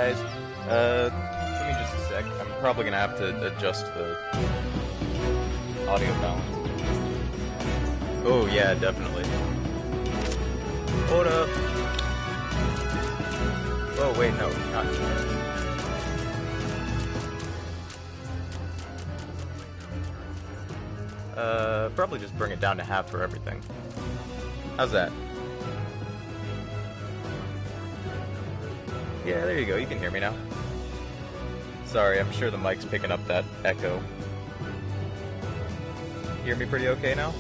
guys. Give me just a sec. I'm probably gonna have to adjust the audio balance. Oh yeah, definitely. Hold up. Oh wait, no, not. Probably just bring it down to half for everything. How's that? Yeah, there you go. You can hear me now. Sorry, I'm sure the mic's picking up that echo. Hear me pretty okay now?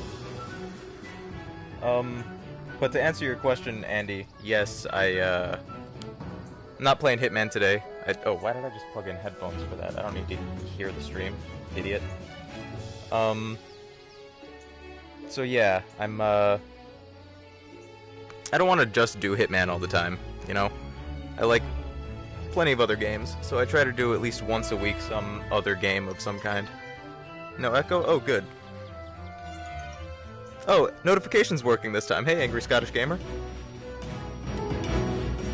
But to answer your question, Andy, yes, I'm not playing Hitman today. Oh, why did I just plug in headphones for that? I don't need to hear the stream, idiot. So yeah, I don't want to just do Hitman all the time, you know? I like plenty of other games, so I try to do at least once a week some other game of some kind. No echo? Oh, good. Oh, notifications working this time. Hey, Angry Scottish Gamer.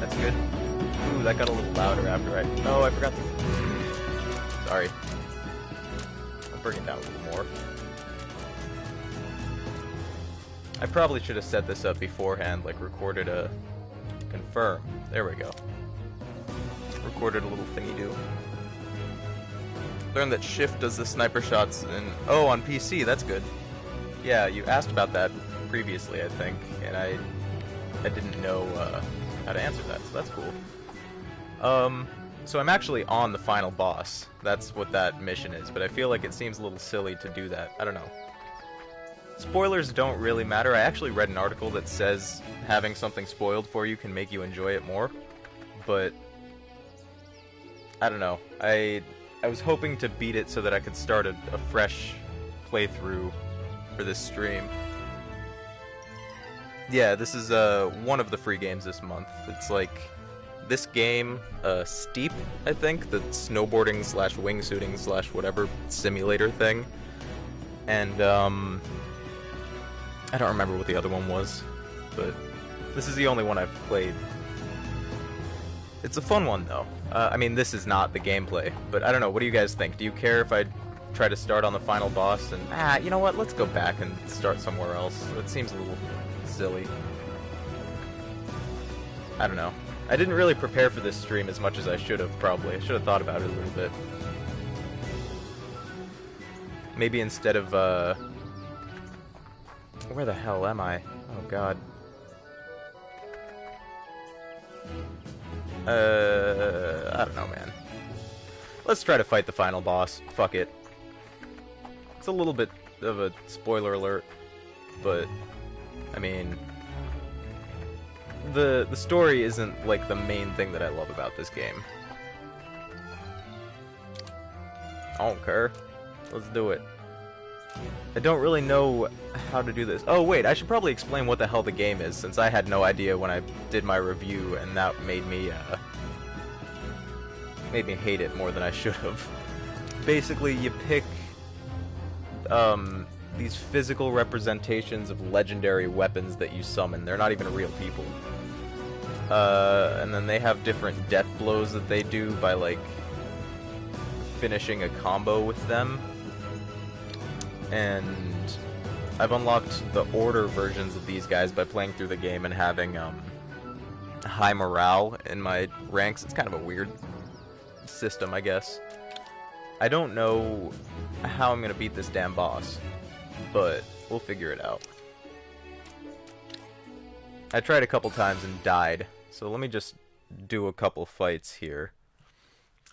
That's good. Ooh, that got a little louder after I... Oh, I forgot to... Sorry. I'll bring it down a little more. I probably should have set this up beforehand, like recorded a... Confirm. There we go. Recorded a little thingy-do. Learned that Shift does the sniper shots and... Oh, on PC, that's good. Yeah, you asked about that previously, I think, and I didn't know how to answer that, so that's cool. So I'm actually on the final boss. That's what that mission is, but I feel like it seems a little silly to do that. I don't know. Spoilers don't really matter. I actually read an article that says having something spoiled for you can make you enjoy it more, but I don't know. I was hoping to beat it so that I could start a fresh playthrough for this stream. Yeah, this is one of the free games this month. It's like this game, Steep, I think, the snowboarding slash wingsuiting slash whatever simulator thing, and I don't remember what the other one was, but this is the only one I've played. It's a fun one though. I mean, this is not the gameplay, but I don't know. What do you guys think? Do you care if I try to start on the final boss and you know what, let's go back and start somewhere else? It seems a little silly. I don't know. I didn't really prepare for this stream as much as I should have, probably. I should have thought about it a little bit. Maybe instead of where the hell am I? Oh god. I don't know, man. Let's try to fight the final boss. Fuck it. It's a little bit of a spoiler alert, but I mean, the story isn't like the main thing that I love about this game. I don't care. Let's do it. I don't really know how to do this. Oh wait, I should probably explain what the hell the game is, since I had no idea when I did my review, and that made me hate it more than I should have. Basically, you pick these physical representations of legendary weapons that you summon. They're not even real people. And then they have different death blows that they do by, like, finishing a combo with them. And I've unlocked the order versions of these guys by playing through the game and having high morale in my ranks. It's kind of a weird system, I guess. I don't know how I'm gonna beat this damn boss, but we'll figure it out. I tried a couple times and died, so let me just do a couple fights here.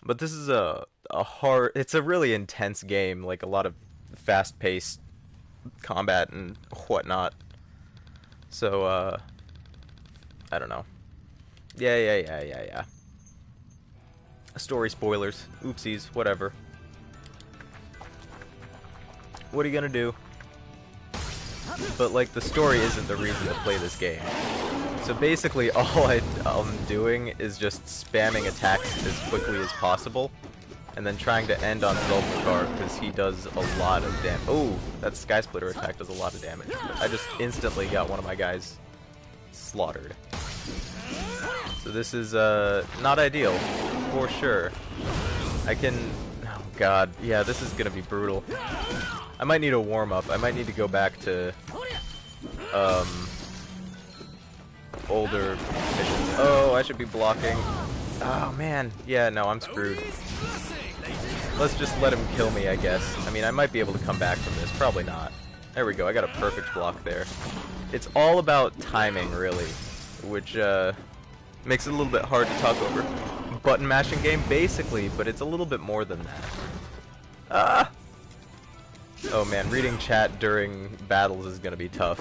But this is it's a really intense game, like a lot of fast-paced combat and whatnot. So, I don't know. Yeah. Story spoilers. Oopsies, whatever. What are you gonna do? But, like, the story isn't the reason to play this game. So basically, all I'm doing is just spamming attacks as quickly as possible, and then trying to end on Zulfikar, because he does a lot of damage. Oh, that Sky Splitter attack does a lot of damage. I just instantly got one of my guys slaughtered. So this is, not ideal. for sure. I can... Oh god, yeah, this is gonna be brutal. I might need a warm-up. I might need to go back to... older missions. Oh, I should be blocking. Oh man, yeah, no, I'm screwed. Let's just let him kill me, I guess. I mean, I might be able to come back from this. Probably not. There we go, I got a perfect block there. It's all about timing, really, which makes it a little bit hard to talk over. Button mashing game, basically, but it's a little bit more than that. Ah! Oh man, reading chat during battles is gonna be tough,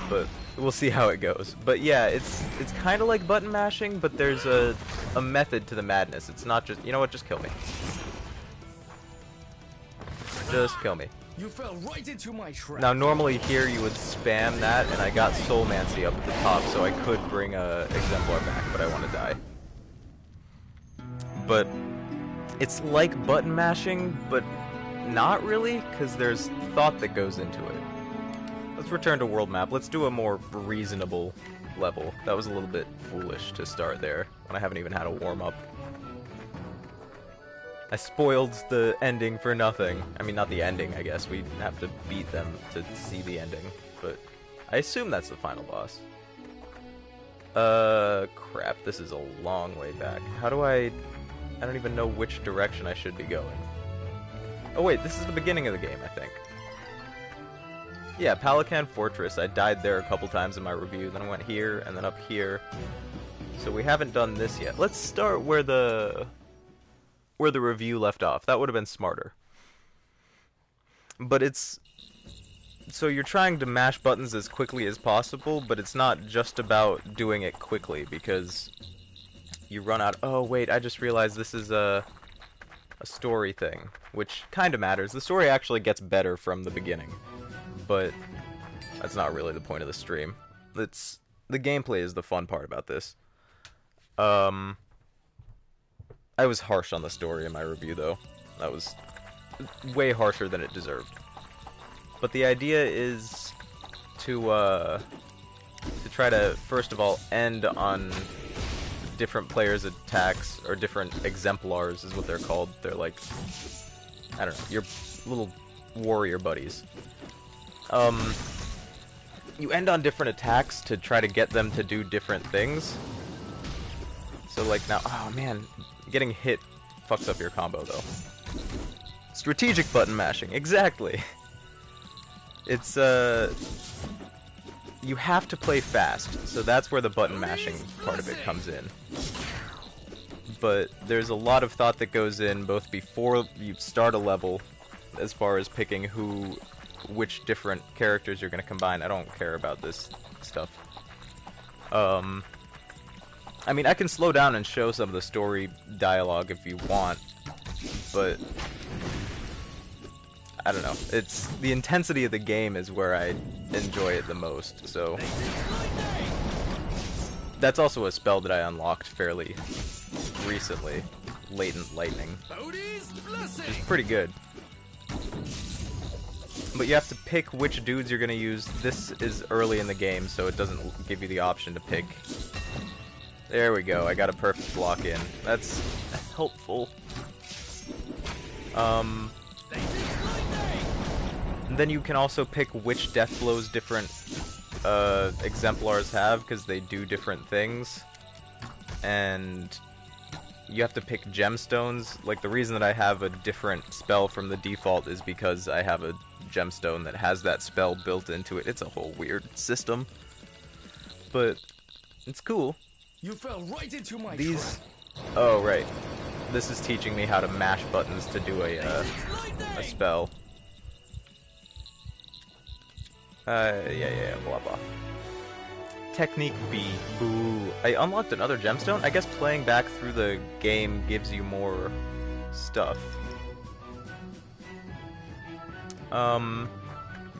but we'll see how it goes. But yeah, it's kind of like button mashing, but there's a method to the madness. It's not just, you know what, just kill me. Just kill me. You fell right into my trap. Now normally here you would spam that, and I got Soulmancy up at the top, so I could bring a Exemplar back, but I want to die. But it's like button mashing, but not really, because there's thought that goes into it. Let's return to world map. Let's do a more reasonable level. That was a little bit foolish to start there, when I haven't even had a warm-up. I spoiled the ending for nothing. I mean, not the ending, I guess. We have to beat them to see the ending, but I assume that's the final boss. Crap, this is a long way back. How do I don't even know which direction I should be going. Oh wait, this is the beginning of the game, I think. Yeah, Pelican Fortress. I died there a couple times in my review, then I went here, and then up here. So we haven't done this yet. Let's start where the review left off. That would have been smarter. But it's... So you're trying to mash buttons as quickly as possible, but it's not just about doing it quickly, because you run out... Oh, wait, I just realized this is a story thing, which kind of matters. The story actually gets better from the beginning, but that's not really the point of the stream. The gameplay is the fun part about this. I was harsh on the story in my review, though. That was way harsher than it deserved. But the idea is to try to, first of all, end on different players' attacks, or different exemplars is what they're called. They're like, I don't know, your little warrior buddies. You end on different attacks to try to get them to do different things. So like now, oh man, getting hit fucks up your combo though. Strategic button mashing, exactly. It's you have to play fast, so that's where the button mashing part of it comes in. But there's a lot of thought that goes in both before you start a level, as far as picking which different characters you're going to combine. I don't care about this stuff. I mean, I can slow down and show some of the story dialogue if you want, but I don't know. It's the intensity of the game is where I enjoy it the most, so that's also a spell that I unlocked fairly recently, Latent Lightning, which is pretty good. But you have to pick which dudes you're going to use. This is early in the game, so it doesn't give you the option to pick. There we go, I got a perfect block in. That's helpful. And then you can also pick which death blows different exemplars have, because they do different things. And you have to pick gemstones. Like, the reason that I have a different spell from the default is because I have a gemstone that has that spell built into it. It's a whole weird system, but it's cool. You fell right into my trap. Oh right, this is teaching me how to mash buttons to do a spell. Yeah, blah blah. Technique B. Boo. I unlocked another gemstone. I guess playing back through the game gives you more stuff. Yeah, I'm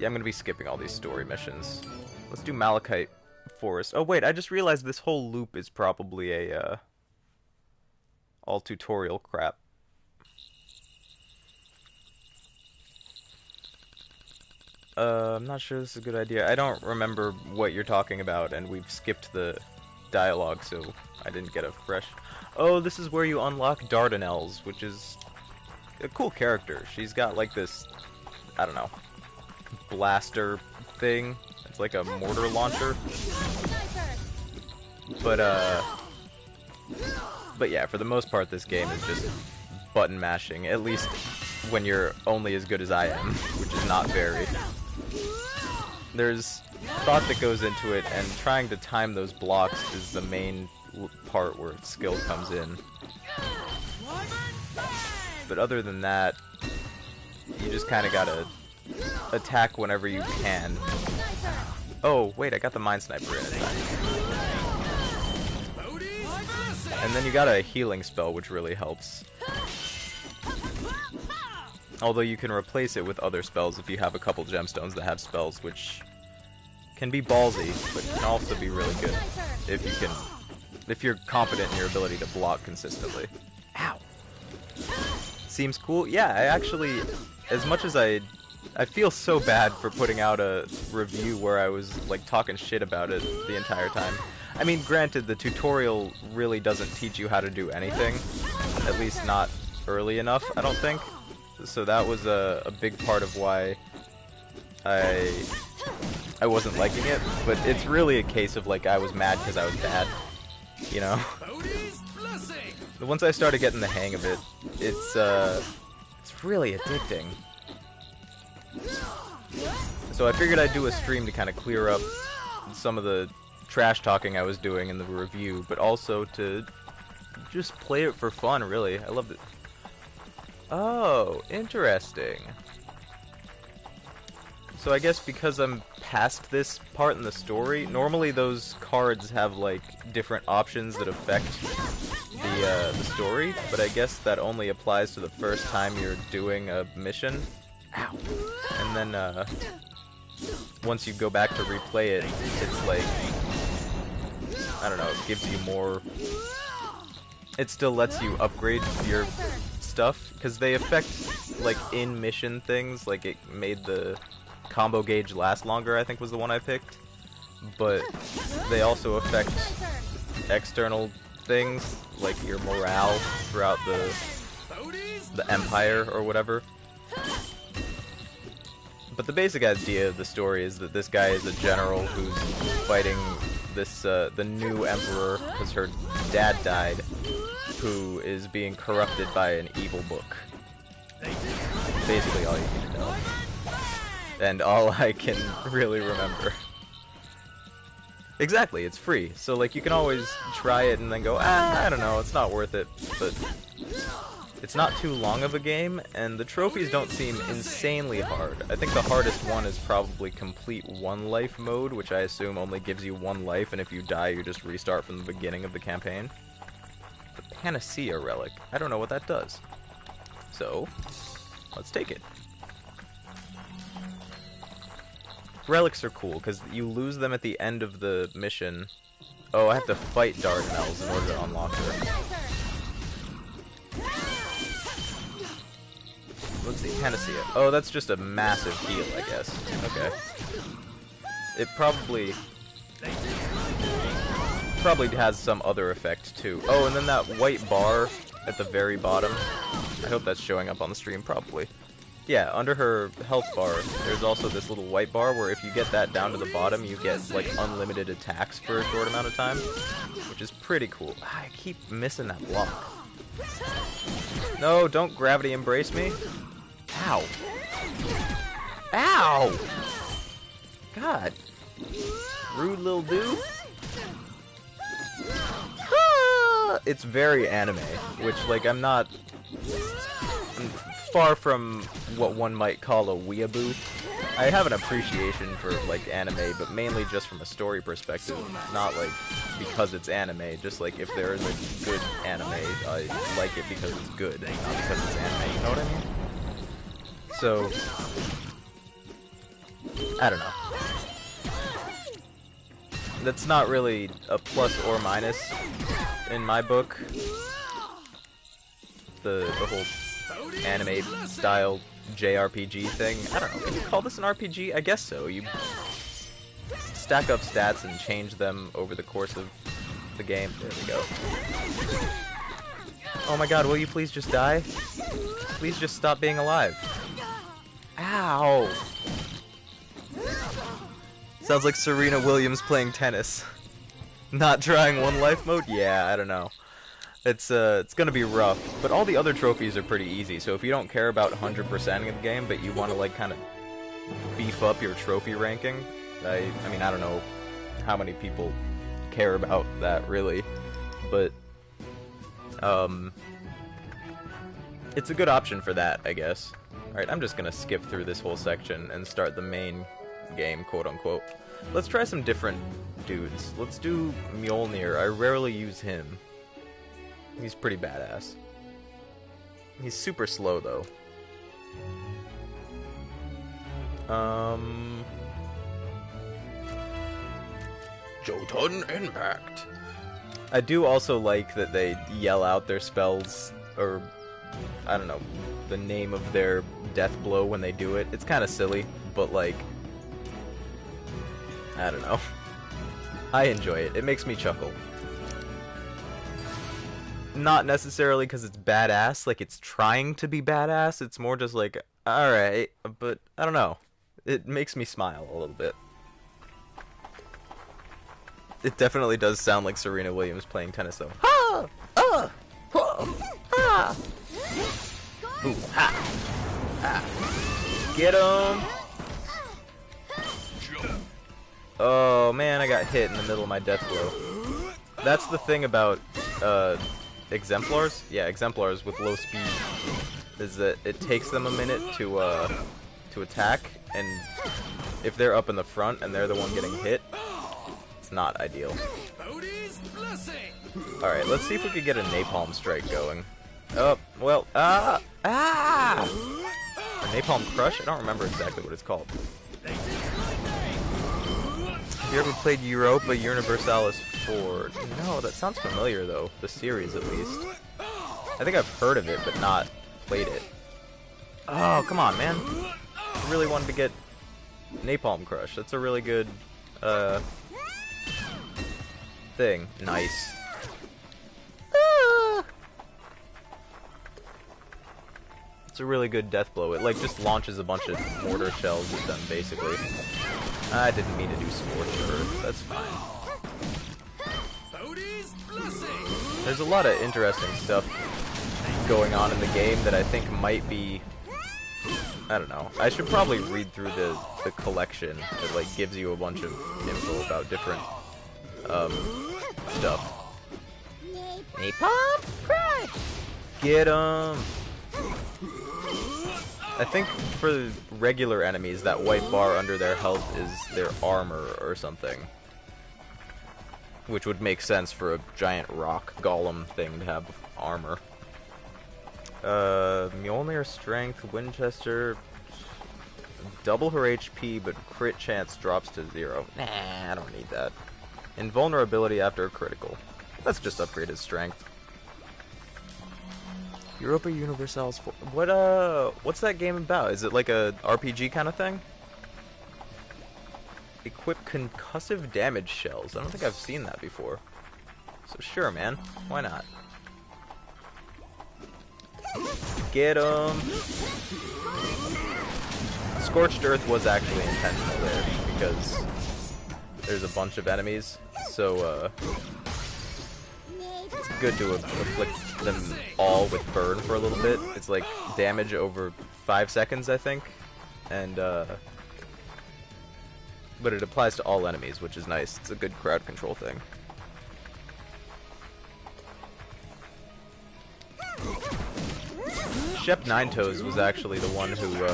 gonna be skipping all these story missions. Let's do Malachite Forest. Oh wait, I just realized this whole loop is probably a all tutorial crap. I'm not sure this is a good idea. I don't remember what you're talking about, and we've skipped the dialogue, so I didn't get a fresh... Oh, this is where you unlock Dardanelles, which is a cool character. She's got like this, I don't know, blaster thing. It's like a mortar launcher. But yeah, for the most part, this game is just button mashing. At least when you're only as good as I am, which is not very. There's thought that goes into it, and trying to time those blocks is the main part where skill comes in. But other than that, you just kind of gotta attack whenever you can. Oh, wait, I got the Mind Sniper in time. And then you got a healing spell, which really helps. Although you can replace it with other spells if you have a couple gemstones that have spells, which can be ballsy, but can also be really good if you're confident in your ability to block consistently. Ow! Seems cool? Yeah, I actually, as much as I feel so bad for putting out a review where I was like talking shit about it the entire time. I mean, granted, the tutorial really doesn't teach you how to do anything, at least not early enough, I don't think. So that was a big part of why I wasn't liking it, but it's really a case of like I was mad because I was bad, you know? But once I started getting the hang of it, it's really addicting. So I figured I'd do a stream to kind of clear up some of the trash talking I was doing in the review, but also to just play it for fun, really. I loved it. Oh, interesting. So I guess because I'm past this part in the story, normally those cards have like different options that affect the story, but I guess that only applies to the first time you're doing a mission. Ow. And then once you go back to replay it, it's like, I don't know, it gives you more. It still lets you upgrade your stuff, because they affect like in mission things. Like it made the combo gauge last longer, I think was the one I picked, but they also affect external things like your morale throughout the empire or whatever. But the basic idea of the story is that this guy is a general who's fighting this the new emperor because her dad died, who is being corrupted by an evil book. Basically all you need to know. And all I can really remember. Exactly, it's free. So like you can always try it and then go, I don't know, it's not worth it. But it's not too long of a game, and the trophies don't seem insanely hard. I think the hardest one is probably complete one life mode, which I assume only gives you one life, and if you die you just restart from the beginning of the campaign. The Panacea Relic. I don't know what that does. So, let's take it. Relics are cool, because you lose them at the end of the mission. Oh, I have to fight Dardanelles in order to unlock her. Let's see, Panacea. Oh, that's just a massive heal, I guess. Okay. It probably has some other effect, too. Oh, and then that white bar at the very bottom. I hope that's showing up on the stream, probably. Yeah, under her health bar, there's also this little white bar where if you get that down to the bottom, you get, like, unlimited attacks for a short amount of time, which is pretty cool. I keep missing that block. No, don't gravity embrace me. Ow. Ow! God. Rude little dude. It's very anime, which, like, I'm far from what one might call a weeaboo. I have an appreciation for, like, anime, but mainly just from a story perspective, not, like, because it's anime. Just, like, if there is a good anime, I like it because it's good, not because it's anime, you know what I mean? So, I don't know. That's not really a plus or minus in my book. The whole anime style JRPG thing. I don't know, can you call this an RPG? I guess so. You stack up stats and change them over the course of the game. There we go. Oh my god, will you please just die? Please just stop being alive. Ow! Sounds like Serena Williams playing tennis. Not trying one life mode? Yeah, I don't know. It's gonna be rough, but all the other trophies are pretty easy, so if you don't care about 100%ing the game, but you want to, like, kind of beef up your trophy ranking, I mean, I don't know how many people care about that, really, but, it's a good option for that, I guess. Alright, I'm just gonna skip through this whole section and start the main game, quote-unquote. Let's try some different dudes. Let's do Mjolnir. I rarely use him. He's pretty badass. He's super slow, though. Jotun Impact. I do also like that they yell out their spells, or, I don't know, the name of their death blow when they do it. It's kind of silly, but, like, I don't know. I enjoy it. It makes me chuckle. Not necessarily because it's badass, like it's trying to be badass, it's more just like, alright, but I don't know. It makes me smile a little bit. It definitely does sound like Serena Williams playing tennis though. Ha! Ha! Ooh, ha! Ha! Get him! Oh man, I got hit in the middle of my death blow. That's the thing about, exemplars? Yeah, exemplars with low speed is that it takes them a minute to attack, and if they're up in the front and they're the one getting hit, it's not ideal. Alright, let's see if we could get a napalm strike going. Oh, well, A napalm crush? I don't remember exactly what it's called. You ever played Europa Universalis 4? No, that sounds familiar though. The series, at least. I think I've heard of it, but not played it. Oh, come on, man. I really wanted to get Napalm Crush. That's a really good, thing. Nice. It's a really good death blow. It, like, just launches a bunch of mortar shells at them, basically. I didn't mean to do Scorched Earth. That's fine. There's a lot of interesting stuff going on in the game that I think might be... I don't know. I should probably read through the collection that, like, gives you a bunch of info about different, stuff. Napalm Crush! Get 'em! I think for regular enemies, that white bar under their health is their armor or something. Which would make sense for a giant rock golem thing to have armor. Mjolnir strength, Winchester, double her HP, but crit chance drops to 0. Nah, I don't need that. Invulnerability after a critical. Let's just upgrade his strength. Europa Universalis 4. What's that game about? Is it like a RPG kind of thing? Equip concussive damage shells. I don't think I've seen that before. So sure, man. Why not? Get 'em! Scorched Earth was actually intentional there, because there's a bunch of enemies, so, it's good to afflict them all with burn for a little bit. It's like damage over 5 seconds, I think, and, but it applies to all enemies, which is nice. It's a good crowd control thing. Shep Ninetoes was actually the one who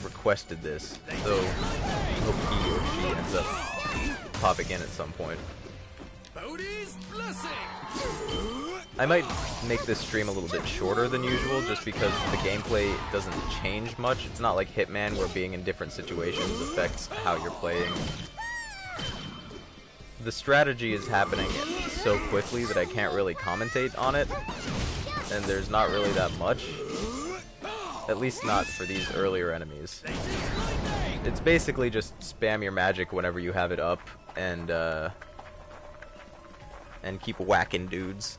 requested this, so I hope he or she ends up popping in at some point. I might make this stream a little bit shorter than usual, just because the gameplay doesn't change much. It's not like Hitman, where being in different situations affects how you're playing. The strategy is happening so quickly that I can't really commentate on it, and there's not really that much. At least not for these earlier enemies. It's basically just spam your magic whenever you have it up, and keep whacking dudes.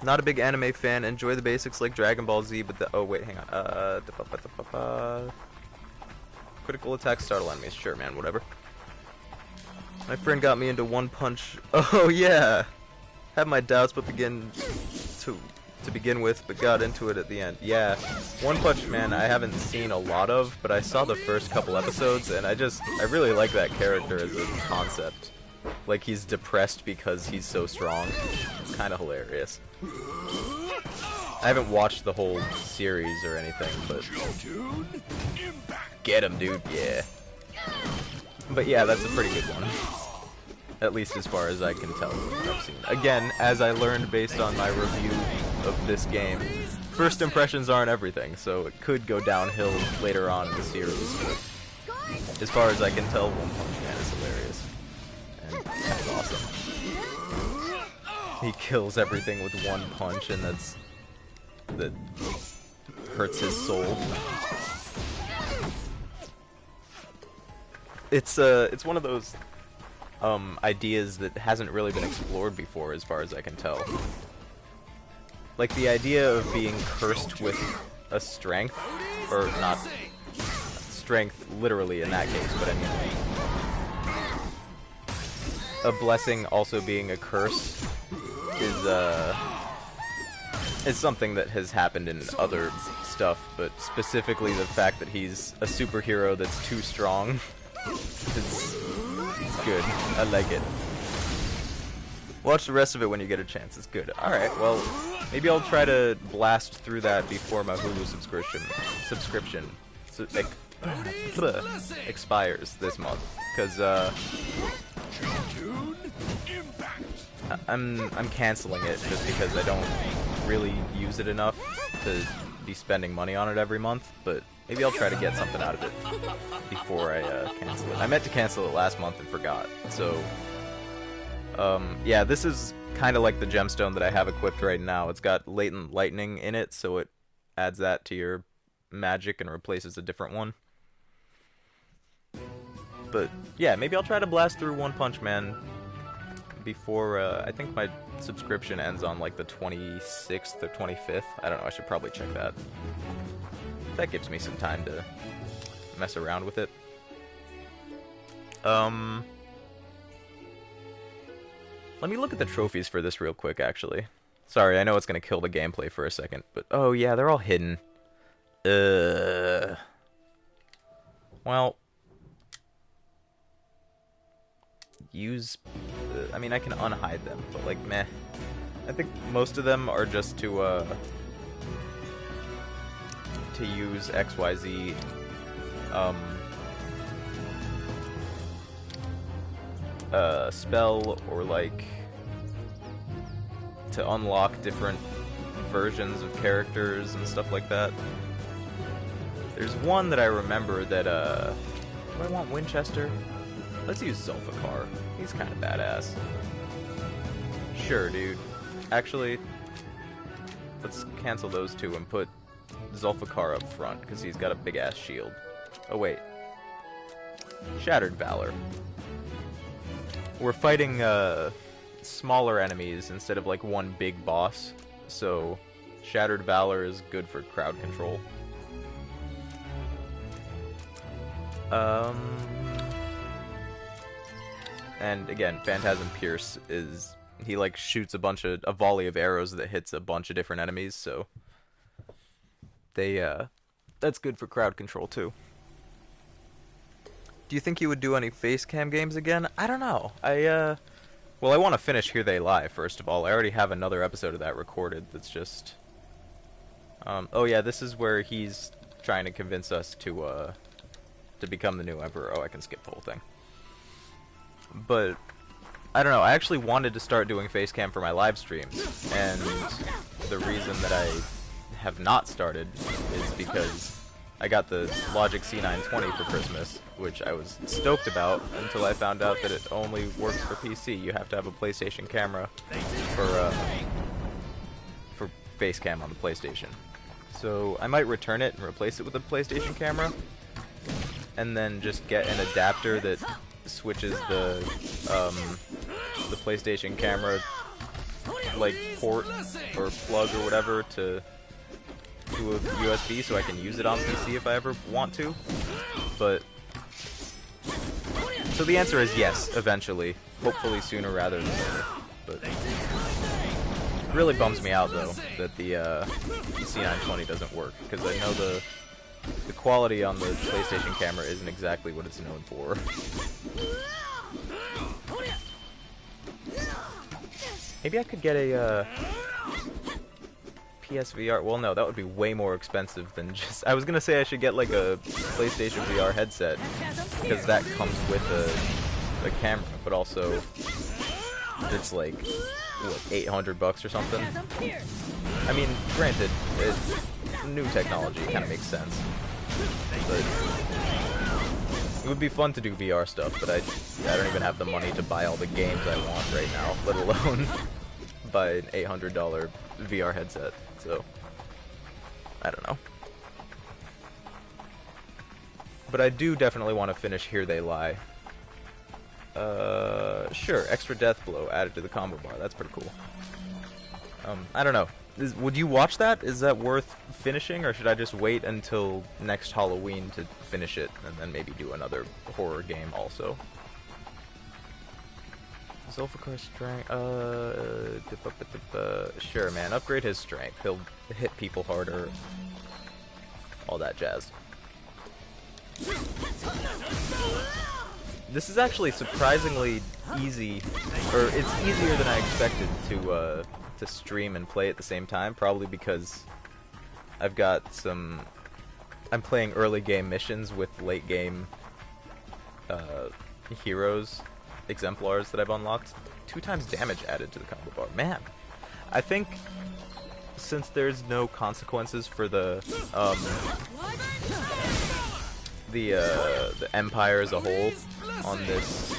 Not a big anime fan. Enjoy the basics like Dragon Ball Z, but the oh wait, hang on. Critical attack, startle enemies. Sure, man, whatever. My friend got me into One Punch. Oh yeah, had my doubts, but to begin with, but got into it at the end. Yeah, One Punch Man I haven't seen a lot of, but I saw the first couple episodes, and I really like that character as a concept. Like, he's depressed because he's so strong. Kind of hilarious. I haven't watched the whole series or anything, but get him, dude, yeah. But yeah, that's a pretty good one. At least as far as I can tell from what I've seen. Again, as I learned based on my review of this game, first impressions aren't everything, so it could go downhill later on in the series, but as far as I can tell, One Punch Man is hilarious. And kind of awesome. He kills everything with one punch, and that hurts his soul. It's one of those ideas that hasn't really been explored before, as far as I can tell. Like the idea of being cursed with a strength, or not strength literally in that case, but I mean a blessing also being a curse is something that has happened in other stuff, but specifically the fact that he's a superhero that's too strong is good. I like it. Watch the rest of it when you get a chance. It's good. Alright, well, maybe I'll try to blast through that before my Hulu subscription expires this month. Because, I'm canceling it just because I don't really use it enough to be spending money on it every month, but maybe I'll try to get something out of it before I cancel it. I meant to cancel it last month and forgot, so yeah, this is kind of like the gemstone that I have equipped right now. It's got latent lightning in it, so it adds that to your magic and replaces a different one. But yeah, maybe I'll try to blast through One Punch Man before, I think my subscription ends on like the 26th or 25th. I don't know, I should probably check that. That gives me some time to mess around with it. Let me look at the trophies for this real quick, actually. Sorry, I know it's gonna kill the gameplay for a second, but oh yeah, they're all hidden. Well, use... I mean, I can unhide them, but like, meh. I think most of them are just to use XYZ, spell, or like to unlock different versions of characters and stuff like that. There's one that I remember that, do I want Winchester? Let's use Zulfikar. He's kind of badass. Sure, dude. Actually, let's cancel those two and put Zulfikar up front, because he's got a big-ass shield. Oh, wait. Shattered Valor. We're fighting, smaller enemies instead of, like, one big boss, so Shattered Valor is good for crowd control. And again, Phantasm Pierce is... he, like, shoots a volley of arrows that hits a bunch of different enemies, so... that's good for crowd control, too. Do you think you would do any face cam games again? I don't know. Well, I want to finish Here They Lie, first of all. I already have another episode of that recorded that's just... oh yeah, this is where he's trying to convince us to become the new emperor. Oh, I can skip the whole thing. But, I don't know, I actually wanted to start doing face cam for my live streams, and the reason that I have not started is because I got the Logic C920 for Christmas, which I was stoked about until I found out that it only works for PC. You have to have a PlayStation camera for face cam on the PlayStation. So I might return it and replace it with a PlayStation camera, and then just get an adapter that switches the PlayStation camera like port or plug or whatever to a USB so I can use it on PC if I ever want to. But so the answer is yes, eventually, hopefully sooner rather than later. But it really bums me out though that the C920 doesn't work, because I know the quality on the PlayStation camera isn't exactly what it's known for. Maybe I could get a PSVR. Well, no, that would be way more expensive than just. I was gonna say I should get like a PlayStation VR headset, because that comes with a camera, but also it's like what, $800 or something. I mean, granted, it's new technology, it kind of makes sense, but it would be fun to do VR stuff. But I don't even have the money to buy all the games I want right now, let alone buy an $800 VR headset. So I don't know. But I do definitely want to finish Here They Lie. Sure, extra death blow added to the combo bar. That's pretty cool. I don't know. Would you watch that? Is that worth finishing, or should I just wait until next Halloween to finish it, and then maybe do another horror game also? Zulfikar's strength, sure, man, upgrade his strength. He'll hit people harder. All that jazz. This is actually surprisingly easy, or it's easier than I expected to stream and play at the same time, probably because I've got some. I'm playing early game missions with late game heroes, exemplars that I've unlocked. 2 times damage added to the combo bar. Man, I think since there's no consequences for the Empire as a whole on this,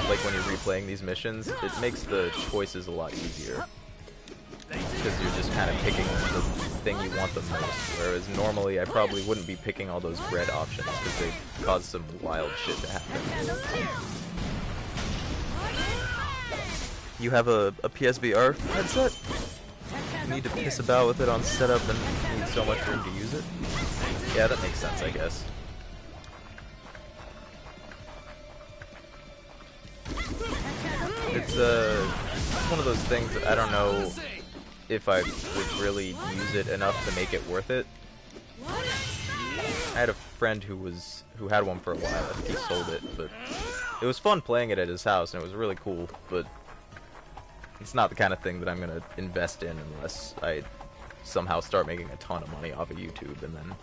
like when you're replaying these missions, it makes the choices a lot easier, because you're just kind of picking the thing you want the most, whereas normally I probably wouldn't be picking all those red options because they cause some wild shit to happen. You have a PSVR headset? You need to piss about with it on setup and need so much room to use it? Yeah, that makes sense, I guess. It's one of those things that I don't know if I would really use it enough to make it worth it. I had a friend who had one for a while. I think he sold it, but it was fun playing it at his house, and it was really cool, but it's not the kind of thing that I'm gonna invest in unless I somehow start making a ton of money off of YouTube, and then,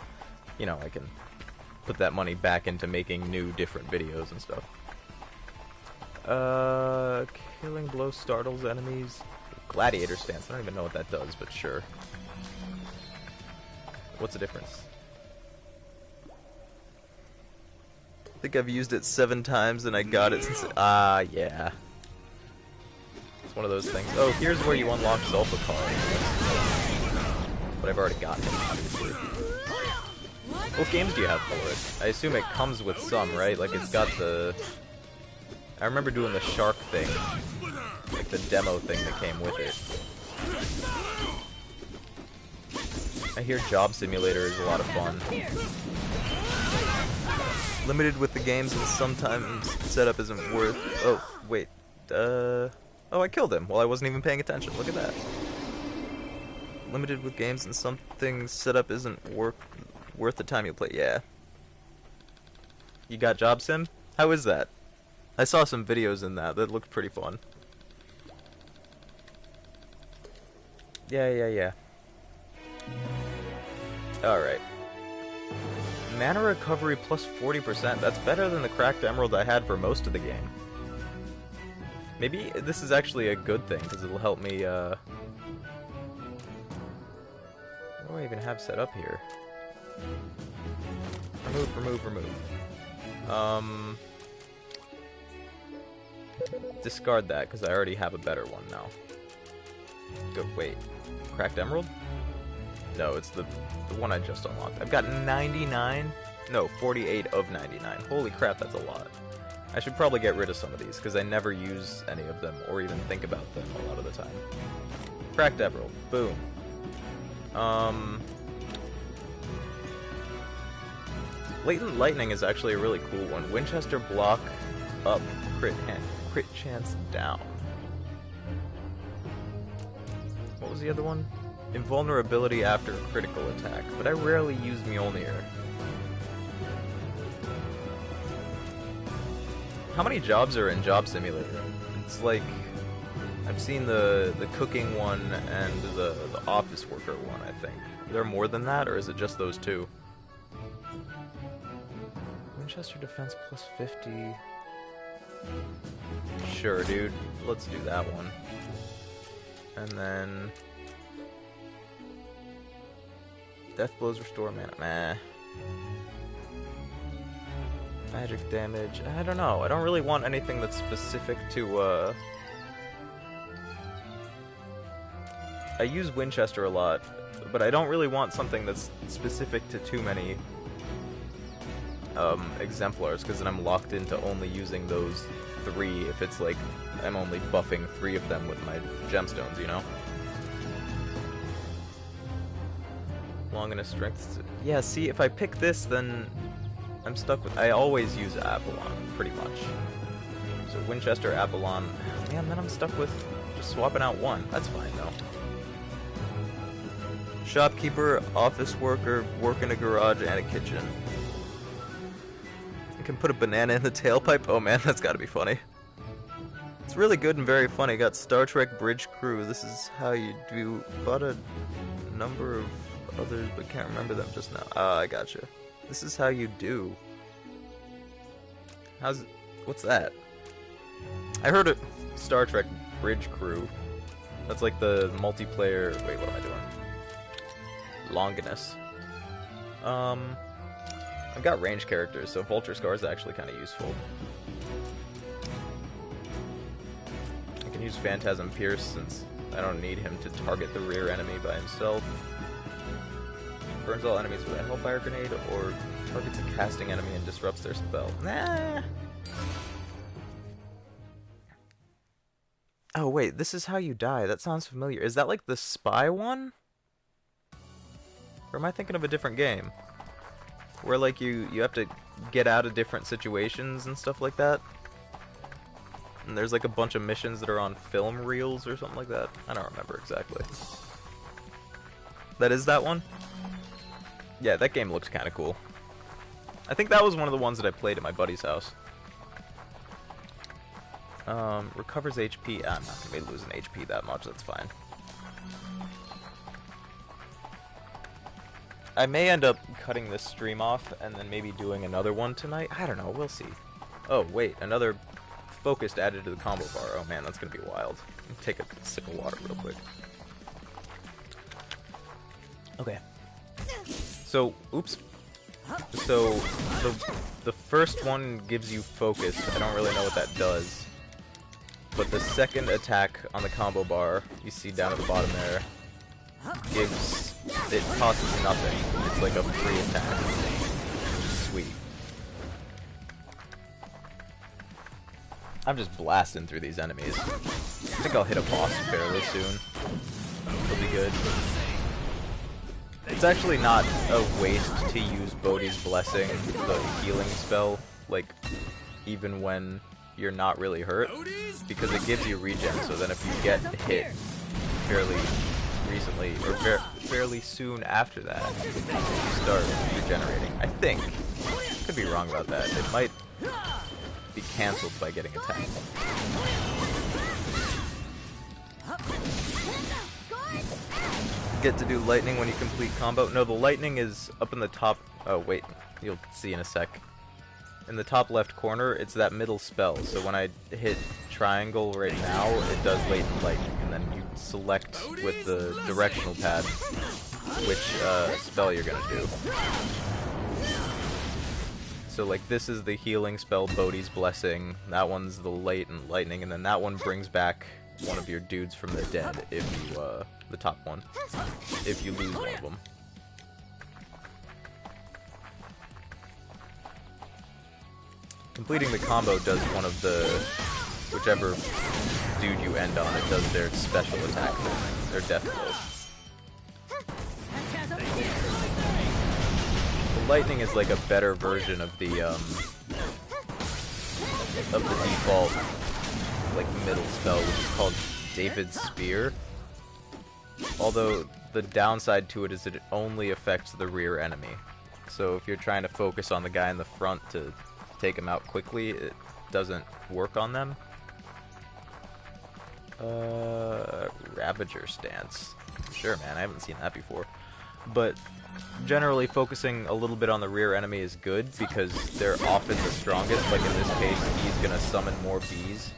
you know, I can put that money back into making new, different videos and stuff. Killing blow startles enemies. Gladiator stance. I don't even know what that does, but sure. What's the difference? I think I've used it 7 times and I got it since. Yeah. It's one of those things. Oh, here's where you unlock Zulfikar. But I've already gotten it, obviously. What games do you have for it? I assume it comes with some, right? Like, it's got the. I remember doing the shark thing, like the demo thing that came with it. I hear Job Simulator is a lot of fun. Limited with the games and sometimes setup isn't worth... Oh, wait. Oh, I killed him while I wasn't even paying attention. Look at that. Limited with games and some things setup isn't worth the time you play. Yeah. You got Job Sim? How is that? I saw some videos in that looked pretty fun. Yeah. Alright. Mana recovery plus 40%. That's better than the cracked emerald I had for most of the game. Maybe this is actually a good thing, because it'll help me, what do I even have set up here? Remove. Discard that, because I already have a better one now. Go, wait. Cracked emerald? No, it's the one I just unlocked. I've got 99? No, 48 of 99. Holy crap, that's a lot. I should probably get rid of some of these, because I never use any of them, or even think about them a lot of the time. Cracked Emerald. Boom. Latent Lightning is actually a really cool one. Winchester block up, crit chance down. What was the other one? Invulnerability after a critical attack, but I rarely use Mjolnir. How many jobs are in Job Simulator? It's like, I've seen the cooking one and the office worker one, I think. Are there more than that, or is it just those two? Winchester defense plus 50. Sure, dude. Let's do that one. And then death blows restore mana. Meh. Magic damage. I don't know. I don't really want anything that's specific to I use Winchester a lot, but I don't really want something that's specific to too many exemplars, because then I'm locked into only using those 3 if it's like I'm only buffing 3 of them with my gemstones, you know? Long enough strength. Yeah, see, if I pick this, then I'm stuck with... I always use Apollon, pretty much. So Winchester, Apollon... Man, then I'm stuck with just swapping out 1. That's fine, though. Shopkeeper, office worker, work in a garage, and a kitchen. You can put a banana in the tailpipe? Oh man, that's gotta be funny. It's really good and very funny. Got Star Trek Bridge Crew. This is how you do... Bought a number of others, but can't remember them just now. Ah, I gotcha. This is how you do. What's that? I heard of Star Trek Bridge Crew. That's like the multiplayer... Wait, what am I doing? Longinus. I've got range characters, so Vulture Scar is actually kind of useful. I can use Phantasm Pierce since I don't need him to target the rear enemy by himself. Burns all enemies with a Hellfire Grenade, or targets a casting enemy and disrupts their spell. Nah. Oh wait, this is how you die. That sounds familiar. Is that like the spy one? Or am I thinking of a different game? Where like you have to get out of different situations and stuff like that? And there's like a bunch of missions that are on film reels or something like that? I don't remember exactly. That is that one? Yeah, that game looks kind of cool. I think that was one of the ones that I played at my buddy's house. Recovers HP. I'm not going to be losing HP that much, that's fine. I may end up cutting this stream off and then maybe doing another one tonight. I don't know, we'll see. Oh, wait, another focused added to the combo bar. Oh man, that's going to be wild. Take a sip of water real quick. Okay. So, oops. So, the first one gives you focus. I don't really know what that does. But the second attack on the combo bar, you see down at the bottom there, it costs nothing. It's like a free attack. Which is sweet. I'm just blasting through these enemies. I think I'll hit a boss fairly soon. It'll be good. It's actually not a waste to use Bodhi's Blessing, the healing spell, like, even when you're not really hurt, because it gives you regen, so then if you get hit fairly recently, or fairly soon after that, you start regenerating. I think. Could be wrong about that. It might be cancelled by getting attacked. Get to do lightning when you complete combo. No, the lightning is up in the top. Oh, wait. You'll see in a sec. In the top left corner, it's that middle spell. So when I hit triangle right now, it does latent lightning. And then you select with the directional pad which spell you're going to do. So like this is the healing spell, Bodhi's Blessing. That one's the latent lightning. And then that one brings back one of your dudes from the dead if you, the top one, if you lose one of them. Completing the combo does one of the, whichever dude you end on, it does their special attack thing, their death blow. The lightning is like a better version of the default like middle spell, which is called David's Spear. Although the downside to it is that it only affects the rear enemy. So if you're trying to focus on the guy in the front to take him out quickly, it doesn't work on them. Ravager stance. Sure, man, I haven't seen that before. But generally focusing a little bit on the rear enemy is good because they're often the strongest. Like in this case, he's gonna summon more bees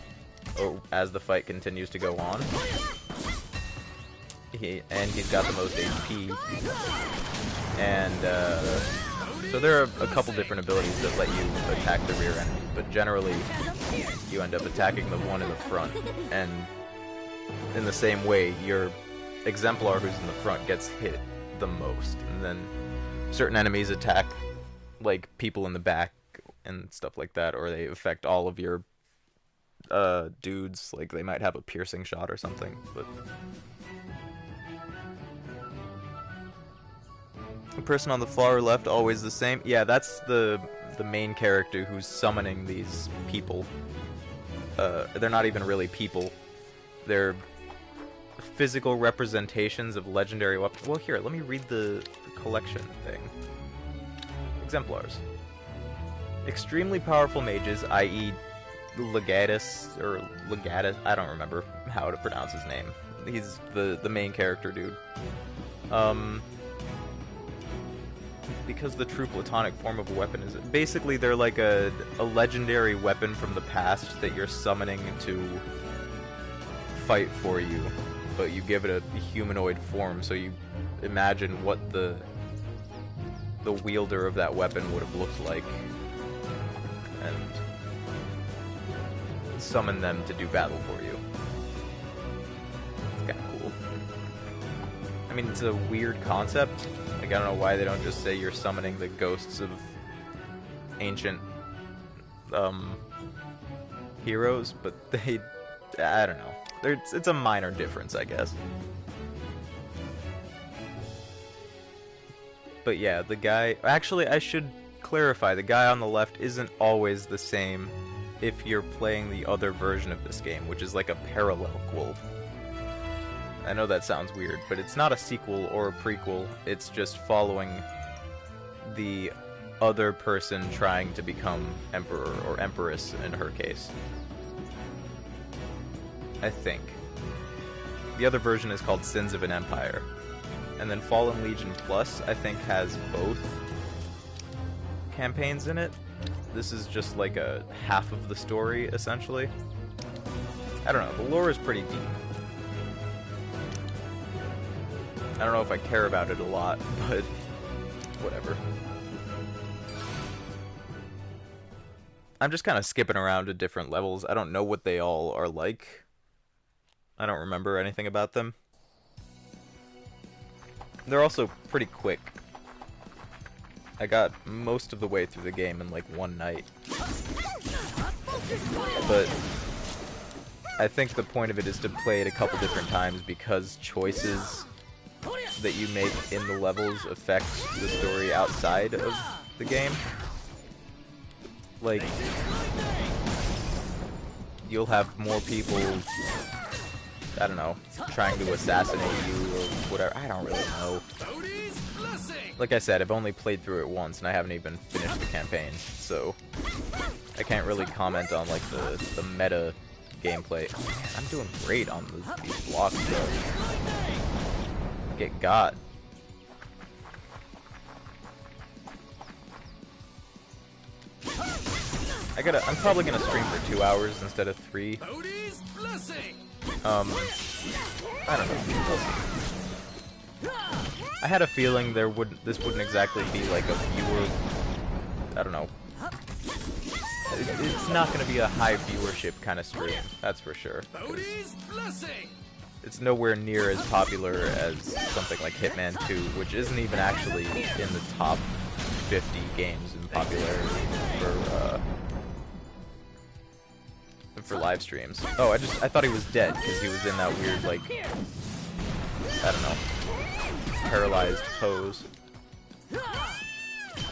as the fight continues to go on. And he's got the most HP. And so there are a couple different abilities that let you attack the rear enemy, but generally you end up attacking the one in the front. And in the same way, your exemplar who's in the front gets hit the most, and then certain enemies attack like people in the back and stuff like that, or they affect all of your dudes, like they might have a piercing shot or something. But the person on the far left always the same. Yeah, that's the main character who's summoning these people. They're not even really people. They're physical representations of legendary weapons. Well, here, let me read the collection thing. Exemplars. Extremely powerful mages, i.e. Legatus, I don't remember how to pronounce his name. He's the main character dude. Because the true platonic form of a weapon is... Basically, they're like a legendary weapon from the past that you're summoning to fight for you. But you give it a humanoid form, so you imagine what the wielder of that weapon would have looked like, and summon them to do battle for you. It's kind of cool. I mean, it's a weird concept. Like, I don't know why they don't just say you're summoning the ghosts of ancient heroes, but they... I don't know. It's a minor difference, I guess. But yeah, the guy... Actually, I should clarify, the guy on the left isn't always the same if you're playing the other version of this game, which is like a parallel quel. I know that sounds weird, but it's not a sequel or a prequel, it's just following the other person trying to become emperor, or empress in her case. I think. The other version is called Sins of an Empire. And then Fallen Legion Plus, I think, has both campaigns in it. This is just like a half of the story, essentially. I don't know, the lore is pretty deep. I don't know if I care about it a lot, but whatever. I'm just kind of skipping around to different levels. I don't know what they all are like. I don't remember anything about them. They're also pretty quick. I got most of the way through the game in like one night. But I think the point of it is to play it a couple different times because choices that you make in the levels affect the story outside of the game. Like, you'll have more people, I don't know, trying to assassinate you or whatever. I don't really know. Like I said, I've only played through it once and I haven't even finished the campaign, so I can't really comment on like the meta gameplay. Oh man, I'm doing great on these blocks though. Get got. I'm probably gonna stream for 2 hours instead of 3. I don't know. We'll see. I had a feeling this wouldn't exactly be like a viewer. I don't know. It's not gonna be a high viewership kind of stream, that's for sure. It's nowhere near as popular as something like Hitman 2, which isn't even actually in the top 50 games in popularity for for live streams. Oh, I thought he was dead because he was in that weird, like, I don't know, paralyzed pose.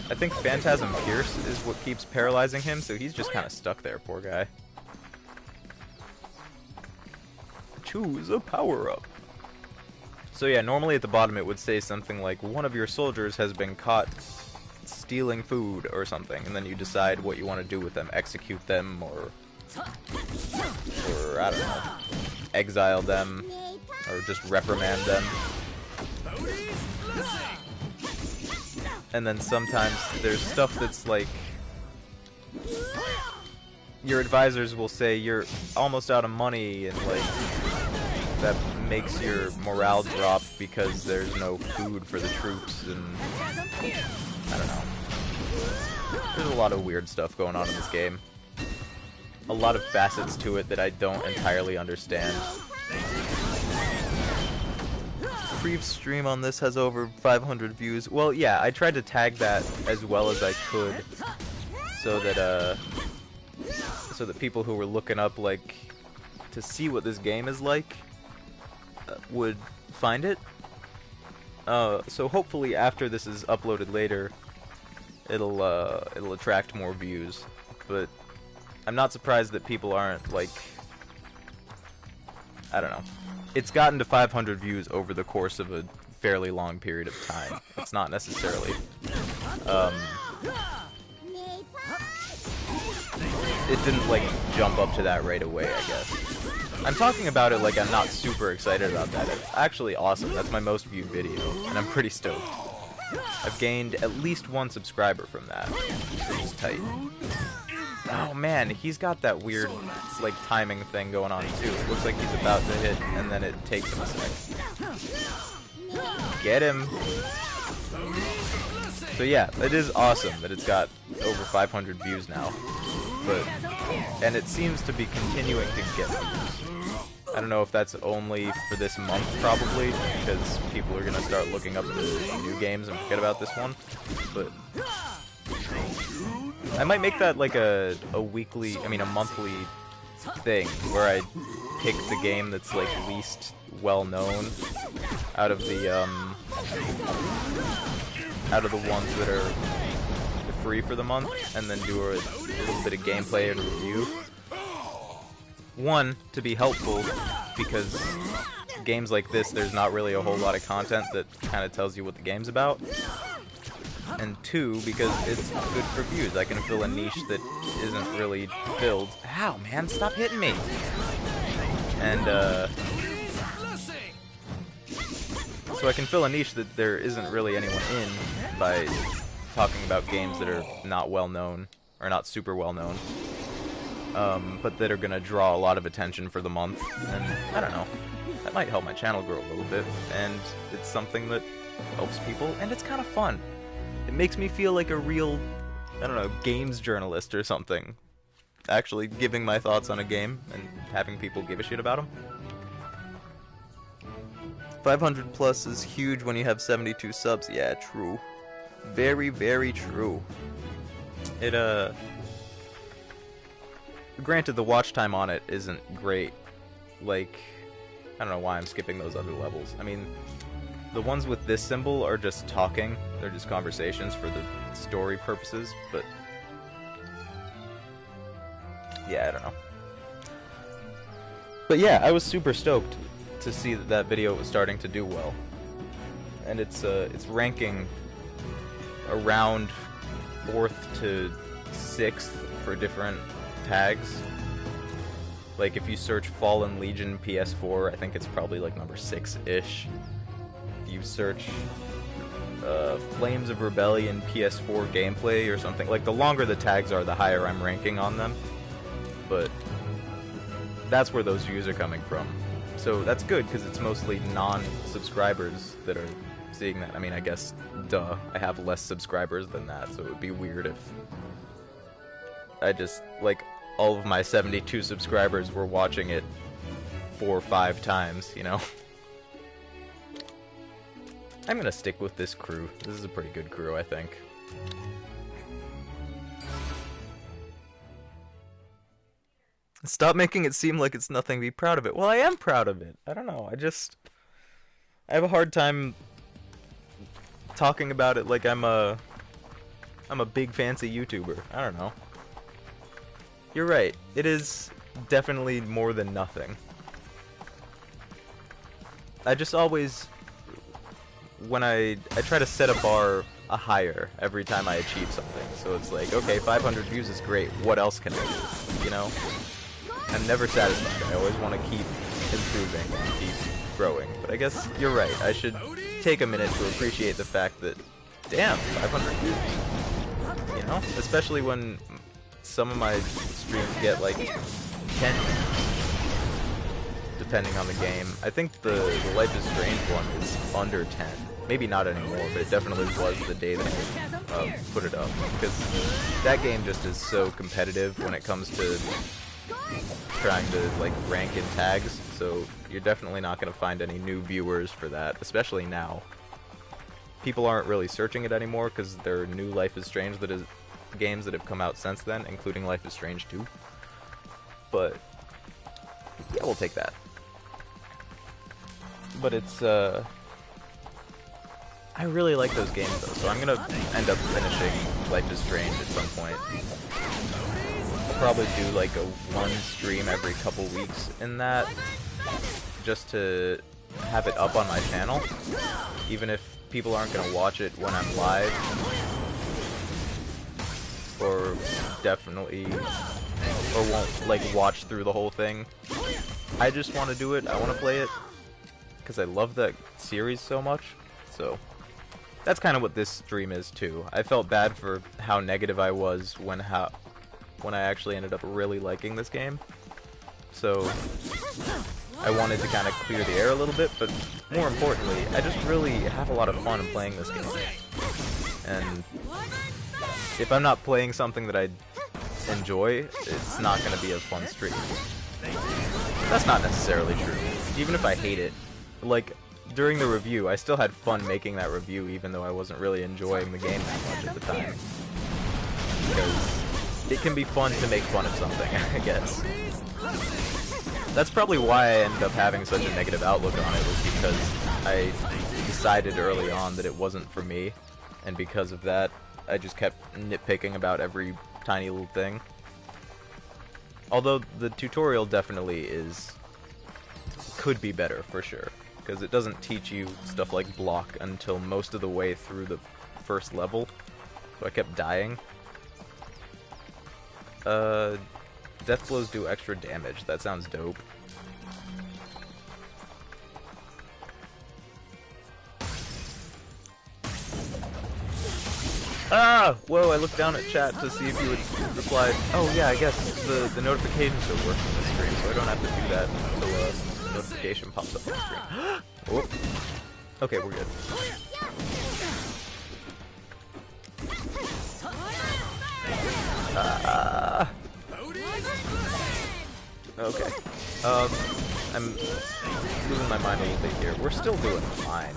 I think Phantasm Pierce is what keeps paralyzing him, so he's just kind of stuck there, poor guy. Choose a power-up. So yeah, normally at the bottom it would say something like, one of your soldiers has been caught stealing food or something, and then you decide what you want to do with them. Execute them, or I don't know, exile them, or just reprimand them. And then sometimes there's stuff that's like, your advisors will say you're almost out of money, and like that makes your morale drop because there's no food for the troops, and I don't know. There's a lot of weird stuff going on in this game. A lot of facets to it that I don't entirely understand. Brief stream on this has over 500 views. Well, yeah, I tried to tag that as well as I could, so that people who were looking up, like, to see what this game is like, would find it. So hopefully after this is uploaded later, it'll attract more views. But I'm not surprised that people aren't, like, I don't know. It's gotten to 500 views over the course of a fairly long period of time. It's not necessarily it didn't like jump up to that right away, I guess. I'm talking about it like I'm not super excited about that. It's actually awesome. That's my most viewed video, and I'm pretty stoked. I've gained at least 1 subscriber from that, which is tight. Oh man, he's got that weird, like, timing thing going on too. It looks like he's about to hit, and then it takes him a sec. Get him! So yeah, it is awesome that it's got over 500 views now. And it seems to be continuing to get views. I don't know if that's only for this month, probably, because people are going to start looking up the new games and forget about this one. But I might make that like a monthly thing, where I pick the game that's like least well known out of the ones that are free for the month, and then do a little bit of gameplay and review. One, to be helpful, because games like this, there's not really a whole lot of content that kind of tells you what the game's about. And 2, because it's good for views. I can fill a niche that isn't really filled. Ow, man, stop hitting me! And, so I can fill a niche that there isn't really anyone in by talking about games that are not well known, or not super well known, but that are gonna draw a lot of attention for the month. And, I don't know, that might help my channel grow a little bit, and it's something that helps people, and it's kind of fun. It makes me feel like a real, I don't know, games journalist or something. Actually giving my thoughts on a game and having people give a shit about them. 500 plus is huge when you have 72 subs. Yeah, true. Very, very true. It, granted, the watch time on it isn't great. Like, I don't know why I'm skipping those other levels. I mean, the ones with this symbol are just talking. They're just conversations for the story purposes, but yeah, I don't know. But yeah, I was super stoked to see that that video was starting to do well. And it's ranking around 4th to 6th for different tags. Like, if you search Fallen Legion PS4, I think it's probably like number 6-ish. If you search Flames of Rebellion PS4 gameplay or something, like, the longer the tags are, the higher I'm ranking on them. But that's where those views are coming from. So that's good, because it's mostly non-subscribers that are seeing that. I mean, I guess, duh, I have less subscribers than that, so it would be weird if I just, like, all of my 72 subscribers were watching it 4 or 5 times, you know? I'm gonna stick with this crew. This is a pretty good crew, I think. Stop making it seem like it's nothing to be proud of it. Well, I am proud of it. I don't know. I have a hard time talking about it like I'm a big fancy YouTuber. I don't know. You're right. It is definitely more than nothing. I just always, when I try to set a bar a higher every time I achieve something. So it's like, okay, 500 views is great. What else can I do? You know? I'm never satisfied. I always want to keep improving and keep growing. But I guess you're right. I should take a minute to appreciate the fact that, damn, 500 views. You know? Especially when some of my streams get like 10, depending on the game. I think the Life is Strange one is under 10. Maybe not anymore, but it definitely was the day that I put it up. Because that game just is so competitive when it comes to trying to like rank in tags, so you're definitely not going to find any new viewers for that, especially now. People aren't really searching it anymore because there are new Life is Strange games that have come out since then, including Life is Strange 2. But yeah, we'll take that. But it's I really like those games though, so I'm gonna end up finishing Life is Strange at some point. I'll probably do like a one stream every couple weeks in that, just to have it up on my channel, even if people aren't gonna watch it when I'm live, or definitely, or won't like watch through the whole thing. I just want to do it. I want to play it because I love that series so much. So that's kind of what this stream is too. I felt bad for how negative I was when I actually ended up really liking this game. So I wanted to kind of clear the air a little bit, but more importantly, I just really have a lot of fun playing this game. And if I'm not playing something that I enjoy, it's not going to be a fun stream. That's not necessarily true. Even if I hate it, like during the review, I still had fun making that review, even though I wasn't really enjoying the game that much at the time. Because it can be fun to make fun of something, I guess. That's probably why I ended up having such a negative outlook on it, was because I decided early on that it wasn't for me, and because of that, I just kept nitpicking about every tiny little thing. Although the tutorial definitely could be better, for sure, because it doesn't teach you stuff like block until most of the way through the first level, so I kept dying. Death blows do extra damage. That sounds dope. Ah! Whoa, I looked down at chat to see if you would reply. Oh yeah, I guess the notifications are working on the stream, so I don't have to do that until the notification pops up on the screen. Whoop. Okay, we're good. Ah! Okay. I'm losing my mind a little bit here. We're still doing fine.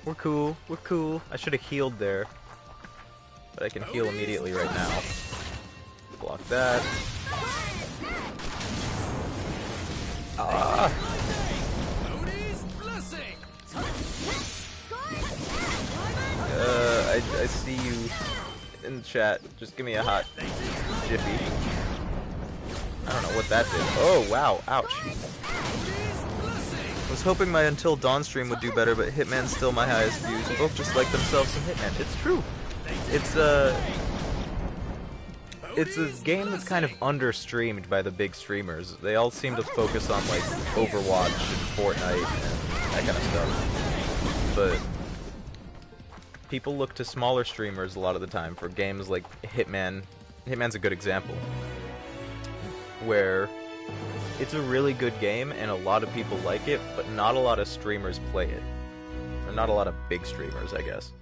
We're cool. We're cool. I should have healed there. But I can heal immediately right now. Block that. Ah! I see you in the chat. Just give me a hot jiffy. I don't know what that did. Oh, wow. Ouch. I was hoping my Until Dawn stream would do better, but Hitman's still my highest views. Both just like themselves some Hitman. It's true. It's a game that's kind of under-streamed by the big streamers. They all seem to focus on, like, Overwatch and Fortnite and that kind of stuff. But people look to smaller streamers a lot of the time for games like Hitman. Hitman's a good example, where it's a really good game and a lot of people like it, but not a lot of streamers play it. Or not a lot of big streamers, I guess.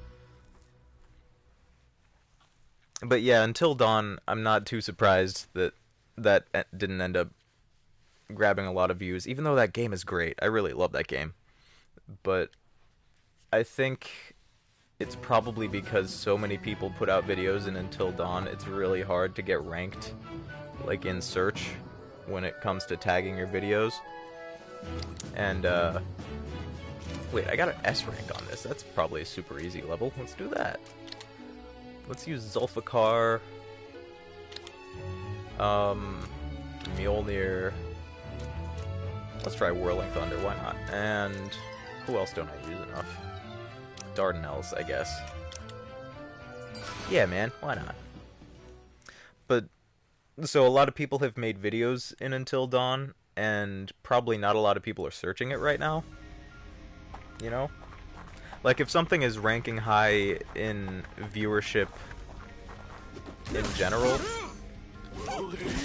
But yeah, Until Dawn, I'm not too surprised that that didn't end up grabbing a lot of views, even though that game is great. I really love that game. But I think it's probably because so many people put out videos in Until Dawn, it's really hard to get ranked. like in search when it comes to tagging your videos. And wait, I got an S rank on this. That's probably a super easy level. Let's do that. Let's use Zulfikar, Mjolnir. Let's try Whirling Thunder, why not? And who else don't I use enough? Dardanelles, I guess. Yeah, man, why not? But, so a lot of people have made videos in Until Dawn, and probably not a lot of people are searching it right now. You know? Like, if something is ranking high in viewership in general,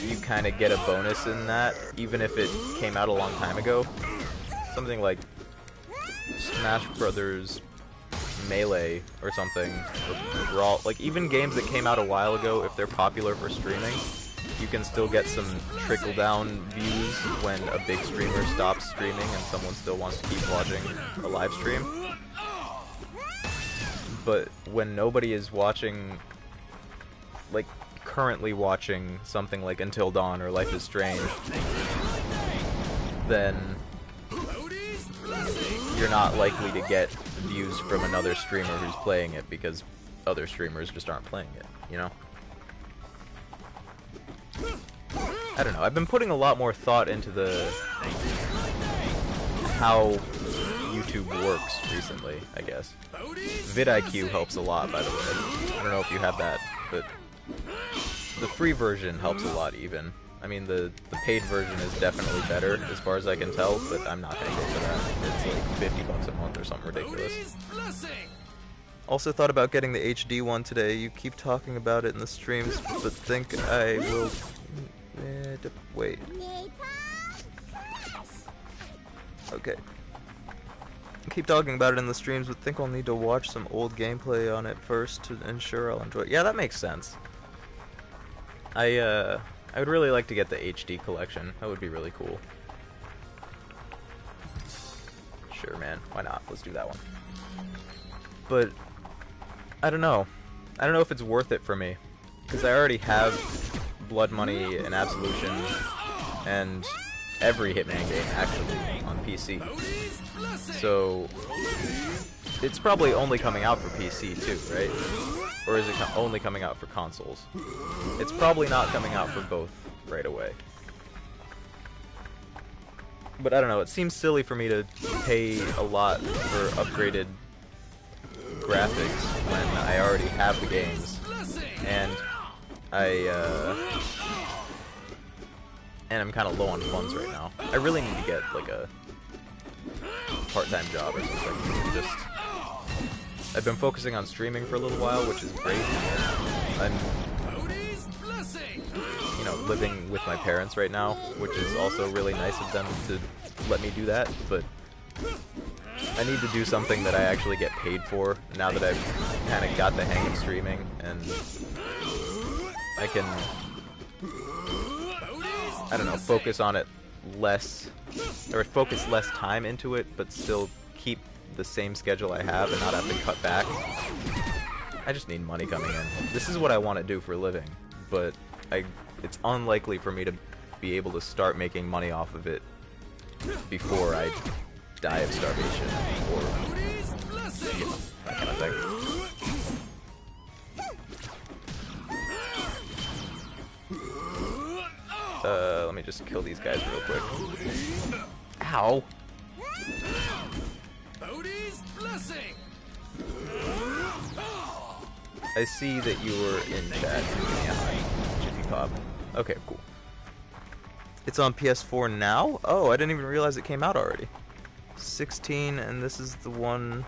you kind of get a bonus in that, even if it came out a long time ago. Something like Smash Brothers Melee or something, or Brawl, like even games that came out a while ago, if they're popular for streaming, you can still get some trickle-down views when a big streamer stops streaming and someone still wants to keep watching a live stream. But when nobody is watching, like, currently watching something like Until Dawn or Life is Strange, then you're not likely to get views from another streamer who's playing it because other streamers just aren't playing it, you know? I don't know, I've been putting a lot more thought into how YouTube works recently, I guess. vidIQ helps a lot, by the way. I don't know if you have that, but the free version helps a lot even. I mean, the paid version is definitely better, as far as I can tell, but I'm not gonna go for that. It's like 50 bucks a month or something ridiculous. Also thought about getting the HD one today. You keep talking about it in the streams, but think I will... wait. Okay. Keep talking about it in the streams, but think I'll need to watch some old gameplay on it first to ensure I'll enjoy it. Yeah, that makes sense. I would really like to get the HD collection. That would be really cool. Sure, man. Why not? Let's do that one. But I don't know. I don't know if it's worth it for me, because I already have Blood Money and Absolution and every Hitman game actually on PC. So it's probably only coming out for PC too, right? Or is it only coming out for consoles? It's probably not coming out for both right away. But I don't know, it seems silly for me to pay a lot for upgraded graphics when I already have the games. And I'm kind of low on funds right now. I really need to get like a part-time job or something. I've been focusing on streaming for a little while, which is great. I'm, you know, living with my parents right now, which is also really nice of them to let me do that, but I need to do something that I actually get paid for now that I've kind of got the hang of streaming, and I can, I don't know, focus on it less, or focus less time into it, but still keep the same schedule I have and not have to cut back. I just need money coming in. This is what I want to do for a living, but it's unlikely for me to be able to start making money off of it before I die of starvation or, you know, that kind of thing. Let me just kill these guys real quick. Ow! I see that you were in chat. Jiffy Pop. Okay, cool. It's on PS4 now? Oh, I didn't even realize it came out already. 16, and this is the one...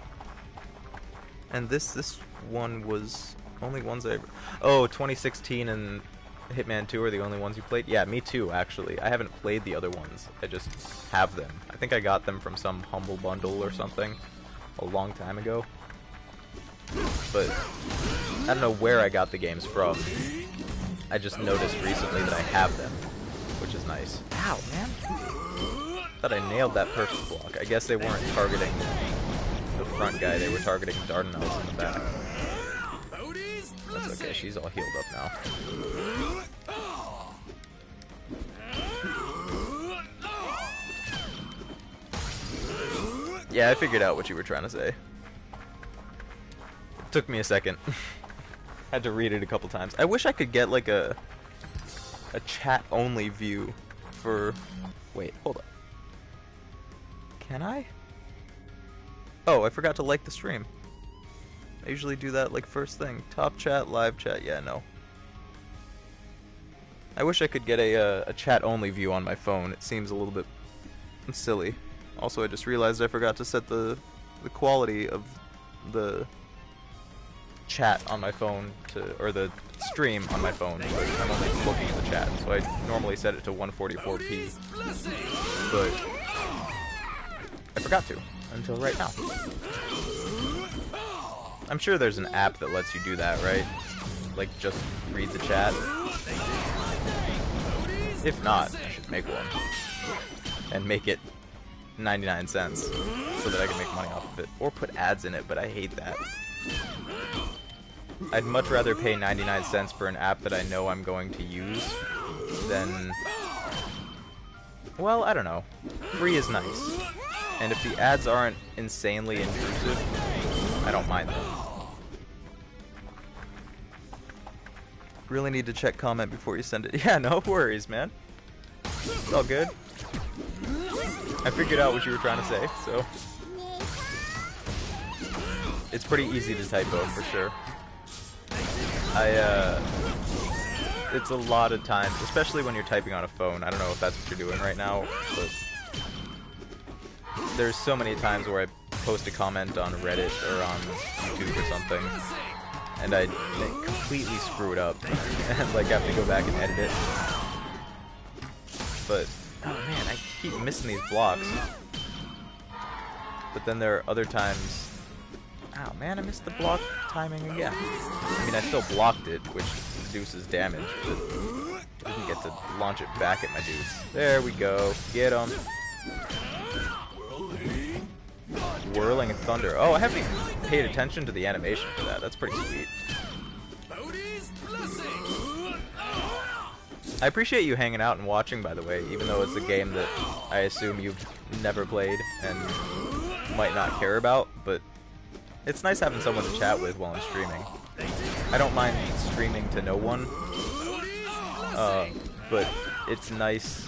And this one was only ones I... Oh, 2016 and Hitman 2 are the only ones you played? Yeah, me too, actually. I haven't played the other ones. I just have them. I think I got them from some Humble Bundle or something a long time ago. But I don't know where I got the games from. I just noticed recently that I have them, which is nice. Ow, man! Thought I nailed that perfect block. I guess they weren't targeting the front guy, they were targeting Dardanelles in the back. That's okay, she's all healed up now. Yeah, I figured out what you were trying to say. It took me a second. Had to read it a couple times. I wish I could get like a chat only view for... Wait, hold up. Can I? Oh, I forgot to like the stream. I usually do that like first thing. Top chat, live chat, yeah, no. I wish I could get a chat only view on my phone. It seems a little bit silly. Also, I just realized I forgot to set the quality of the chat on my phone to, or the stream on my phone, but I'm only looking at the chat, so I normally set it to 144p, but I forgot to until right now. I'm sure there's an app that lets you do that, right? Like, just read the chat. If not, I should make one. And make it 99 cents so that I can make money off of it. Or put ads in it, but I hate that. I'd much rather pay 99 cents for an app that I know I'm going to use than... Well, I don't know. Free is nice. And if the ads aren't insanely intrusive, I don't mind them. Really need to check comment before you send it. Yeah, no worries, man. It's all good. I figured out what you were trying to say, so... It's pretty easy to typo, for sure. It's a lot of times, especially when you're typing on a phone. I don't know if that's what you're doing right now, but... There's so many times where I post a comment on Reddit or on YouTube or something, and I completely screw it up, and like have to go back and edit it. But, oh man, I keep missing these blocks. But then there are other times... Oh man, I missed the block timing again. I mean, I still blocked it, which reduces damage, but I didn't get to launch it back at my dudes. There we go. Get him. Whirling Thunder. Oh, I haven't even paid attention to the animation for that. That's pretty sweet. I appreciate you hanging out and watching, by the way, even though it's a game that I assume you've never played and might not care about, but it's nice having someone to chat with while I'm streaming. I don't mind streaming to no one, but it's nice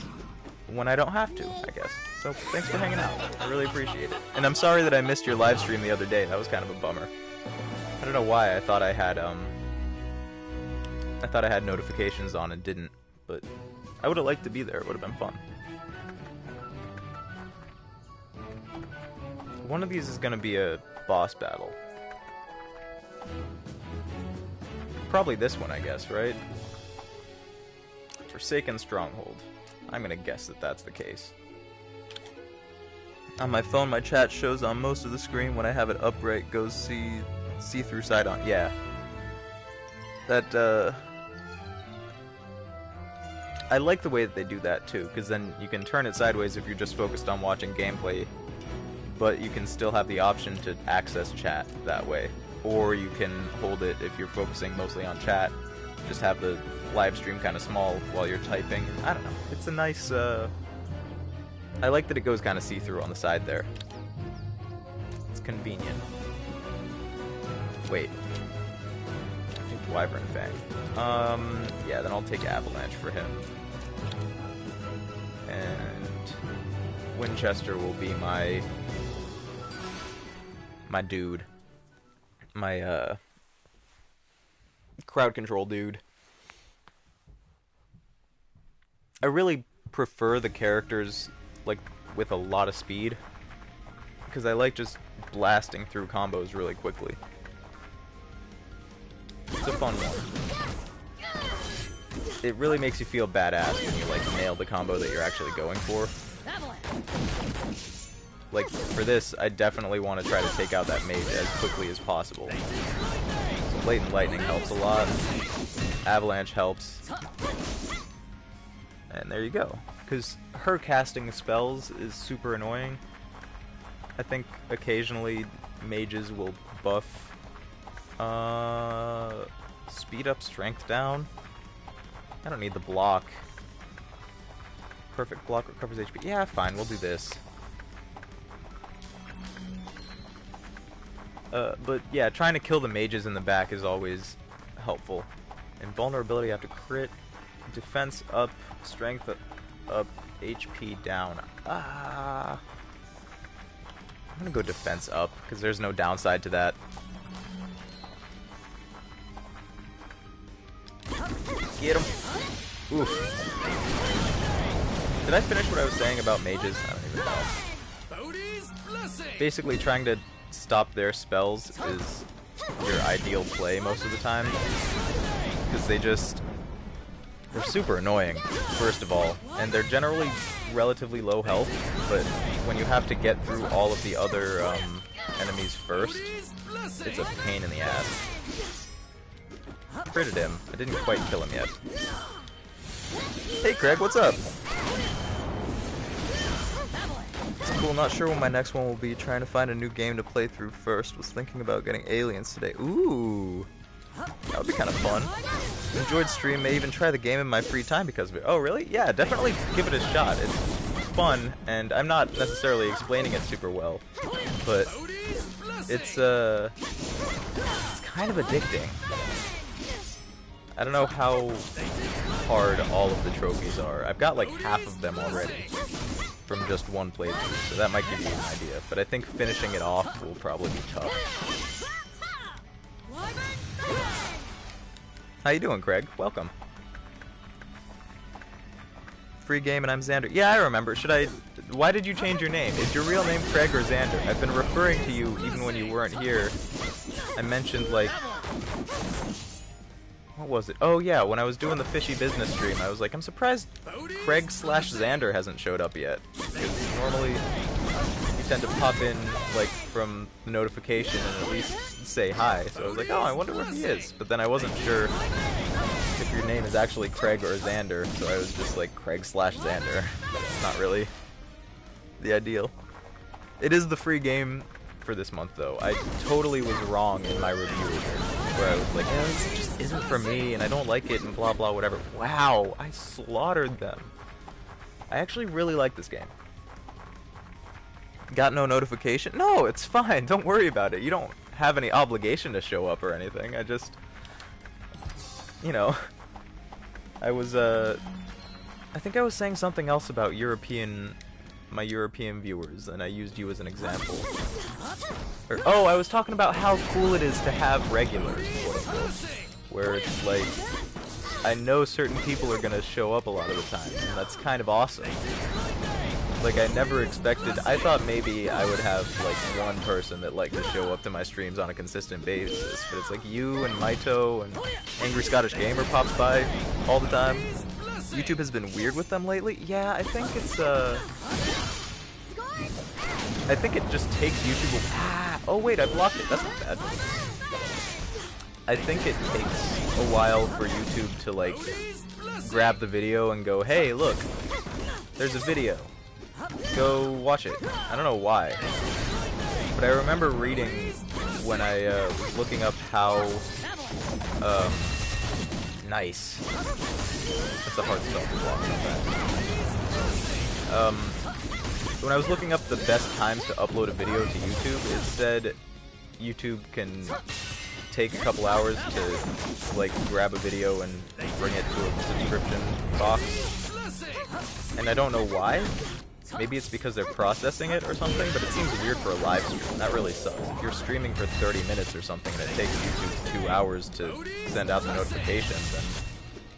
when I don't have to, I guess. So thanks for hanging out. I really appreciate it. And I'm sorry that I missed your live stream the other day. That was kind of a bummer. I don't know why. I thought I had notifications on and didn't, but I would have liked to be there. It would have been fun. One of these is going to be a boss battle. Probably this one, I guess, right? Forsaken Stronghold. I'm gonna guess that that's the case. On my phone, my chat shows on most of the screen. When I have it upright, goes see-through side on. Yeah. That, I like the way that they do that, too, because then you can turn it sideways if you're just focused on watching gameplay, but you can still have the option to access chat that way. Or you can hold it if you're focusing mostly on chat, just have the live stream kind of small while you're typing. I don't know. It's a nice, I like that it goes kind of see-through on the side there. It's convenient. Wait. I think Wyvern Fang. Yeah, then I'll take Avalanche for him. And Winchester will be my dude. My, crowd control dude. I really prefer the characters, like, with a lot of speed, because I like just blasting through combos really quickly. It's a fun one. It really makes you feel badass when you, like, nail the combo that you're actually going for. Like, for this, I definitely want to try to take out that mage as quickly as possible. So Blatant Lightning helps a lot. Avalanche helps. And there you go. Because her casting spells is super annoying. I think occasionally mages will buff speed up, strength down. I don't need the block. Perfect block recovers HP. Yeah, fine, we'll do this. But yeah, trying to kill the mages in the back is always helpful. Invulnerability after crit, defense up, strength up, HP down. I'm gonna go defense up, because there's no downside to that. Get him! Oof. Did I finish what I was saying about mages? I don't even know. Basically, trying to stop their spells is your ideal play most of the time. Because they're super annoying, first of all. And they're generally relatively low health, but when you have to get through all of the other enemies first, it's a pain in the ass. Critted him. I didn't quite kill him yet. Hey Craig, what's up? It's cool, not sure when my next one will be. Trying to find a new game to play through first. Was thinking about getting Aliens today. Ooh! That would be kind of fun. Enjoyed stream, may even try the game in my free time because of it. Oh really? Yeah, definitely give it a shot. It's fun, and I'm not necessarily explaining it super well, but it's kind of addicting. I don't know how hard all of the trophies are. I've got like half of them already from just one playthrough, so that might give you an idea. But I think finishing it off will probably be tough. How you doing, Craig? Welcome. Free game and I'm Xander. Yeah, I remember. Why did you change your name? Is your real name Craig or Xander? I've been referring to you even when you weren't here. I mentioned like... What was it? Oh yeah, when I was doing the fishy business stream, I was like, I'm surprised Craig/Xander hasn't showed up yet. Because normally you tend to pop in like from notification and at least say hi. So I was like, oh, I wonder where he is. But then I wasn't sure if your name is actually Craig or Xander, so I was just like Craig/Xander. That's not really the ideal. It is the free game for this month though. I totally was wrong in my review where I was like, eh, this just isn't for me and I don't like it and blah blah whatever. Wow, I slaughtered them. I actually really like this game. Got no notification? No, it's fine. Don't worry about it. You don't have any obligation to show up or anything. I just, you know, I think I was saying something else about my European viewers, and I used you as an example. Oh, I was talking about how cool it is to have regulars, quote unquote, where it's like, I know certain people are gonna show up a lot of the time, and that's kind of awesome. Like, I never expected, I thought maybe I would have, like, one person that liked to show up to my streams on a consistent basis, but it's like you and Maito and Angry Scottish Gamer pops by all the time. YouTube has been weird with them lately. Yeah, I think it's, I think it just takes YouTube oh wait, I blocked it. That's not bad. I think it takes a while for YouTube to, like, grab the video and go, hey, look, there's a video. Go watch it. I don't know why. But I remember reading when I was looking up how, nice. That's a hard spell to block, not bad. When I was looking up the best times to upload a video to YouTube, it said YouTube can take a couple hours to, like, grab a video and bring it to a subscription box. And I don't know why. Maybe it's because they're processing it or something, but it seems weird for a live stream. That really sucks. If you're streaming for 30 minutes or something and it takes YouTube 2 hours to send out the notifications, then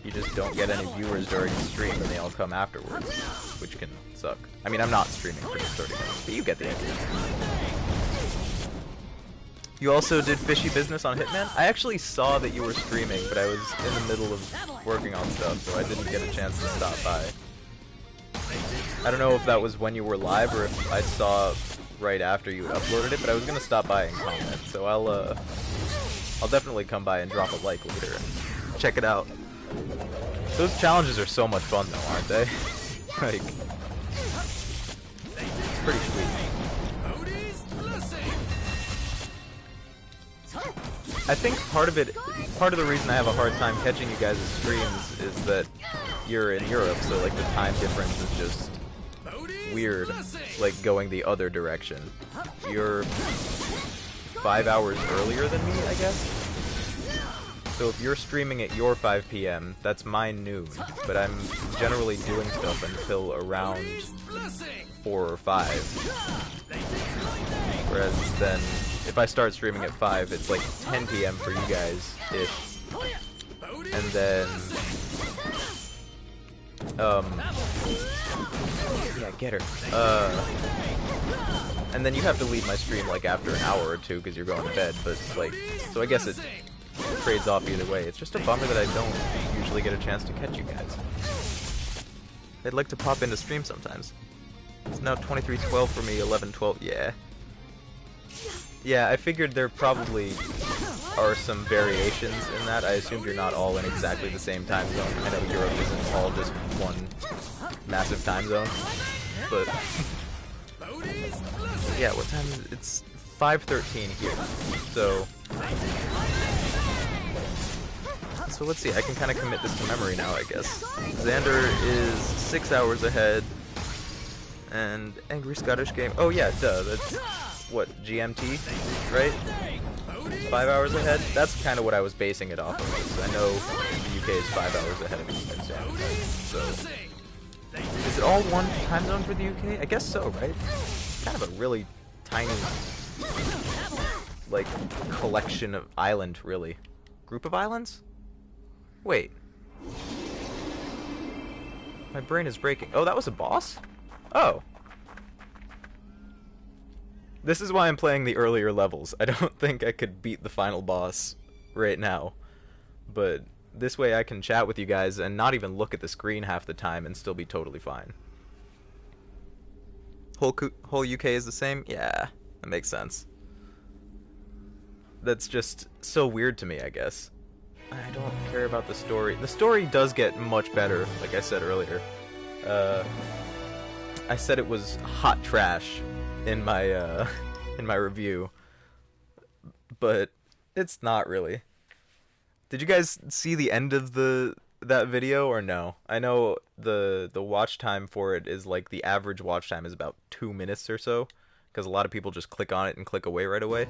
you just don't get any viewers during the stream and they all come afterwards, which can suck. I mean, I'm not streaming for just 30 minutes, but you get the idea. You also did fishy business on Hitman? I actually saw that you were streaming, but I was in the middle of working on stuff, so I didn't get a chance to stop by. I don't know if that was when you were live or if I saw right after you uploaded it, but I was gonna stop by and comment, so I'll definitely come by and drop a like later and check it out. Those challenges are so much fun though, aren't they? Like, it's pretty sweet. I think part of the reason I have a hard time catching you guys' streams is that you're in Europe, so like the time difference is just weird, like going the other direction. 5 hours earlier than me, I guess. So if you're streaming at your 5 p.m., that's my noon, but I'm generally doing stuff until around 4 or 5. Whereas then, if I start streaming at 5, it's like 10 p.m. for you guys-ish. And then, yeah, get her. And then you have to leave my stream like after an hour or two because you're going to bed, but like, so I guess it trades off either way. It's just a bummer that I don't usually get a chance to catch you guys. I'd like to pop into stream sometimes. It's now 23:12 for me, 11:12, yeah. Yeah, I figured there probably are some variations in that. I assumed you're not all in exactly the same time zone. I know Europe isn't all just one massive time zone, but yeah, what time is it? It's 5:13 here, so let's see, I can kind of commit this to memory now, I guess. Xander is 6 hours ahead, and Angry Scottish Game, oh yeah, duh, that's, what, GMT, right? 5 hours ahead? That's kind of what I was basing it off of, because I know the UK is 5 hours ahead of Eastern Standard Time, so... Is it all one time zone for the UK? I guess so, right? It's kind of a really tiny, like, collection of island, really. Group of islands? Wait. My brain is breaking. Oh, that was a boss? Oh. This is why I'm playing the earlier levels. I don't think I could beat the final boss right now. But this way I can chat with you guys and not even look at the screen half the time and still be totally fine. Whole UK is the same? Yeah, that makes sense. That's just so weird to me, I guess. I don't care about the story. The story does get much better, like I said earlier. I said it was hot trash in my review, but it's not really. Did you guys see the end of that video or no? I know the watch time for it is like the average watch time is about 2 minutes or so, because a lot of people just click on it and click away right away.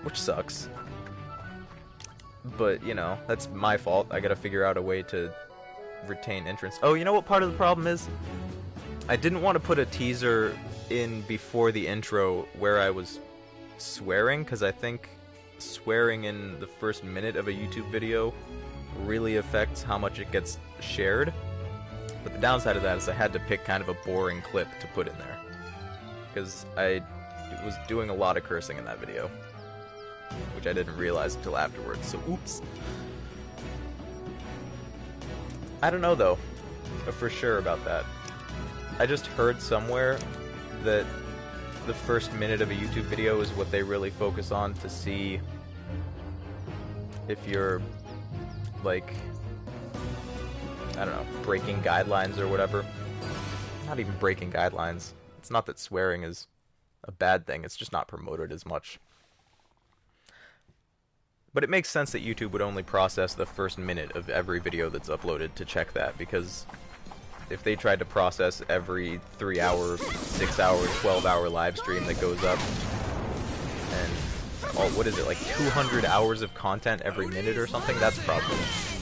Which sucks. But, you know, that's my fault. I gotta figure out a way to retain interest. Oh, you know what part of the problem is? I didn't want to put a teaser in before the intro where I was swearing, because I think swearing in the first minute of a YouTube video really affects how much it gets shared. But the downside of that is I had to pick kind of a boring clip to put in there, because I was doing a lot of cursing in that video, which I didn't realize until afterwards, so oops. I don't know though, for sure about that. I just heard somewhere that the first minute of a YouTube video is what they really focus on to see if you're, like, I don't know, breaking guidelines or whatever. Not even breaking guidelines. It's not that swearing is a bad thing, it's just not promoted as much. But it makes sense that YouTube would only process the first minute of every video that's uploaded to check that, because if they tried to process every 3 hour, 6 hour, 12 hour live stream that goes up, and what is it, like 200 hours of content every minute or something, that's probably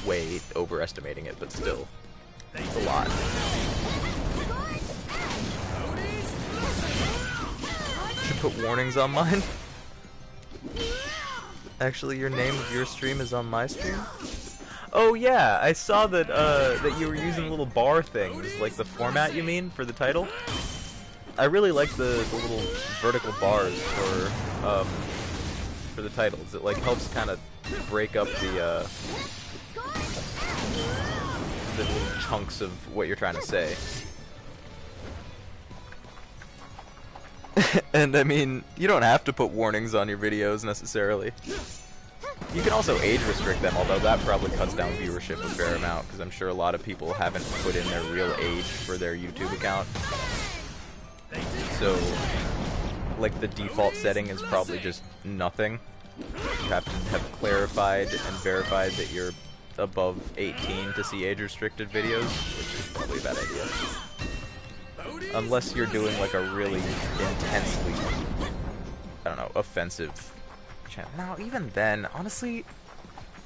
way overestimating it, but still, it's a lot. Should put warnings on mine. Actually, your name of your stream is on my stream? Oh yeah, I saw that that you were using little bar things, like the format you mean, for the title. I really like the little vertical bars for the titles. It like helps kind of break up the little chunks of what you're trying to say. And I mean, you don't have to put warnings on your videos necessarily. You can also age restrict them, although that probably cuts down viewership a fair amount, because I'm sure a lot of people haven't put in their real age for their YouTube account. So, like, the default setting is probably just nothing. You have to have clarified and verified that you're above 18 to see age-restricted videos, which is probably a bad idea. Unless you're doing, like, a really intensely don't know, offensive channel. Now, even then, honestly,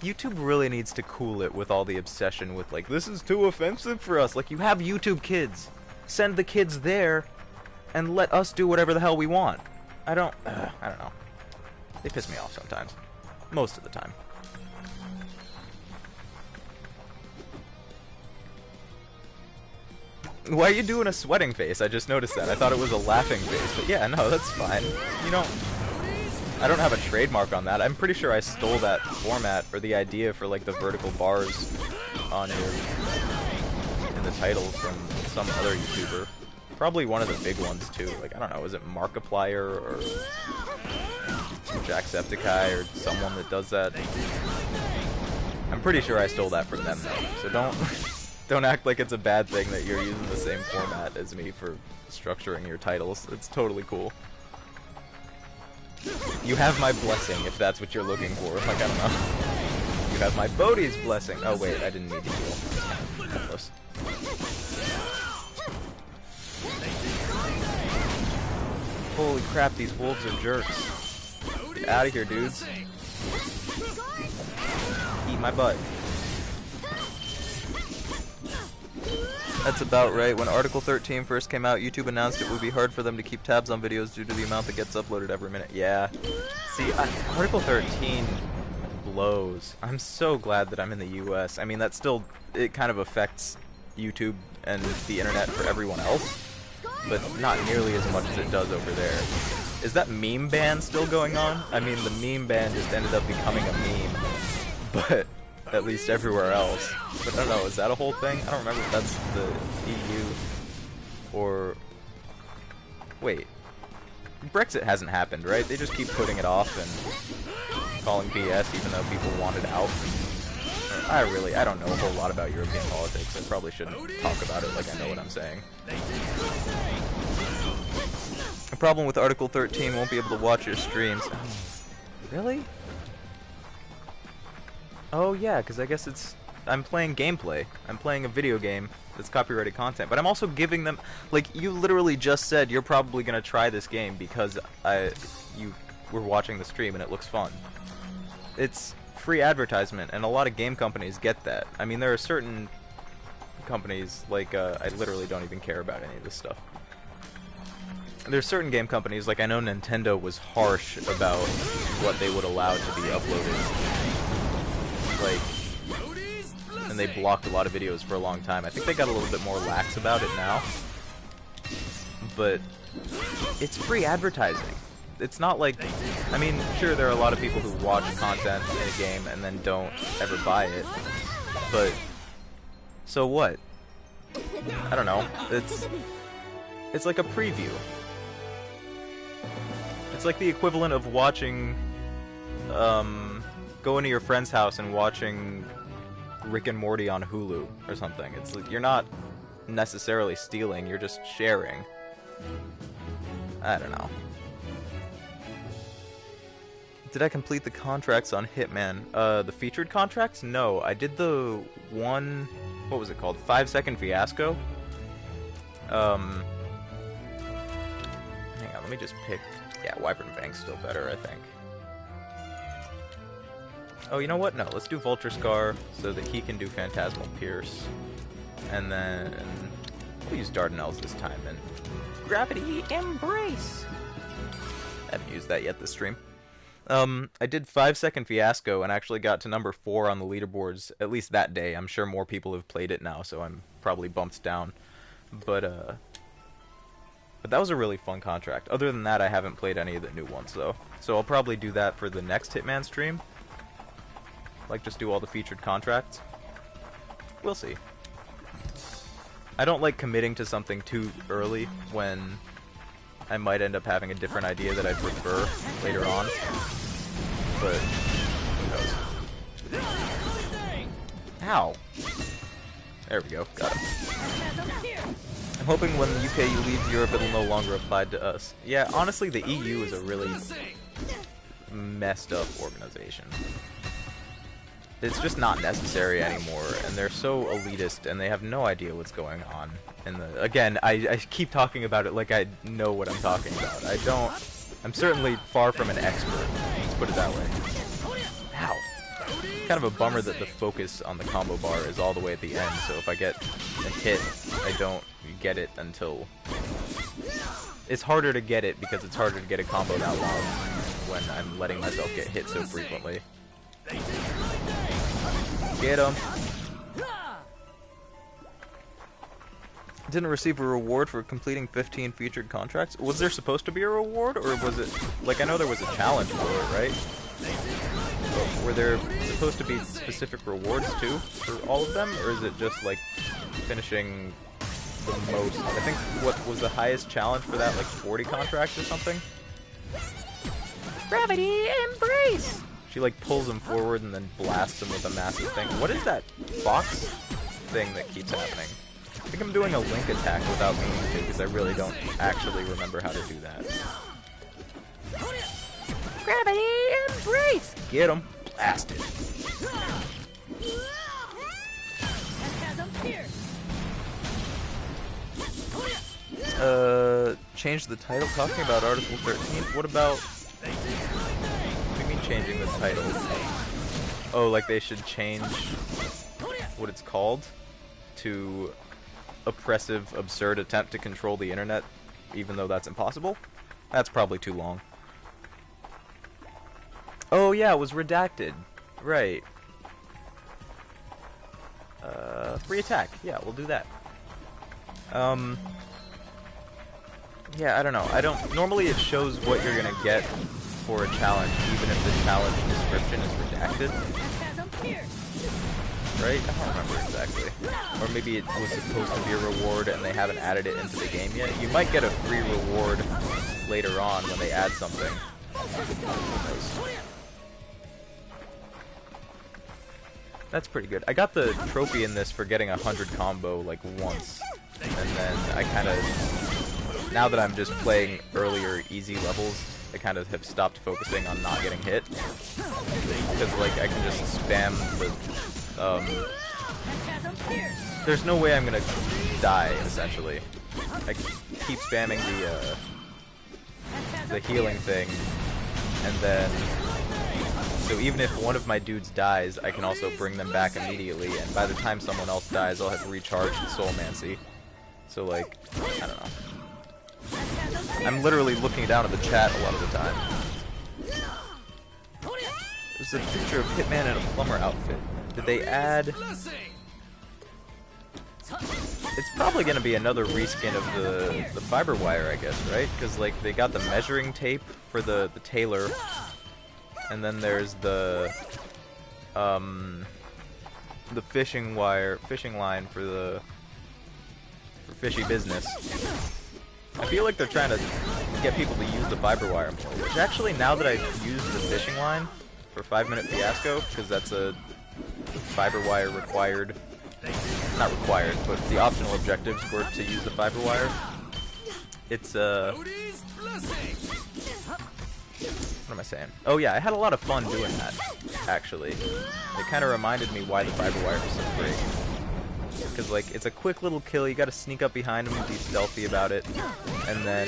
YouTube really needs to cool it with all the obsession with, like, this is too offensive for us. Like, you have YouTube Kids. Send the kids there and let us do whatever the hell we want. I don't know. They piss me off sometimes. Most of the time. Why are you doing a sweating face? I just noticed that. I thought it was a laughing face, but yeah, no, that's fine. You don't... I don't have a trademark on that. I'm pretty sure I stole that format or the idea for, like, the vertical bars on in the title from some other YouTuber. Probably one of the big ones, too. Like, I don't know, is it Markiplier or Jacksepticeye or someone that does that? I'm pretty sure I stole that from them, though. So don't act like it's a bad thing that you're using the same format as me for structuring your titles. It's totally cool. You have my blessing, if that's what you're looking for. Like, I don't know. You have my Bodhi's blessing. Oh, wait, I didn't need to heal. Close. Holy crap, these wolves are jerks. Get out of here, dudes. Eat my butt. That's about right. When Article 13 first came out, YouTube announced it would be hard for them to keep tabs on videos due to the amount that gets uploaded every minute. Yeah. See, Article 13 blows. I'm so glad that I'm in the US. I mean, that still, it kind of affects YouTube and the internet for everyone else, but not nearly as much as it does over there. Is that meme ban still going on? I mean, the meme ban just ended up becoming a meme, but at least everywhere else. But I don't know, is that a whole thing? I don't remember if that's the EU or... Wait. Brexit hasn't happened, right? They just keep putting it off and calling BS even though people want it out. I don't know a whole lot about European politics. I probably shouldn't talk about it like I know what I'm saying. The problem with Article 13, won't be able to watch your streams. Oh, really? Oh yeah, because I guess I'm playing gameplay. I'm playing a video game that's copyrighted content. But I'm also giving them, like, you literally just said you're probably going to try this game because you were watching the stream and it looks fun. It's free advertisement, and a lot of game companies get that. I mean, there are certain companies, like, I literally don't even care about any of this stuff. There's certain game companies, like I know Nintendo was harsh about what they would allow to be uploaded. Like, and they blocked a lot of videos for a long time. I think they got a little bit more lax about it now. But it's free advertising. It's not like, I mean, sure, there are a lot of people who watch content in a game and then don't ever buy it. But so what? I don't know. It's like a preview. It's like the equivalent of watching, going to your friend's house and watching Rick and Morty on Hulu or something. It's like, you're not necessarily stealing, you're just sharing. I don't know. Did I complete the contracts on Hitman? The featured contracts? No, I did the one, what was it called? 5-second fiasco? Hang on, let me just pick, yeah, Wyvern Bank's still better, I think. Oh, you know what? No, let's do Vulture Scar so that he can do Phantasmal Pierce. And then we'll use Dardanelles this time and Gravity Embrace. I haven't used that yet this stream. I did 5-second fiasco and actually got to number 4 on the leaderboards, at least that day. I'm sure more people have played it now, so I'm probably bumped down. But that was a really fun contract. Other than that, I haven't played any of the new ones, though. So I'll probably do that for the next Hitman stream. Like, just do all the featured contracts. We'll see. I don't like committing to something too early when I might end up having a different idea that I prefer later on. But who knows? Ow! There we go. Got him. I'm hoping when the UK leaves Europe it'll no longer apply to us. Yeah, honestly, the EU is a really messed up organization. It's just not necessary anymore, and they're so elitist, and they have no idea what's going on. And again, I keep talking about it like I know what I'm talking about. I don't. I'm certainly far from an expert, let's put it that way. Ow. Kind of a bummer that the focus on the combo bar is all the way at the end, so if I get a hit, I don't get it until... It's harder to get it because it's harder to get a combo that long when I'm letting myself get hit so frequently. Get him! Didn't receive a reward for completing 15 featured contracts. Was there supposed to be a reward, or was it... Like, I know there was a challenge for it, right? But were there supposed to be specific rewards, too, for all of them? Or is it just, like, finishing the most? I think, what was the highest challenge for that, like 40 contracts or something? Gravity Embrace! She, like, pulls him forward and then blasts him with a massive thing. What is that box thing that keeps happening? I think I'm doing a link attack without meaning to, because I really don't actually remember how to do that. Gravity Embrace! Get him! Blasted. Change the title? Talking about Article 13? What about... What do you mean changing the title? Oh, like they should change what it's called to oppressive, absurd attempt to control the internet, even though that's impossible? That's probably too long. Oh yeah, it was redacted. Right. Free attack. Yeah, we'll do that. Yeah, I don't know. Normally it shows what you're gonna get for a challenge, even if the challenge description is redacted. Right? I don't remember exactly. Or maybe it was supposed to be a reward and they haven't added it into the game yet. You might get a free reward later on when they add something. Who knows? That's pretty good. I got the trophy in this for getting 100 combo like once. And then I kind of... Now that I'm just playing earlier easy levels, I kind of have stopped focusing on not getting hit. Because like I can just spam the... There's no way I'm gonna die, essentially. I keep spamming the healing thing, and then... So even if one of my dudes dies, I can also bring them back immediately, and by the time someone else dies, I'll have recharged Soulmancy. So like, I don't know. I'm literally looking down at the chat a lot of the time. There's a picture of Hitman in a plumber outfit. Did they add... It's probably going to be another reskin of the fiber wire, I guess, right? Because like they got the measuring tape for the tailor, and then there's the fishing line for fishy business. I feel like they're trying to get people to use the fiber wire more, which actually, now that I've used the fishing line for 5-minute fiasco, because that's a fiber wire required, not required, but the optional objectives were to use the fiber wire. It's what am I saying? Oh yeah, I had a lot of fun doing that, actually. It kind of reminded me why the fiber wire is so great. Because like, it's a quick little kill, you gotta sneak up behind him and be stealthy about it, and then...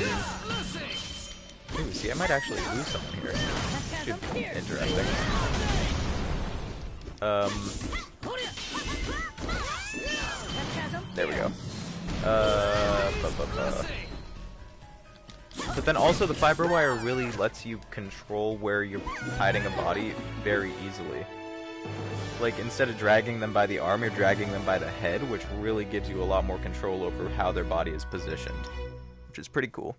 Ooh, see, I might actually lose someone here. Should be interesting. There we go. But then also the fiber wire really lets you control where you're hiding a body very easily. Like, instead of dragging them by the arm, you're dragging them by the head, which really gives you a lot more control over how their body is positioned, which is pretty cool.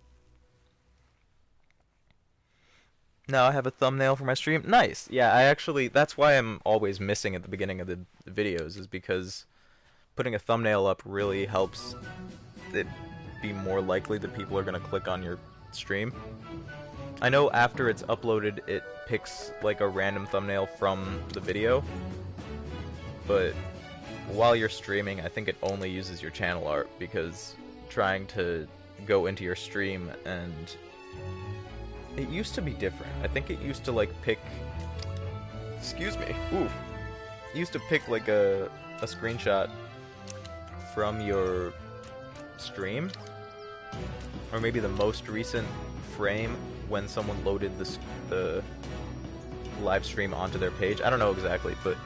Now I have a thumbnail for my stream. Nice! Yeah, I actually... That's why I'm always missing at the beginning of the videos, is because putting a thumbnail up really helps it be more likely that people are going to click on your stream. I know after it's uploaded, it picks like a random thumbnail from the video, but while you're streaming, I think it only uses your channel art, because trying to go into your stream and... It used to be different. I think it used to like pick... Excuse me. Ooh. It used to pick like a screenshot from your stream, or maybe the most recent frame when someone loaded the live stream onto their page. I don't know exactly, but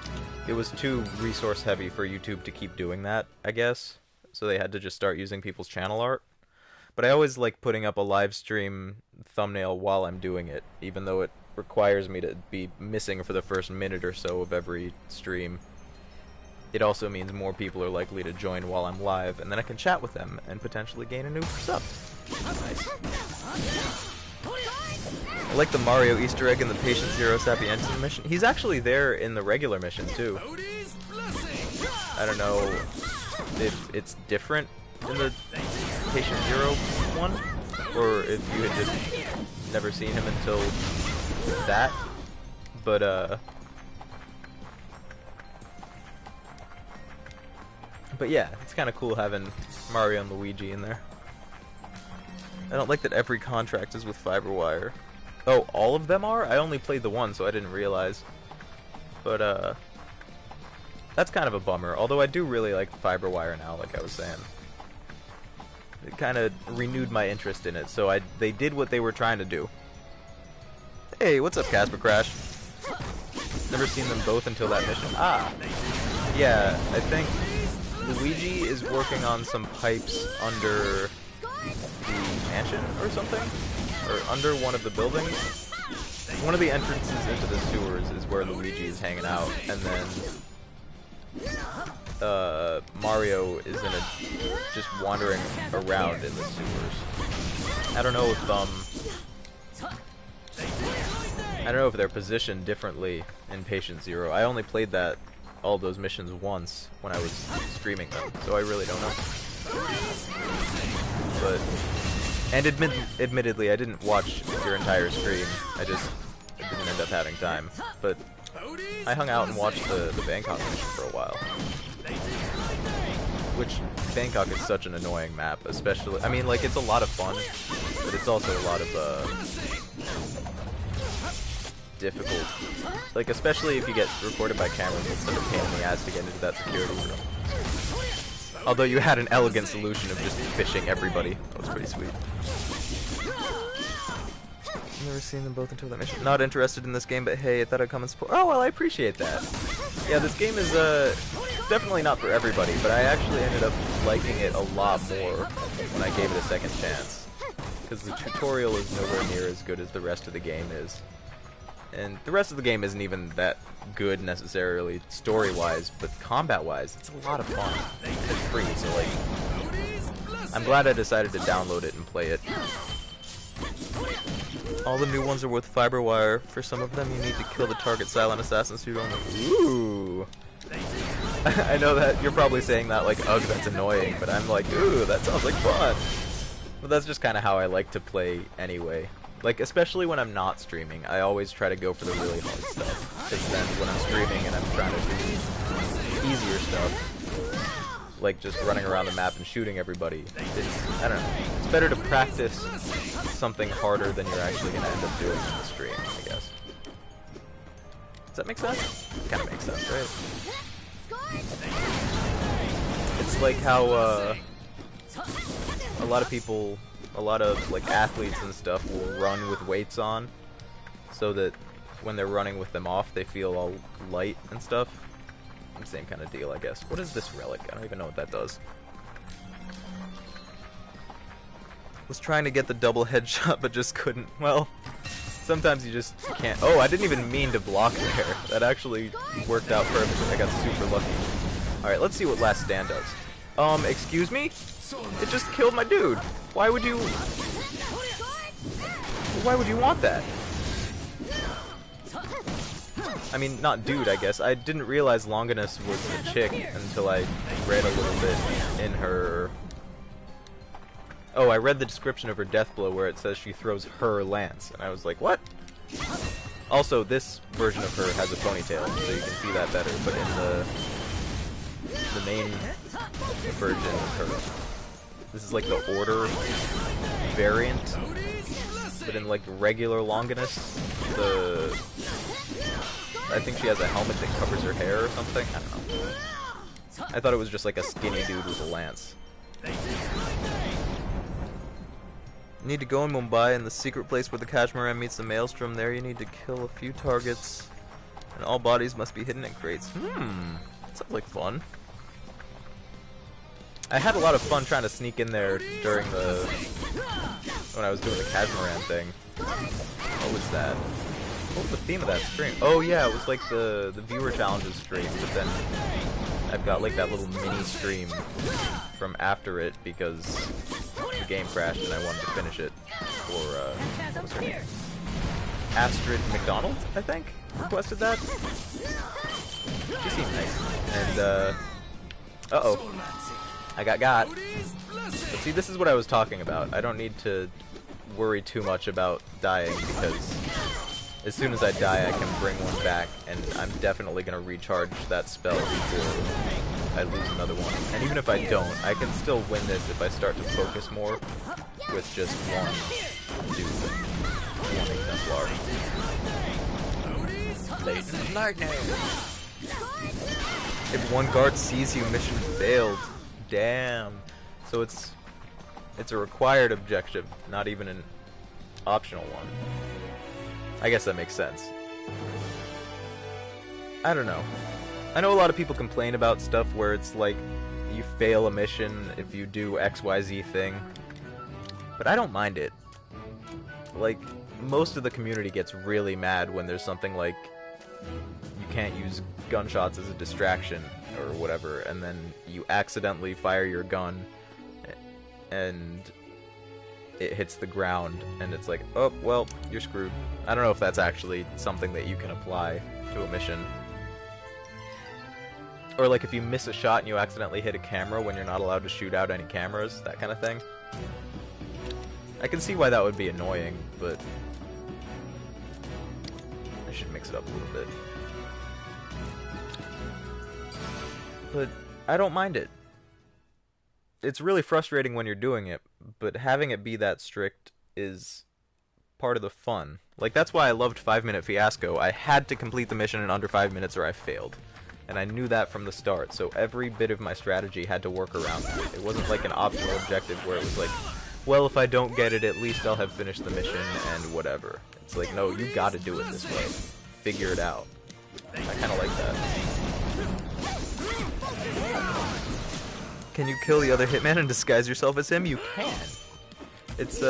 it was too resource heavy for YouTube to keep doing that, I guess. So they had to just start using people's channel art. But I always like putting up a live stream thumbnail while I'm doing it, even though it requires me to be missing for the first minute or so of every stream. It also means more people are likely to join while I'm live, and then I can chat with them and potentially gain a new sub. Nice. I like the Mario Easter egg in the Patient Zero Sapienza mission. He's actually there in the regular mission too. I don't know if it's different in the Patient Zero one, or if you had just never seen him until that, but yeah, it's kind of cool having Mario and Luigi in there. I don't like that every contract is with Fiberwire. Oh, all of them are? I only played the one, so I didn't realize. But, that's kind of a bummer. Although I do really like Fiberwire now, like I was saying. It kind of renewed my interest in it, so they did what they were trying to do. Hey, what's up, Casper Crash? Never seen them both until that mission. Ah, yeah, I think Luigi is working on some pipes under the mansion or something? Or under one of the buildings? One of the entrances into the sewers is where Luigi is hanging out, and then Mario is just wandering around in the sewers. I don't know if they're positioned differently in Patient Zero. I only played all those missions once when I was streaming them, so I really don't know. But admittedly, I didn't watch your entire stream. I didn't end up having time. But I hung out and watched the Bangkok mission for a while. Which, Bangkok is such an annoying map, especially, I mean, like, it's a lot of fun, but it's also a lot of, difficult. Like, especially if you get recorded by cameras, it's such a pain in the ass to get into that security room. Although you had an elegant solution of just fishing everybody. That was pretty sweet. Never seen them both until that mission. Not interested in this game, but hey, I thought I'd come and support. Oh, well, I appreciate that. Yeah, this game is definitely not for everybody, but I actually ended up liking it a lot more when I gave it a second chance. Because the tutorial is nowhere near as good as the rest of the game is. And the rest of the game isn't even that good necessarily story-wise, but combat-wise, it's a lot of fun. It's free, so like, I'm glad I decided to download it and play it. All the new ones are with Fiberwire. For some of them, you need to kill the target silent assassins who don't know. Ooh! I know that you're probably saying that like, ugh, that's annoying, but I'm like, ooh, that sounds like fun. But that's just kind of how I like to play anyway. Like, especially when I'm not streaming, I always try to go for the really hard stuff. Because then when I'm streaming and I'm trying to do easier stuff, like just running around the map and shooting everybody, I don't know, it's better to practice something harder than you're actually going to end up doing in the stream, I guess. Does that make sense? Kind of makes sense, right? It's like how, a lot of people, a lot of like athletes and stuff will run with weights on, so that when they're running with them off, they feel all light and stuff. Same kind of deal, I guess. What is this relic? I don't even know what that does. Was trying to get the double headshot, but just couldn't. Well, sometimes you just can't. Oh, I didn't even mean to block there. That actually worked out perfectly. I got super lucky. Alright, let's see what Last Stand does. Excuse me? It just killed my dude. Why would you want that? I mean, not dude, I guess. I didn't realize Longinus was a chick until I read a little bit in her... Oh, I read the description of her death blow where it says she throws her lance, and I was like, what? Also, this version of her has a ponytail, so you can see that better, but in the main version of her... This is like the Order variant, but in like regular Longinus, I think she has a helmet that covers her hair or something. I don't know. I thought it was just like a skinny dude with a lance. You need to go in Mumbai in the secret place where the Catamaran meets the Maelstrom. There you need to kill a few targets. And all bodies must be hidden in crates. Sounds like fun. I had a lot of fun trying to sneak in there during when I was doing the Catamaran thing. What was that? What was the theme of that stream? Oh yeah, it was like the viewer challenges stream, but then I've got like that little mini stream from after it because the game crashed and I wanted to finish it for, what was her name? Astrid McDonald, I think, requested that. She seemed nice. And, uh-oh. I got. But see, this is what I was talking about. I don't need to worry too much about dying because as soon as I die, I can bring one back, and I'm definitely going to recharge that spell before I lose another one. And even if I don't, I can still win this if I start to focus more with just one dude, one exemplar. Blatant lightning! If one guard sees you, mission failed. Damn. So it's a required objective, not even an optional one. I guess that makes sense. I don't know. I know a lot of people complain about stuff where it's like you fail a mission if you do XYZ thing, but I don't mind it. Like, most of the community gets really mad when there's something like you can't use gunshots as a distraction or whatever, and then you accidentally fire your gun and it hits the ground, and it's like, oh, well, you're screwed. I don't know if that's actually something that you can apply to a mission. Or like if you miss a shot and you accidentally hit a camera when you're not allowed to shoot out any cameras, that kind of thing. I can see why that would be annoying, but I should mix it up a little bit. But I don't mind it. It's really frustrating when you're doing it, but having it be that strict is part of the fun. Like, that's why I loved 5 Minute Fiasco. I had to complete the mission in under 5 minutes or I failed. And I knew that from the start, so every bit of my strategy had to work around it. It wasn't like an optional objective where it was like, well, if I don't get it, at least I'll have finished the mission and whatever. It's like, no, you gotta do it this way. Figure it out. I kinda like that. Can you kill the other hitman and disguise yourself as him? You can. It's,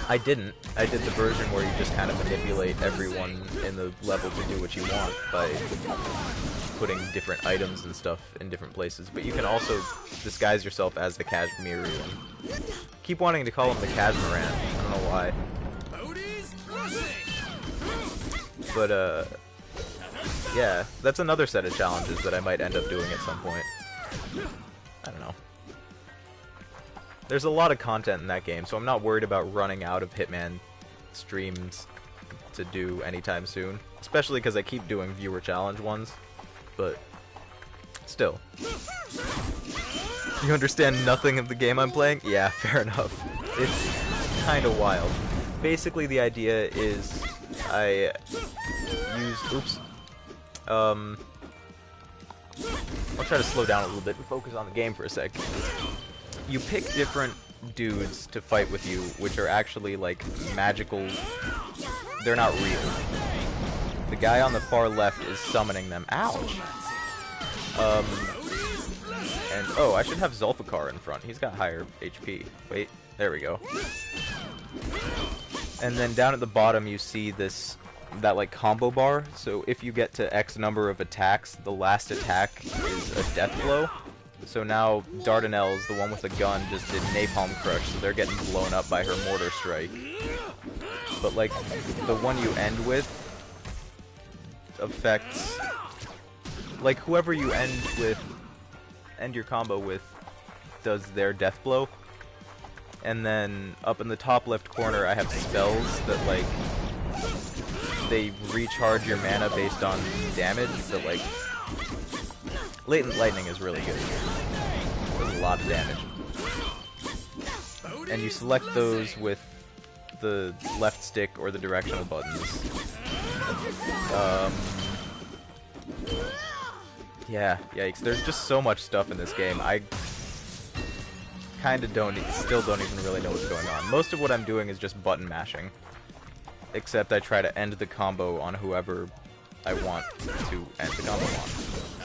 I didn't. I did the version where you just kind of manipulate everyone in the level to do what you want by putting different items and stuff in different places. But you can also disguise yourself as the Kashmirian. Keep wanting to call him the Catamaran. I don't know why. But, yeah, that's another set of challenges that I might end up doing at some point. I don't know. There's a lot of content in that game, so I'm not worried about running out of Hitman streams to do anytime soon. Especially because I keep doing viewer challenge ones. But still. You understand nothing of the game I'm playing? Yeah, fair enough. It's kind of wild. Basically, the idea is I use... Oops. I'll try to slow down a little bit and focus on the game for a sec. You pick different dudes to fight with you, which are actually, like, magical... They're not real. The guy on the far left is summoning them. Ouch! And, oh, I should have Zulfikar in front. He's got higher HP. Wait, there we go. And then down at the bottom you see that like combo bar. So if you get to X number of attacks, the last attack is a death blow. So now Dardanelle's, the one with the gun, just did Napalm Crush, so they're getting blown up by her Mortar Strike. But like, the one you end with affects... Like, whoever you end your combo with does their death blow. And then up in the top left corner I have spells that like they recharge your mana based on damage, so like Latent Lightning is really good. Does a lot of damage. And you select those with the left stick or the directional buttons. Yeah, yikes. There's just so much stuff in this game. I still don't even really know what's going on. Most of what I'm doing is just button mashing. Except I try to end the combo on whoever I want to end the combo on.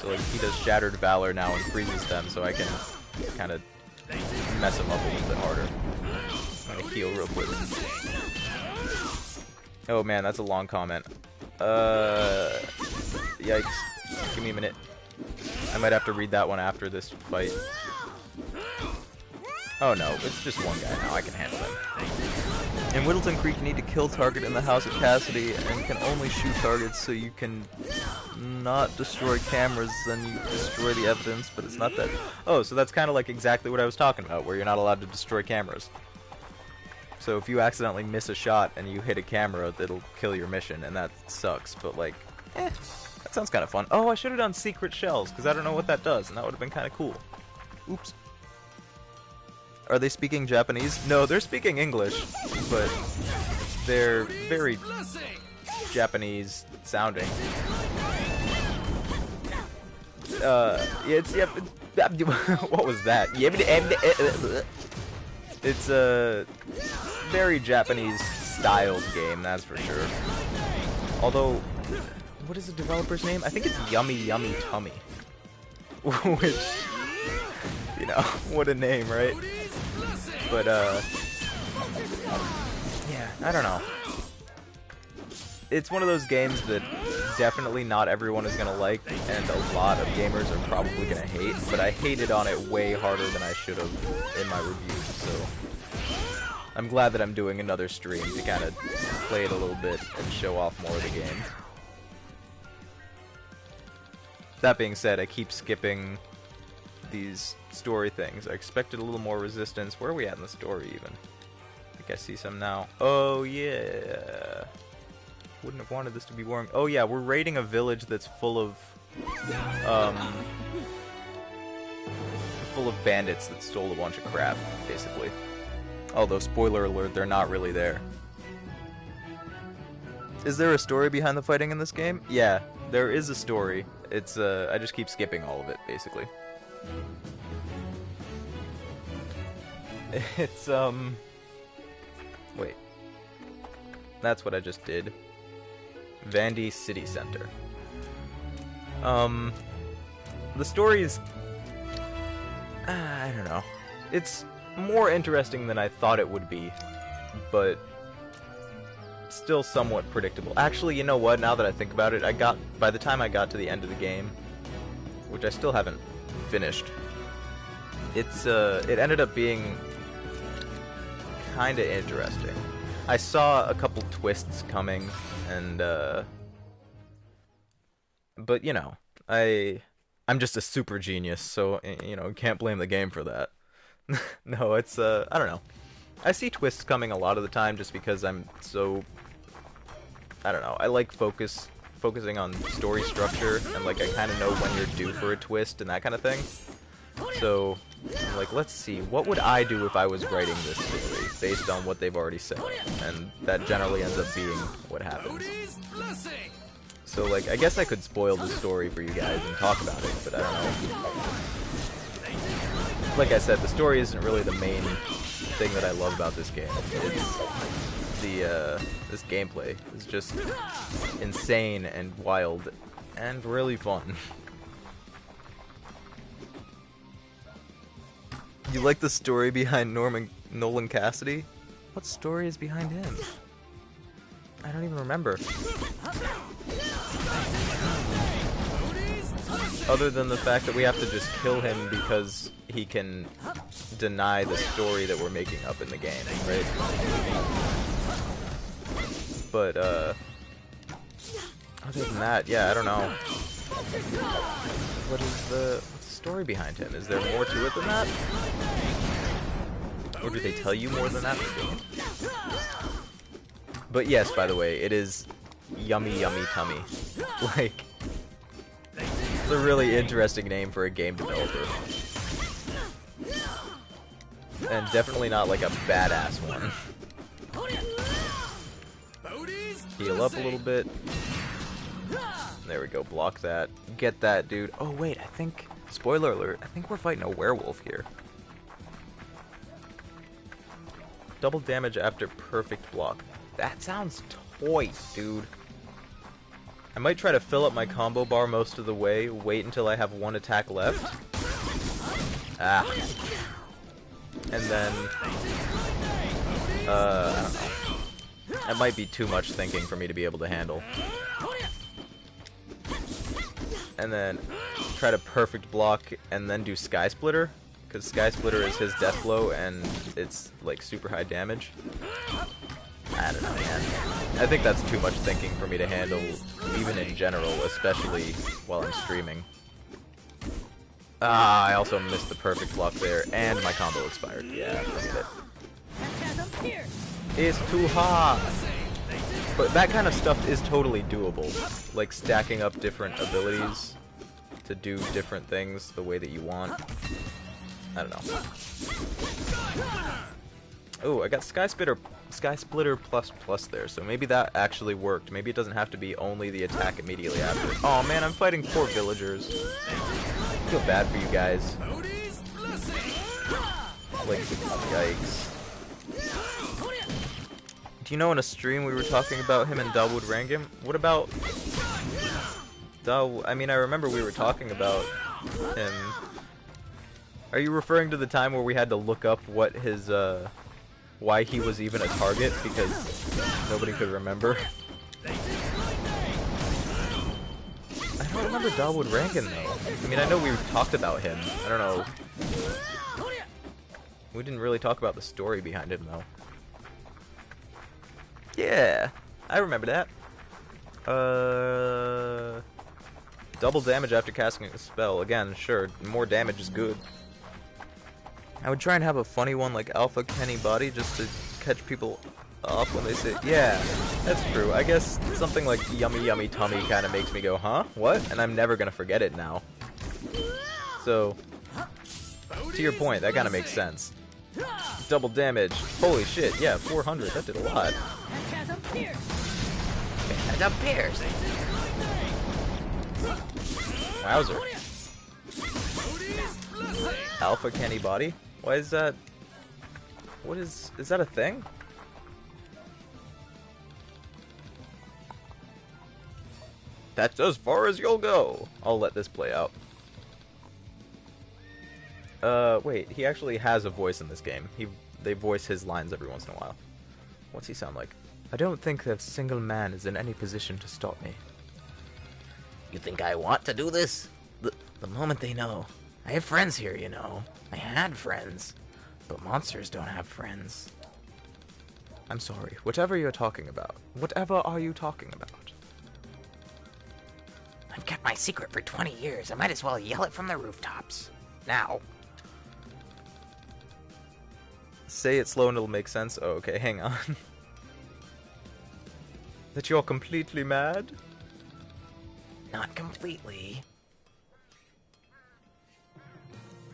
So like he does Shattered Valor now and freezes them, so I can kind of mess him up a little bit harder. I'm gonna heal real quick. Oh man, that's a long comment. Yikes. Give me a minute. I might have to read that one after this fight. Oh no, it's just one guy now. I can handle him. In Whittleton Creek, you need to kill target in the House of Cassidy and can only shoot targets so you can not destroy cameras, then you destroy the evidence, but it's not that... Oh, so that's kind of like exactly what I was talking about, where you're not allowed to destroy cameras. So if you accidentally miss a shot and you hit a camera, that'll kill your mission, and that sucks, but like, that sounds kind of fun. Oh, I should have done secret shells, because I don't know what that does, and that would have been kind of cool. Oops. Are they speaking Japanese? No, they're speaking English, but they're very Japanese sounding. What was that? It's a very Japanese styled game, that's for sure. Although, what is the developer's name? I think it's Yummy Yummy Tummy. Which, you know, what a name, right? But, yeah, I don't know. It's one of those games that definitely not everyone is gonna like, and a lot of gamers are probably gonna hate, but I hated on it way harder than I should have in my review, so I'm glad that I'm doing another stream to kind of play it a little bit and show off more of the game. That being said, I keep skipping these story things. I expected a little more resistance. Where are we at in the story, even? I think I see some now. Oh, yeah. Wouldn't have wanted this to be boring. Oh, yeah, we're raiding a village that's full of bandits that stole a bunch of crap, basically. Although, spoiler alert, they're not really there. Is there a story behind the fighting in this game? Yeah, there is a story. It's, I just keep skipping all of it, basically. It's, wait. That's what I just did. Vandy City Center. The story is... I don't know. It's more interesting than I thought it would be, but still somewhat predictable. Actually, you know what? Now that I think about it, by the time I got to the end of the game, which I still haven't finished, it ended up being kinda interesting. I saw a couple twists coming, and but you know, I'm just a super genius, so you know, can't blame the game for that. No, it's I don't know. I see twists coming a lot of the time just because I'm so, I don't know, I like focusing on story structure, and like I kind of know when you're due for a twist and that kind of thing. So, like, let's see, what would I do if I was writing this story based on what they've already said? And that generally ends up being what happens. So, like, I guess I could spoil the story for you guys and talk about it, but I don't know. Like I said, the story isn't really the main thing that I love about this game. It's this gameplay is just insane and wild and really fun. You like the story behind Nolan Cassidy? What story is behind him? I don't even remember. Other than the fact that we have to just kill him because he can deny the story that we're making up in the game, right? But, other than that, yeah, I don't know. What's the story behind him? Is there more to it than that? Or do they tell you more than that? But yes, by the way, it is Yummy Yummy Tummy. Like, it's a really interesting name for a game developer. And definitely not like a badass one. Heal up a little bit. There we go, block that. Get that, dude. Oh wait, I think, spoiler alert, I think we're fighting a werewolf here. Double damage after perfect block. That sounds toy, dude. I might try to fill up my combo bar most of the way, wait until I have one attack left. Ah. And then... I don't know. That might be too much thinking for me to be able to handle. And then try to perfect block and then do Sky Splitter. Because Sky Splitter is his death blow and it's like super high damage. I don't know, man. I think that's too much thinking for me to handle, even in general, especially while I'm streaming. Ah, I also missed the perfect block there, and my combo expired. Yeah, forget it. It's too hard. But that kind of stuff is totally doable. Like stacking up different abilities to do different things the way that you want. I don't know. Oh, I got Sky Splitter plus there, so maybe that actually worked. Maybe it doesn't have to be only the attack immediately after. Oh man, I'm fighting poor villagers. I feel bad for you guys. Like, yikes. Do you know in a stream we were talking about him and Dawood Rangam? What about... I mean, I remember we were talking about him. Are you referring to the time where we had to look up what his, why he was even a target because nobody could remember? I don't remember Dawood Rangan though. I mean, I know we talked about him. I don't know. We didn't really talk about the story behind him though. Yeah, I remember that. Double damage after casting a spell. Again, sure, more damage is good. I would try and have a funny one like Alpha Kenny Body just to catch people off when they say, yeah, that's true. I guess something like yummy yummy tummy kind of makes me go, huh? What? And I'm never gonna forget it now. So, to your point, that kind of makes sense. Double damage. Holy shit, yeah, 400. That did a lot. Phantasm Pierce. Wowzer. Alpha Kenny Body? Why is that? What is that a thing? That's as far as you'll go. I'll let this play out. Wait, he actually has a voice in this game. They voice his lines every once in a while. What's he sound like? I don't think that single man is in any position to stop me. You think I want to do this? The moment they know. I have friends here, you know. I had friends. But monsters don't have friends. I'm sorry. Whatever you're talking about. Whatever are you talking about? I've kept my secret for 20 years. I might as well yell it from the rooftops. Now. Say it slow and it'll make sense. Oh, okay, hang on. That you're completely mad? Not completely.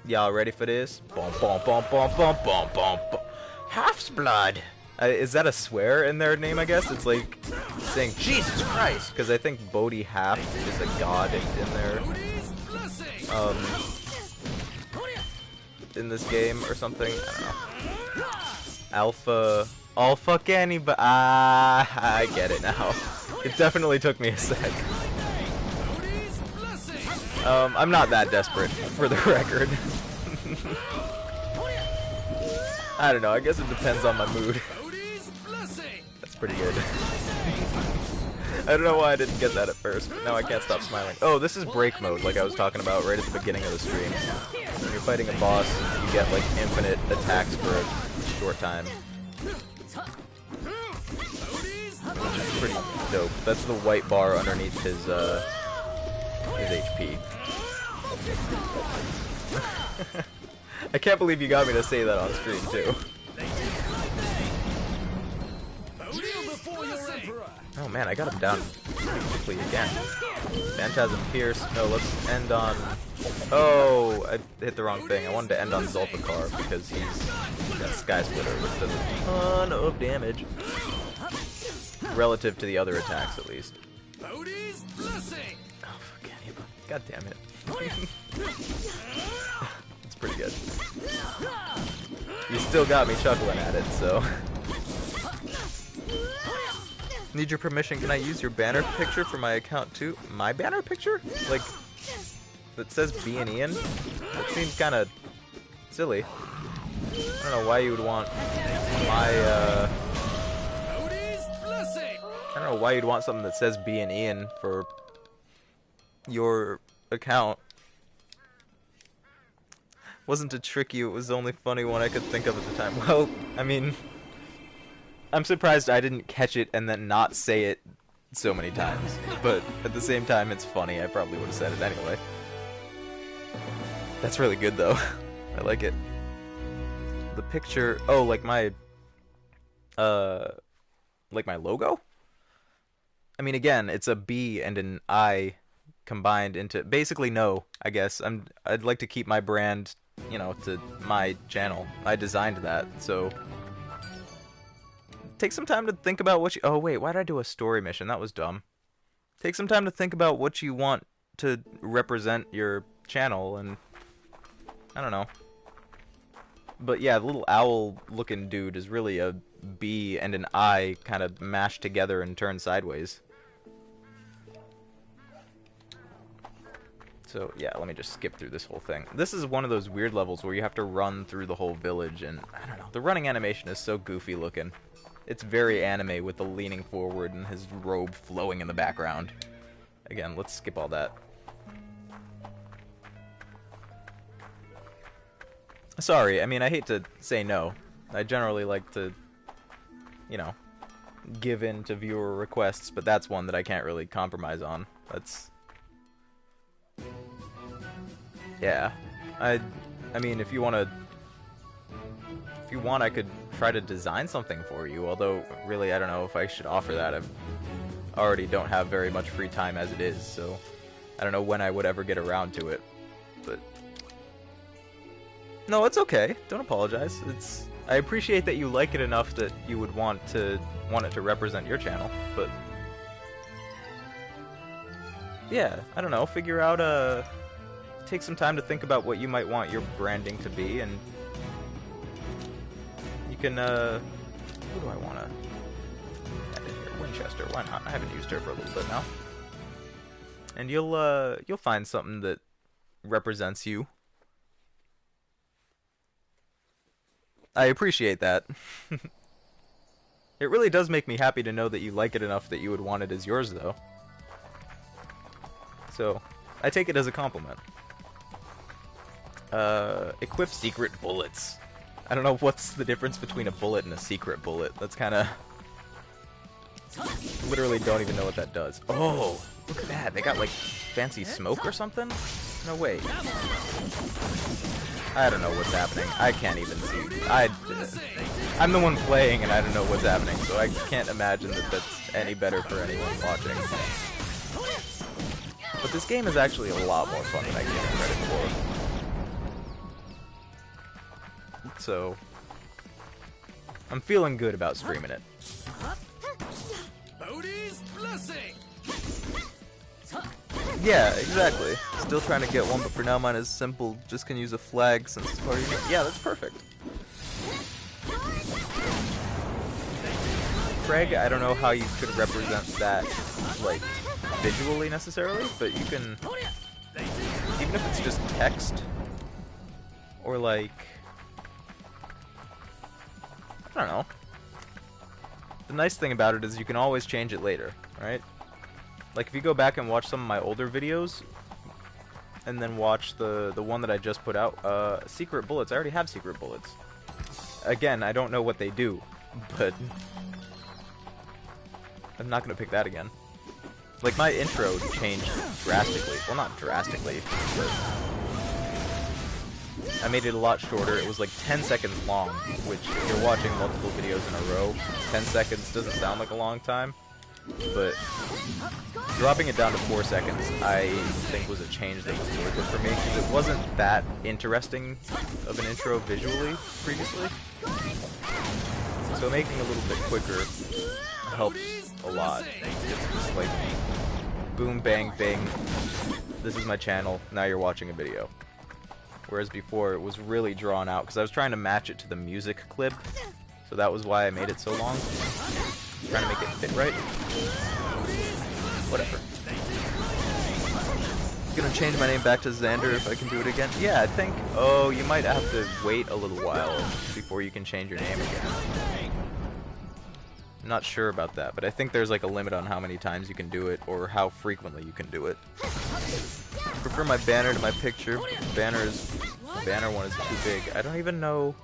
Y'all ready for this? Bum bum bum bum bum bum bum bum. Half's blood. Is that a swear in their name? I guess it's like saying Jesus Christ, because I think Bodhi Half is a god in there. In this game or something. I don't know. Alpha Kenny, but I get it now. It definitely took me a sec. I'm not that desperate, for the record. I don't know, I guess it depends on my mood. That's pretty good. I don't know why I didn't get that at first, but now I can't stop smiling. Oh, this is break mode, like I was talking about right at the beginning of the stream. When you're fighting a boss, you get like infinite attacks for a short time. Which is pretty dope. That's the white bar underneath his HP. I can't believe you got me to say that on stream too. Oh man, I got him down pretty quickly again. Phantasm Pierce. No, let's end on... Oh, I hit the wrong thing. I wanted to end on Zulfikar because he's got Sky Splitter, which does a ton of damage. Relative to the other attacks, at least. Oh, fuck yeah, god damn it. It's pretty good. You still got me chuckling at it, so. Need your permission, can I use your banner picture for my account too? My banner picture? Like, that says B and Ian? That seems kinda silly. I don't know why you would want my, I don't know why you'd want something that says B and Ian for your account. Wasn't to trick you, it was the only funny one I could think of at the time. Well, I mean, I'm surprised I didn't catch it and then not say it so many times. But at the same time, it's funny. I probably would have said it anyway. That's really good, though. I like it. The picture... Oh, like my logo? I mean, again, it's a B and an I combined into... Basically, no, I guess. I'd like to keep my brand, you know, to my channel. I designed that, so... Take some time to think about what you... Oh, wait, why did I do a story mission? That was dumb. Take some time to think about what you want to represent your channel, and... I don't know. But yeah, the little owl-looking dude is really a B and an I kind of mashed together and turned sideways. So, yeah, let me just skip through this whole thing. This is one of those weird levels where you have to run through the whole village, and I don't know, the running animation is so goofy looking. It's very anime with the leaning forward and his robe flowing in the background. Again, let's skip all that. Sorry, I mean, I hate to say no. I generally like to, you know, give in to viewer requests, but that's one that I can't really compromise on. That's... Yeah. I mean, if you want, I could try to design something for you, although, really, I don't know if I should offer that. I already don't have very much free time as it is, so I don't know when I would ever get around to it, but... No, it's okay. Don't apologize. I appreciate that you like it enough that you would want it to represent your channel, but... Yeah, I don't know, figure out, take some time to think about what you might want your branding to be, and you can, who do I want to add in here? Winchester, why not? I haven't used her for a little bit now. And you'll find something that represents you. I appreciate that. It really does make me happy to know that you like it enough that you would want it as yours, though. So, I take it as a compliment. Equip secret bullets. I don't know what's the difference between a bullet and a secret bullet. That's kinda... Literally don't even know what that does. Oh! Look at that! They got, like, fancy smoke or something? No, wait. I don't know what's happening. I can't even see. I'm the one playing and I don't know what's happening, so I can't imagine that that's any better for anyone watching. But this game is actually a lot more fun than I give it credit for. So, I'm feeling good about streaming it. Yeah, exactly. Still trying to get one, but for now mine is simple. Just can use a flag since it's part of your... Yeah, that's perfect. Craig, I don't know how you could represent that, like, visually necessarily, but you can... Even if it's just text, or like... I don't know. The nice thing about it is you can always change it later, right? Like, if you go back and watch some of my older videos, and then watch the one that I just put out, secret bullets, I already have secret bullets. Again, I don't know what they do, but I'm not going to pick that again. Like, my intro changed drastically. Well, not drastically, but I made it a lot shorter. It was like 10 seconds long, which if you're watching multiple videos in a row, 10 seconds doesn't sound like a long time. But dropping it down to 4 seconds, I think was a change that was really good for me, because it wasn't that interesting of an intro visually previously. So making it a little bit quicker helps a lot. It's just like, boom, bang, bang, this is my channel, now you're watching a video. whereas before it was really drawn out because I was trying to match it to the music clip, so that was why I made it so long. Trying to make it fit right. Whatever. Gonna change my name back to Xander if I can do it again. Yeah, I think. Oh, you might have to wait a little while before you can change your name again. I'm not sure about that, but I think there's like a limit on how many times you can do it or how frequently you can do it. I prefer my banner to my picture. Banner one is too big. I don't even know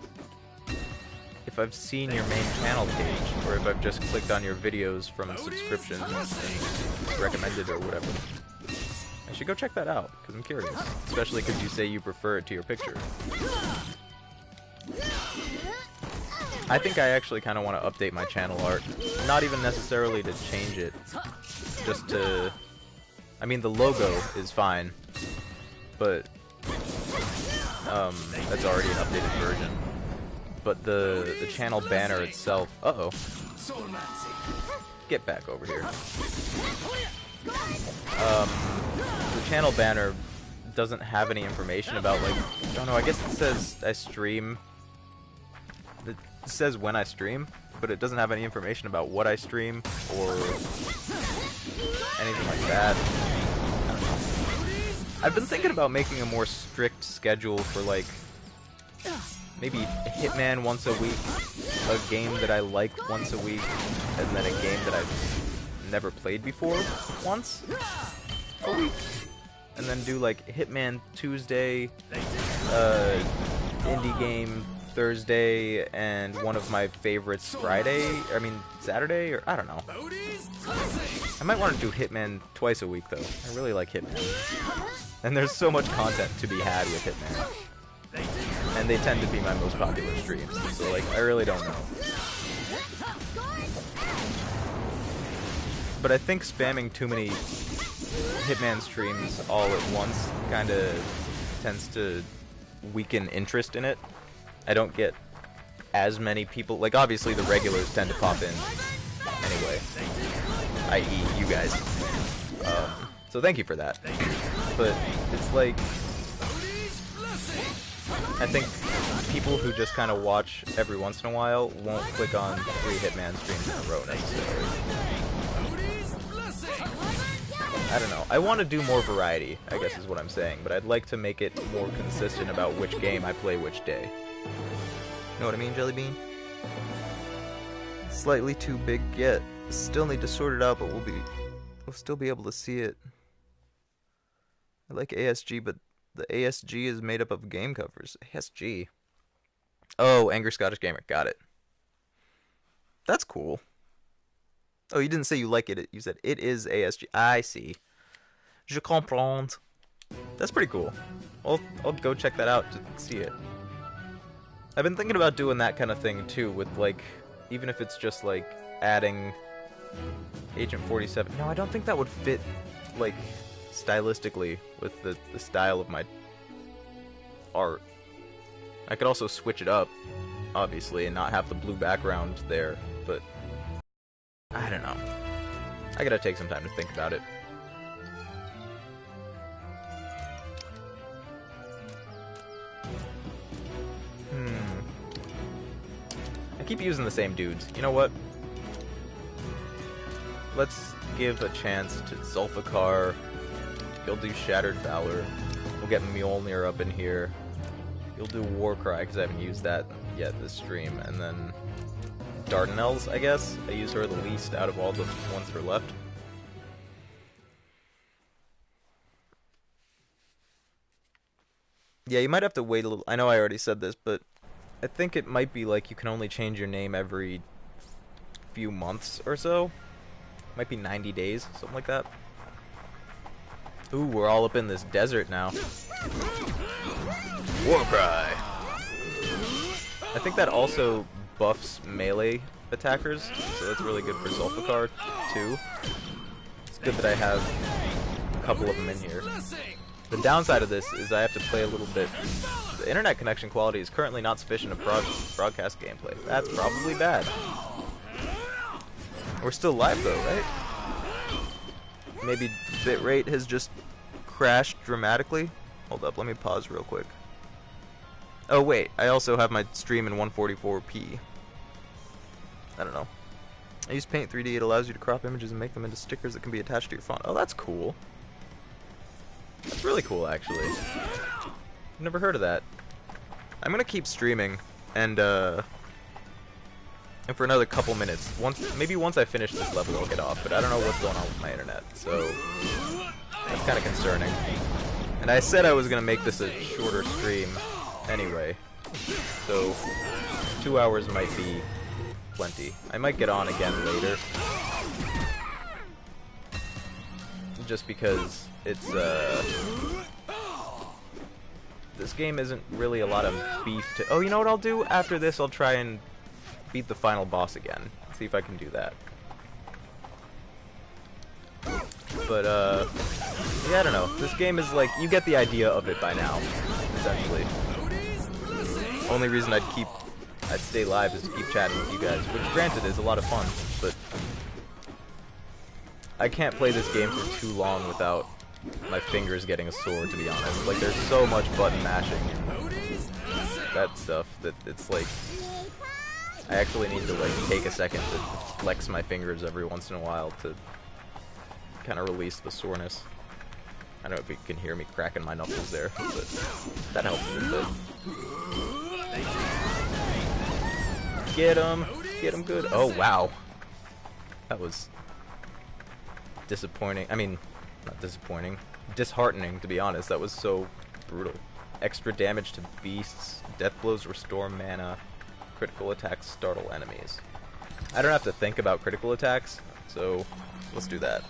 if I've seen your main channel page or if I've just clicked on your videos from subscriptions and recommended or whatever. I should go check that out because I'm curious, especially because you say you prefer it to your picture. I think I actually kind of want to update my channel art. Not even necessarily to change it, just to... I mean, the logo is fine, but that's already an updated version. But the channel banner itself... Uh-oh. Get back over here. The channel banner doesn't have any information about, like... I don't know, I guess it says I stream... It says when I stream, but it doesn't have any information about what I stream or anything like that. I don't know. I've been thinking about making a more strict schedule for, like, maybe Hitman once a week, a game that I liked once a week, and then a game that I've never played before once a week. And then do, like, Hitman Tuesday, indie game Thursday, and one of my favorites Saturday, or I don't know. I might want to do Hitman twice a week, though. I really like Hitman. And there's so much content to be had with Hitman. And they tend to be my most popular streams, so, like, I really don't know. But I think spamming too many Hitman streams all at once kind of tends to weaken interest in it. I don't get as many people, like obviously the regulars tend to pop in anyway, i.e. you guys. So thank you for that. But it's like, I think people who just kind of watch every once in a while won't click on 3 Hitman streams in a row necessarily. I don't know. I want to do more variety, I guess is what I'm saying, but I'd like to make it more consistent about which game I play which day. Know what I mean, Jellybean? Slightly too big yet. Still need to sort it out, but we'll still be able to see it. I like ASG, but the ASG is made up of game covers. ASG. Oh, Angry Scottish Gamer. Got it. That's cool. Oh, you didn't say you like it. You said it is ASG. I see. Je comprends. That's pretty cool. I'll go check that out to see it. I've been thinking about doing that kind of thing too, with like, even if it's just like adding Agent 47. No, I don't think that would fit, like, stylistically with the style of my art. I could also switch it up, obviously, and not have the blue background there, but I don't know. I gotta take some time to think about it. I keep using the same dudes. You know what? Let's give a chance to Zulfikar. He'll do Shattered Valor. We'll get Mjolnir up in here. You'll do Warcry, because I haven't used that yet this stream. And then Dardanelles, I guess. I use her the least out of all the ones that are left. Yeah, you might have to wait a little. I know I already said this, but I think it might be like you can only change your name every few months or so. Might be 90 days, something like that. Ooh, we're all up in this desert now. Warcry! I think that also buffs melee attackers, so that's really good for Zulfikar, too. It's good that I have a couple of them in here. The downside of this is I have to play a little bit. The internet connection quality is currently not sufficient to broadcast gameplay. That's probably bad. We're still live though, right? Maybe bitrate has just crashed dramatically. Hold up, let me pause real quick. Oh wait, I also have my stream in 144p. I don't know. I use Paint 3D. It allows you to crop images and make them into stickers that can be attached to your font. Oh, that's cool. That's really cool, actually. I've never heard of that. I'm gonna keep streaming, and for another couple minutes. Maybe once I finish this level, I'll get off. But I don't know what's going on with my internet, so that's kind of concerning. And I said I was gonna make this a shorter stream, anyway. So 2 hours might be plenty. I might get on again later. Just because it's, this game isn't really a lot of beef to... Oh, you know what I'll do? After this, I'll try and beat the final boss again. See if I can do that. But, yeah, I don't know. This game is like... You get the idea of it by now, essentially. Only reason I'd stay live is to keep chatting with you guys, which granted is a lot of fun, but I can't play this game for too long without my fingers getting sore, to be honest. Like, there's so much button mashing and that stuff that it's like I actually need to like take a second to flex my fingers every once in a while to kind of release the soreness. I don't know if you can hear me cracking my knuckles there, but that helps a little bit. Get him! Get him good! Oh, wow. That was disappointing. I mean, not disappointing. Disheartening, to be honest. That was so brutal. Extra damage to beasts. Death blows restore mana. Critical attacks startle enemies. I don't have to think about critical attacks, so let's do that.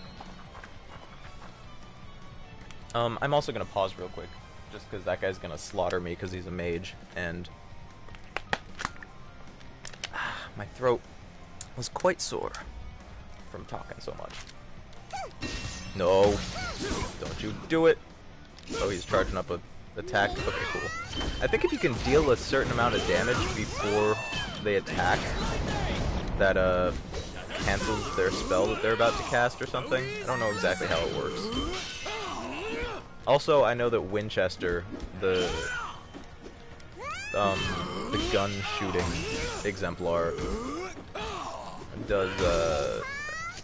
I'm also going to pause real quick, just because that guy's going to slaughter me because he's a mage, and my throat was quite sore from talking so much. No, don't you do it. Oh, he's charging up a attack. Okay, cool. I think if you can deal a certain amount of damage before they attack, that cancels their spell that they're about to cast or something. I don't know exactly how it works. Also, I know that Winchester, the gun shooting exemplar,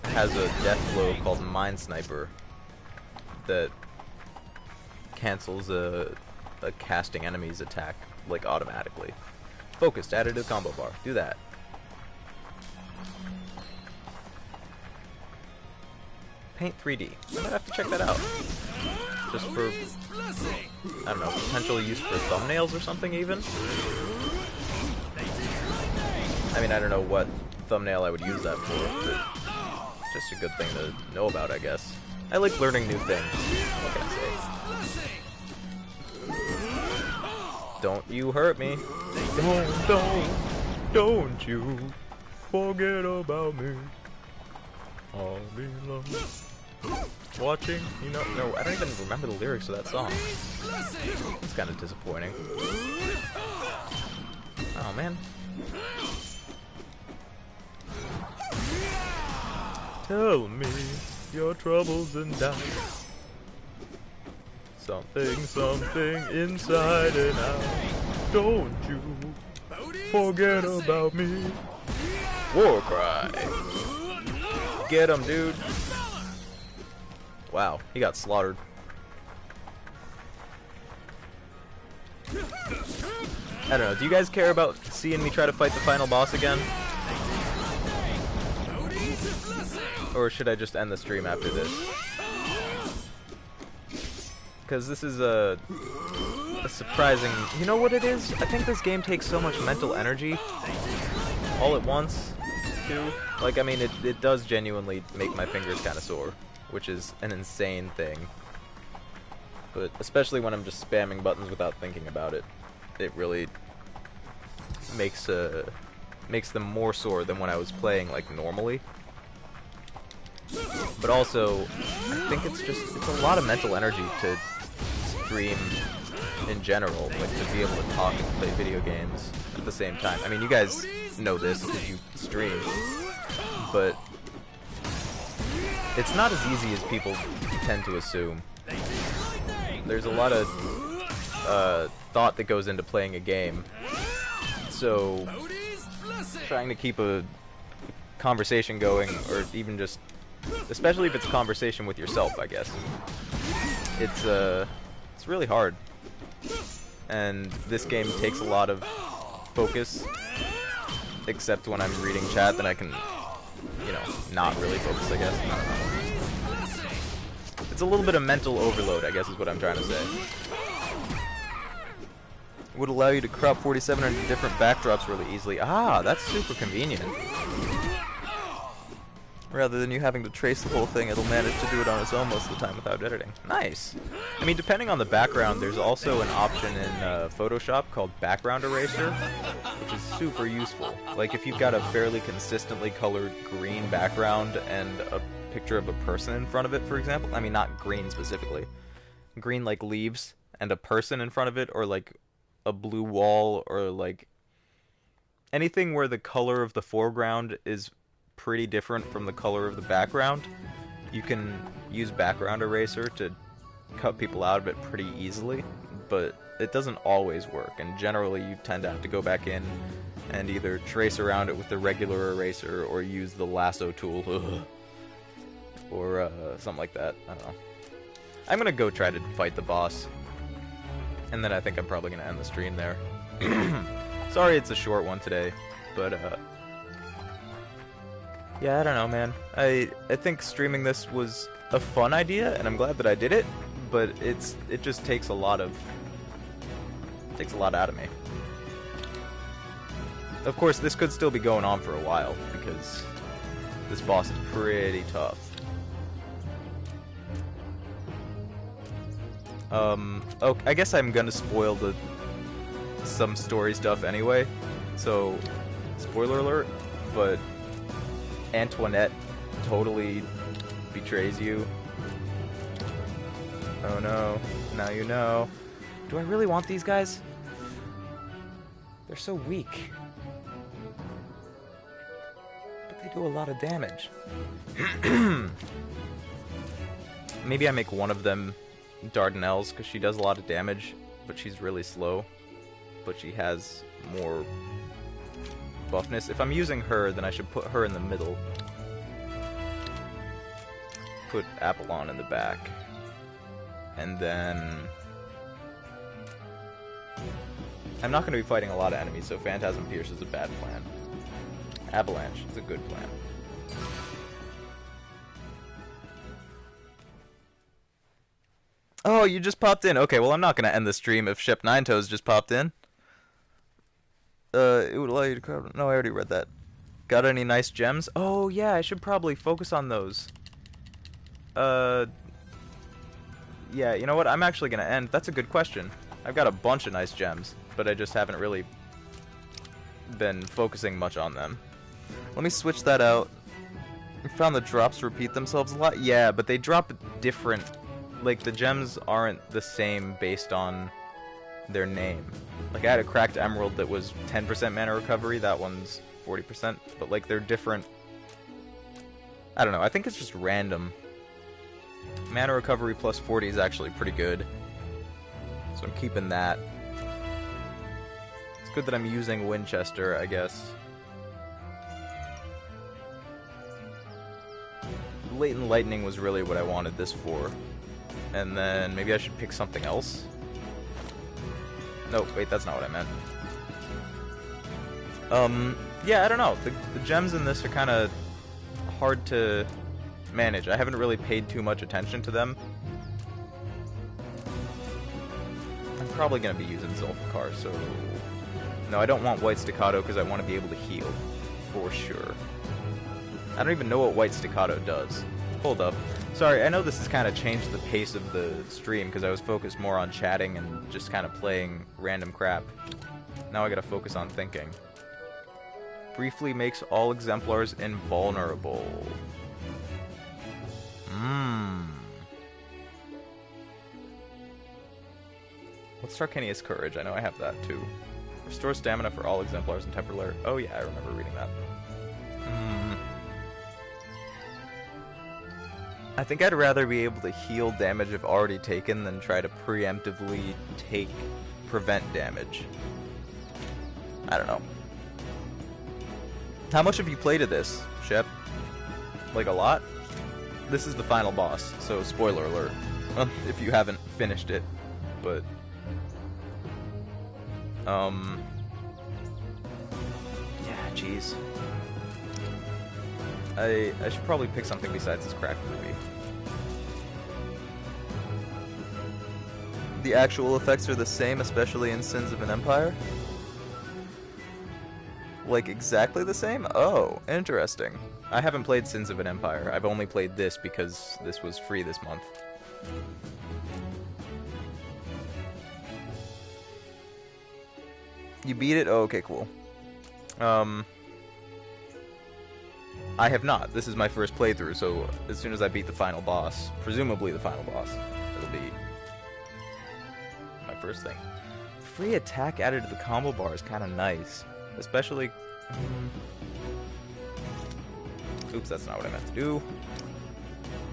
has a death blow called Mind Sniper that cancels a casting enemy's attack like automatically. Focused, added to the combo bar. Do that. Paint 3D. I might have to check that out. Just for, I don't know, potential use for thumbnails or something even? I mean, I don't know what thumbnail I would use that for, but just a good thing to know about, I guess. I like learning new things. What can I say? Don't you hurt me. Don't you forget about me. I'll be lost. Watching, you know, no, I don't even remember the lyrics of that song. It's kind of disappointing. Oh, man. Tell me your troubles and doubts. Something inside and out. Don't you forget about me. War cry. Get him, dude. Wow, he got slaughtered. I don't know, do you guys care about seeing me try to fight the final boss again? Or should I just end the stream after this? Because this is a surprising... You know what it is? I think this game takes so much mental energy all at once, too. Like, I mean, it does genuinely make my fingers kind of sore, which is an insane thing. But especially when I'm just spamming buttons without thinking about it, it really makes them more sore than when I was playing like normally. But also, I think it's a lot of mental energy to stream in general, like to be able to talk and play video games at the same time. I mean, you guys know this because you stream, but it's not as easy as people tend to assume. There's a lot of thought that goes into playing a game. So, trying to keep a conversation going, or even just, especially if it's a conversation with yourself, I guess. It's really hard. And this game takes a lot of focus, except when I'm reading chat, then I can, you know, not really focus, I guess. I don't know. It's a little bit of mental overload, I guess is what I'm trying to say. Would allow you to crop 4,700 different backdrops really easily. Ah, that's super convenient. Rather than you having to trace the whole thing, it'll manage to do it on its own most of the time without editing. Nice! I mean, depending on the background, there's also an option in Photoshop called background eraser, which is super useful. Like, if you've got a fairly consistently colored green background and a picture of a person in front of it, for example. I mean, not green specifically. Green like leaves, and a person in front of it, or like a blue wall, or like anything where the color of the foreground is pretty different from the color of the background. You can use background eraser to cut people out of it pretty easily, but it doesn't always work, and generally you tend to have to go back in and either trace around it with the regular eraser or use the lasso tool or something like that. I don't know. I'm gonna go try to fight the boss, and then I think I'm probably gonna end the stream there. Sorry it's a short one today, but yeah, I don't know, man. I think streaming this was a fun idea, and I'm glad that I did it, but it just takes a lot out of me. Of course, this could still be going on for a while, because this boss is pretty tough. Oh, I guess I'm gonna spoil some story stuff anyway, so spoiler alert, but Antoinette totally betrays you. Oh no, now you know. Do I really want these guys? They're so weak. But they do a lot of damage. Maybe I make one of them Dardanelles, because she does a lot of damage, but she's really slow. But she has more buffness. If I'm using her, then I should put her in the middle. Put Apollon in the back. And then I'm not going to be fighting a lot of enemies, so Phantasm Pierce is a bad plan. Avalanche is a good plan. Oh, you just popped in. Okay, well, I'm not going to end the stream if Shep Ninetoes just popped in. It would allow you to crowd. No, I already read that. Got any nice gems? Oh, yeah, I should probably focus on those. Yeah, you know what? I'm actually going to end. That's a good question. I've got a bunch of nice gems, but I just haven't really been focusing much on them. Let me switch that out. I found the drops repeat themselves a lot. Yeah, but they drop different. Like, the gems aren't the same based on their name. Like, I had a cracked emerald that was 10% mana recovery. That one's 40%. But, like, they're different. I don't know. I think it's just random. Mana recovery plus 40 is actually pretty good. So I'm keeping that. It's good that I'm using Winchester, I guess. Latent Lightning was really what I wanted this for. And then maybe I should pick something else. No, wait, that's not what I meant. Yeah, I don't know. The gems in this are kind of hard to manage. I haven't really paid too much attention to them. I'm probably going to be using Zulfikar, so... No, I don't want White Staccato because I want to be able to heal. For sure. I don't even know what White Staccato does. Hold up. Sorry, I know this has kind of changed the pace of the stream because I was focused more on chatting and just kind of playing random crap. Now I gotta focus on thinking. Briefly makes all exemplars invulnerable. What's Tarkania's Courage? I know I have that too. Restore stamina for all exemplars in Temporary. Oh yeah, I remember reading that. I think I'd rather be able to heal damage I've already taken than try to preemptively prevent damage. I don't know. How much have you played of this, Shep? Like a lot? This is the final boss, so spoiler alert. If you haven't finished it, but yeah, jeez. I should probably pick something besides this crack movie. The actual effects are the same, especially in Sins of an Empire? Like, exactly the same? Oh, interesting. I haven't played Sins of an Empire. I've only played this because this was free this month. You beat it? Oh, okay, cool. I have not. This is my first playthrough, so as soon as I beat the final boss, presumably the final boss, it'll be my first thing. Free attack added to the combo bar is kind of nice. Especially... Oops, that's not what I meant to do.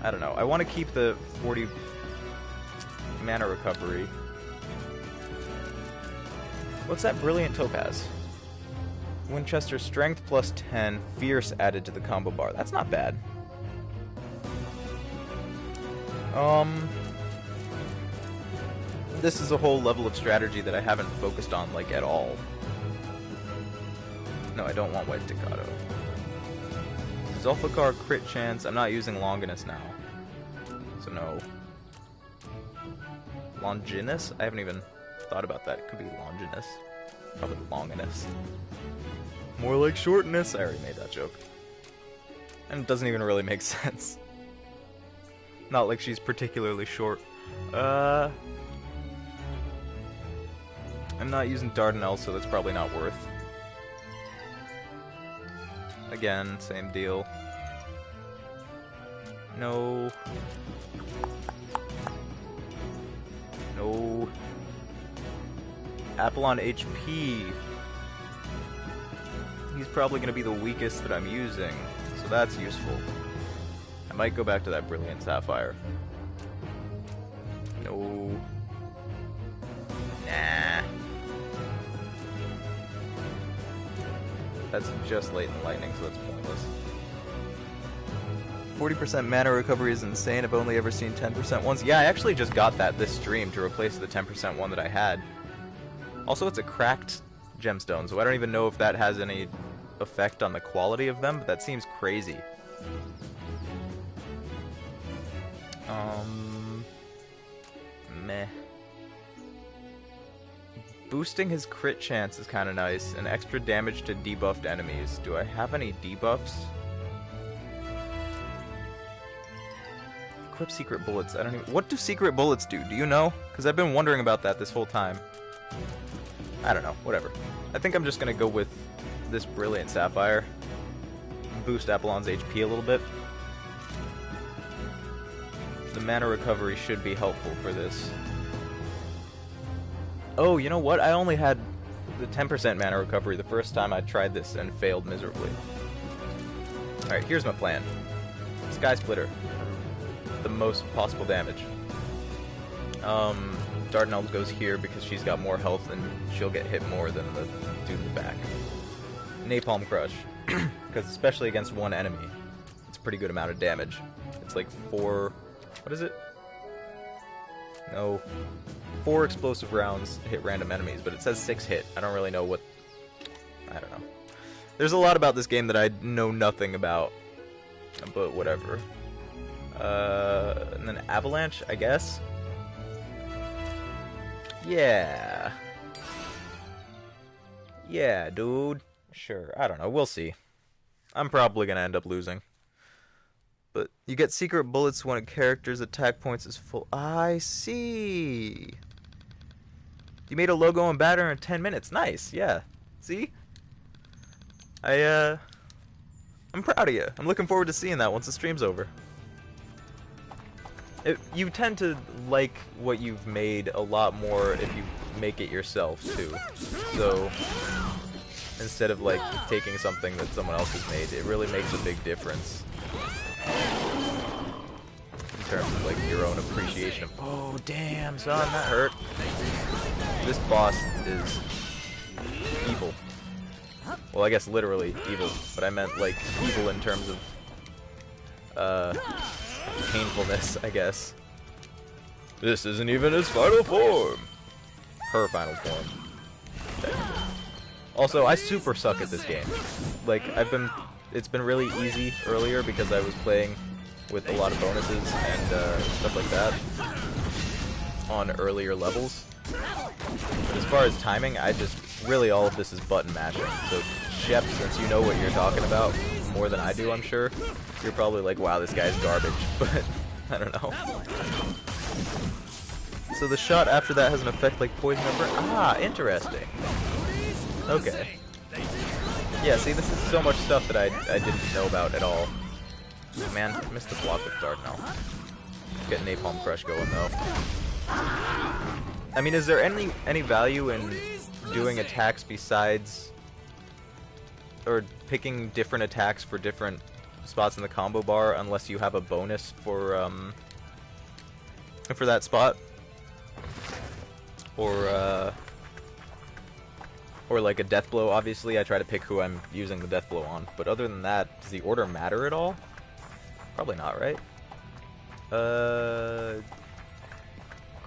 I don't know. I want to keep the 40 mana recovery. What's that brilliant topaz? Winchester strength plus 10, fierce added to the combo bar. That's not bad. This is a whole level of strategy that I haven't focused on, like, at all. No, I don't want White Staccato. Zulfikar crit chance. I'm not using Longinus now. So no. Longinus? I haven't even thought about that. It could be Longinus. Probably Longinus. More like Shortness. I already made that joke. And it doesn't even really make sense. Not like she's particularly short. I'm not using Dardanelle, so that's probably not worth. Again, same deal. No. No. Apollon HP. He's probably going to be the weakest that I'm using, so that's useful. I might go back to that Brilliant Sapphire. No. Nah. That's just Latent Lightning, so that's pointless. 40% mana recovery is insane. I've only ever seen 10% ones. Yeah, I actually just got that this stream to replace the 10% one that I had. Also, it's a cracked gemstone, so I don't even know if that has any effect on the quality of them, but that seems crazy. Meh. Boosting his crit chance is kind of nice, and extra damage to debuffed enemies. Do I have any debuffs? Equip secret bullets. I don't even... What do secret bullets do? Do you know? Because I've been wondering about that this whole time. I don't know. Whatever. I think I'm just going to go with this Brilliant Sapphire. Boost Apollon's HP a little bit. The mana recovery should be helpful for this. Oh, you know what? I only had the 10% mana recovery the first time I tried this and failed miserably. Alright, here's my plan. Sky Splitter. The most possible damage. Dardanelle goes here because she's got more health and she'll get hit more than the dude in the back. Napalm Crush. Because especially against one enemy, it's a pretty good amount of damage. It's like 4... What is it? No. 4 explosive rounds hit random enemies, but it says 6 hit. I don't really know what... I don't know. There's a lot about this game that I know nothing about. But whatever. And then Avalanche, I guess? Yeah. Yeah, dude. Sure. I don't know. We'll see. I'm probably gonna end up losing. But you get secret bullets when a character's attack points is full. I see. You made a logo and banner in 10 minutes. Nice. Yeah. See? I'm proud of you. I'm looking forward to seeing that once the stream's over. You tend to like what you've made a lot more if you make it yourself, too. So, instead of, like, taking something that someone else has made, it really makes a big difference. terms of like your own appreciation of, oh damn son, that hurt. This boss is evil. Well, I guess literally evil, but I meant like evil in terms of painfulness, I guess. This isn't even his final form. Her final form. Technically. Also, I super suck at this game. Like, it's been really easy earlier because I was playing with a lot of bonuses and stuff like that on earlier levels. But as far as timing, really all of this is button mashing. So, Shep, since you know what you're talking about more than I do, I'm sure, you're probably like, wow, this guy's garbage, but I don't know. So the shot after that has an effect like poison or burn. Ah, interesting. Okay. Yeah, see, this is so much stuff that I didn't know about at all. Oh, man, I missed the block with Cardinal. Get Napalm Crush going, though. I mean, is there any value in doing attacks besides... or picking different attacks for different spots in the combo bar unless you have a bonus for that spot? Or like a death blow, obviously. I try to pick who I'm using the death blow on. But other than that, does the order matter at all? Probably not, right?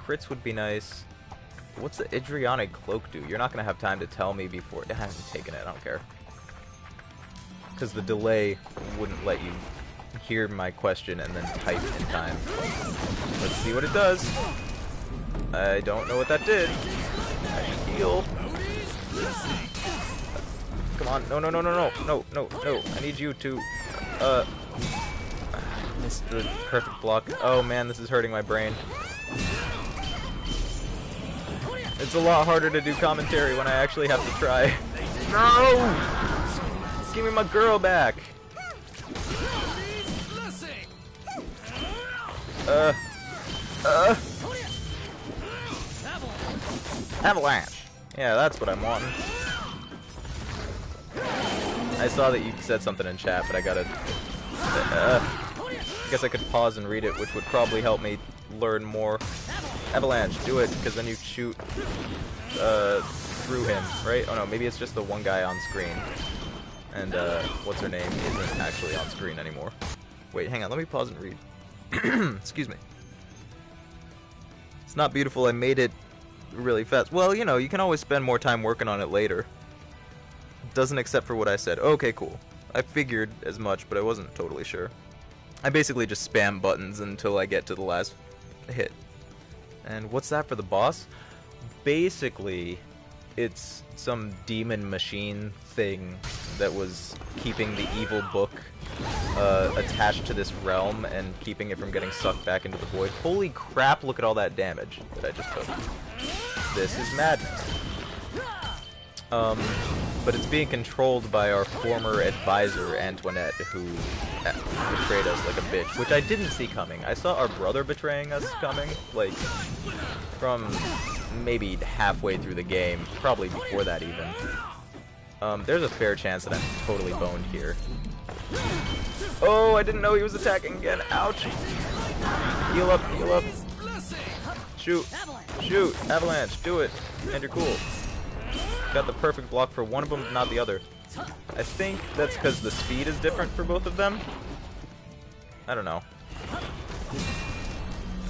Crits would be nice. What's the Idrionic Cloak do? You're not going to have time to tell me before... I haven't taken it, I don't care. Because the delay wouldn't let you hear my question and then type in time. Let's see what it does. I don't know what that did. I should heal. Come on. No, no, no, no, no. No, no, no. I need you to... missed the perfect block. Oh man, this is hurting my brain. It's a lot harder to do commentary when I actually have to try. No! Give me my girl back! Avalanche! Yeah, that's what I'm wanting. I saw that you said something in chat, but I gotta... I guess I could pause and read it, which would probably help me learn more. Avalanche, do it, because then you shoot through him, right? Oh no, maybe it's just the one guy on screen. And what's her name isn't actually on screen anymore. Wait, hang on, let me pause and read. Excuse me. It's not beautiful, I made it really fast. Well, you know, you can always spend more time working on it later. Doesn't accept for what I said. Okay, cool. I figured as much, but I wasn't totally sure. I basically just spam buttons until I get to the last hit. And what's that for the boss? Basically, it's some demon machine thing that was keeping the evil book attached to this realm and keeping it from getting sucked back into the void. Holy crap, look at all that damage that I just took. This is madness. But it's being controlled by our former advisor, Antoinette, who betrayed us like a bitch, which I didn't see coming. I saw our brother betraying us coming, like, from maybe halfway through the game, probably before that even. There's a fair chance that I'm totally boned here. Oh, I didn't know he was attacking again. Ouch. Heal up, heal up. Shoot, shoot, avalanche, do it, and you're cool. Got the perfect block for one of them, not the other. I think that's because the speed is different for both of them. I don't know.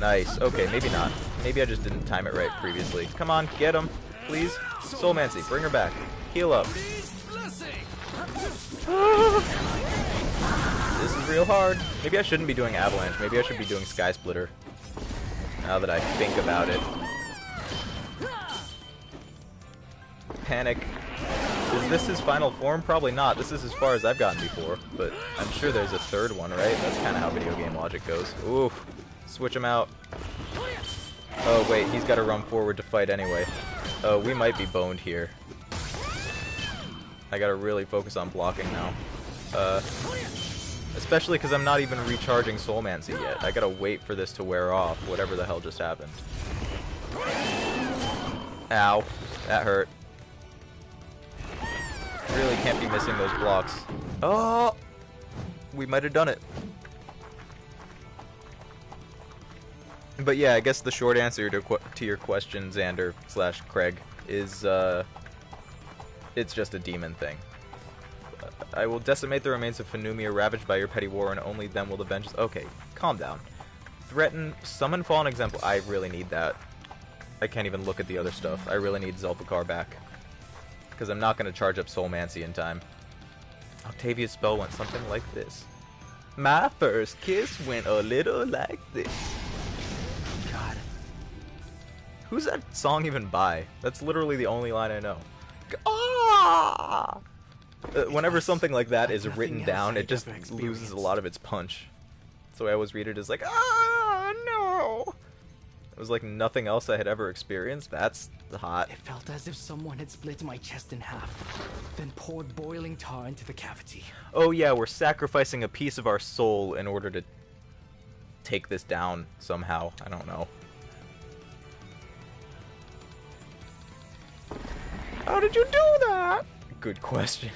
Nice. Okay, maybe not. Maybe I just didn't time it right previously. Come on, get him, please. Soulmancy, bring her back. Heal up. This is real hard. Maybe I shouldn't be doing Avalanche. Maybe I should be doing Sky Splitter. Now that I think about it. Panic. Is this his final form? Probably not. This is as far as I've gotten before, but I'm sure there's a third one, right? That's kind of how video game logic goes. Ooh, switch him out. Oh wait, he's got to run forward to fight anyway. Oh, we might be boned here. I gotta really focus on blocking now. Especially because I'm not even recharging Soulmancy yet. I gotta wait for this to wear off, whatever the hell just happened. Ow, that hurt. Really can't be missing those blocks. Oh! We might have done it. But yeah, I guess the short answer to your question, Xander / Craig, is it's just a demon thing. I will decimate the remains of Phenumia ravaged by your petty war, and only then will the vengeance... Okay, calm down. Threaten, summon fallen example. I really need that. I can't even look at the other stuff. I really need Zulfikar back. Because I'm not going to charge up Soulmancy in time. Octavia's spell went something like this. My first kiss went a little like this. God. Who's that song even by? That's literally the only line I know. Ah! Whenever something like that is written down, it just loses a lot of its punch. So I always read it as like, ah, no! It was like nothing else I had ever experienced. That's hot. It felt as if someone had split my chest in half, then poured boiling tar into the cavity. Oh yeah, we're sacrificing a piece of our soul in order to take this down somehow. I don't know. How did you do that? Good question.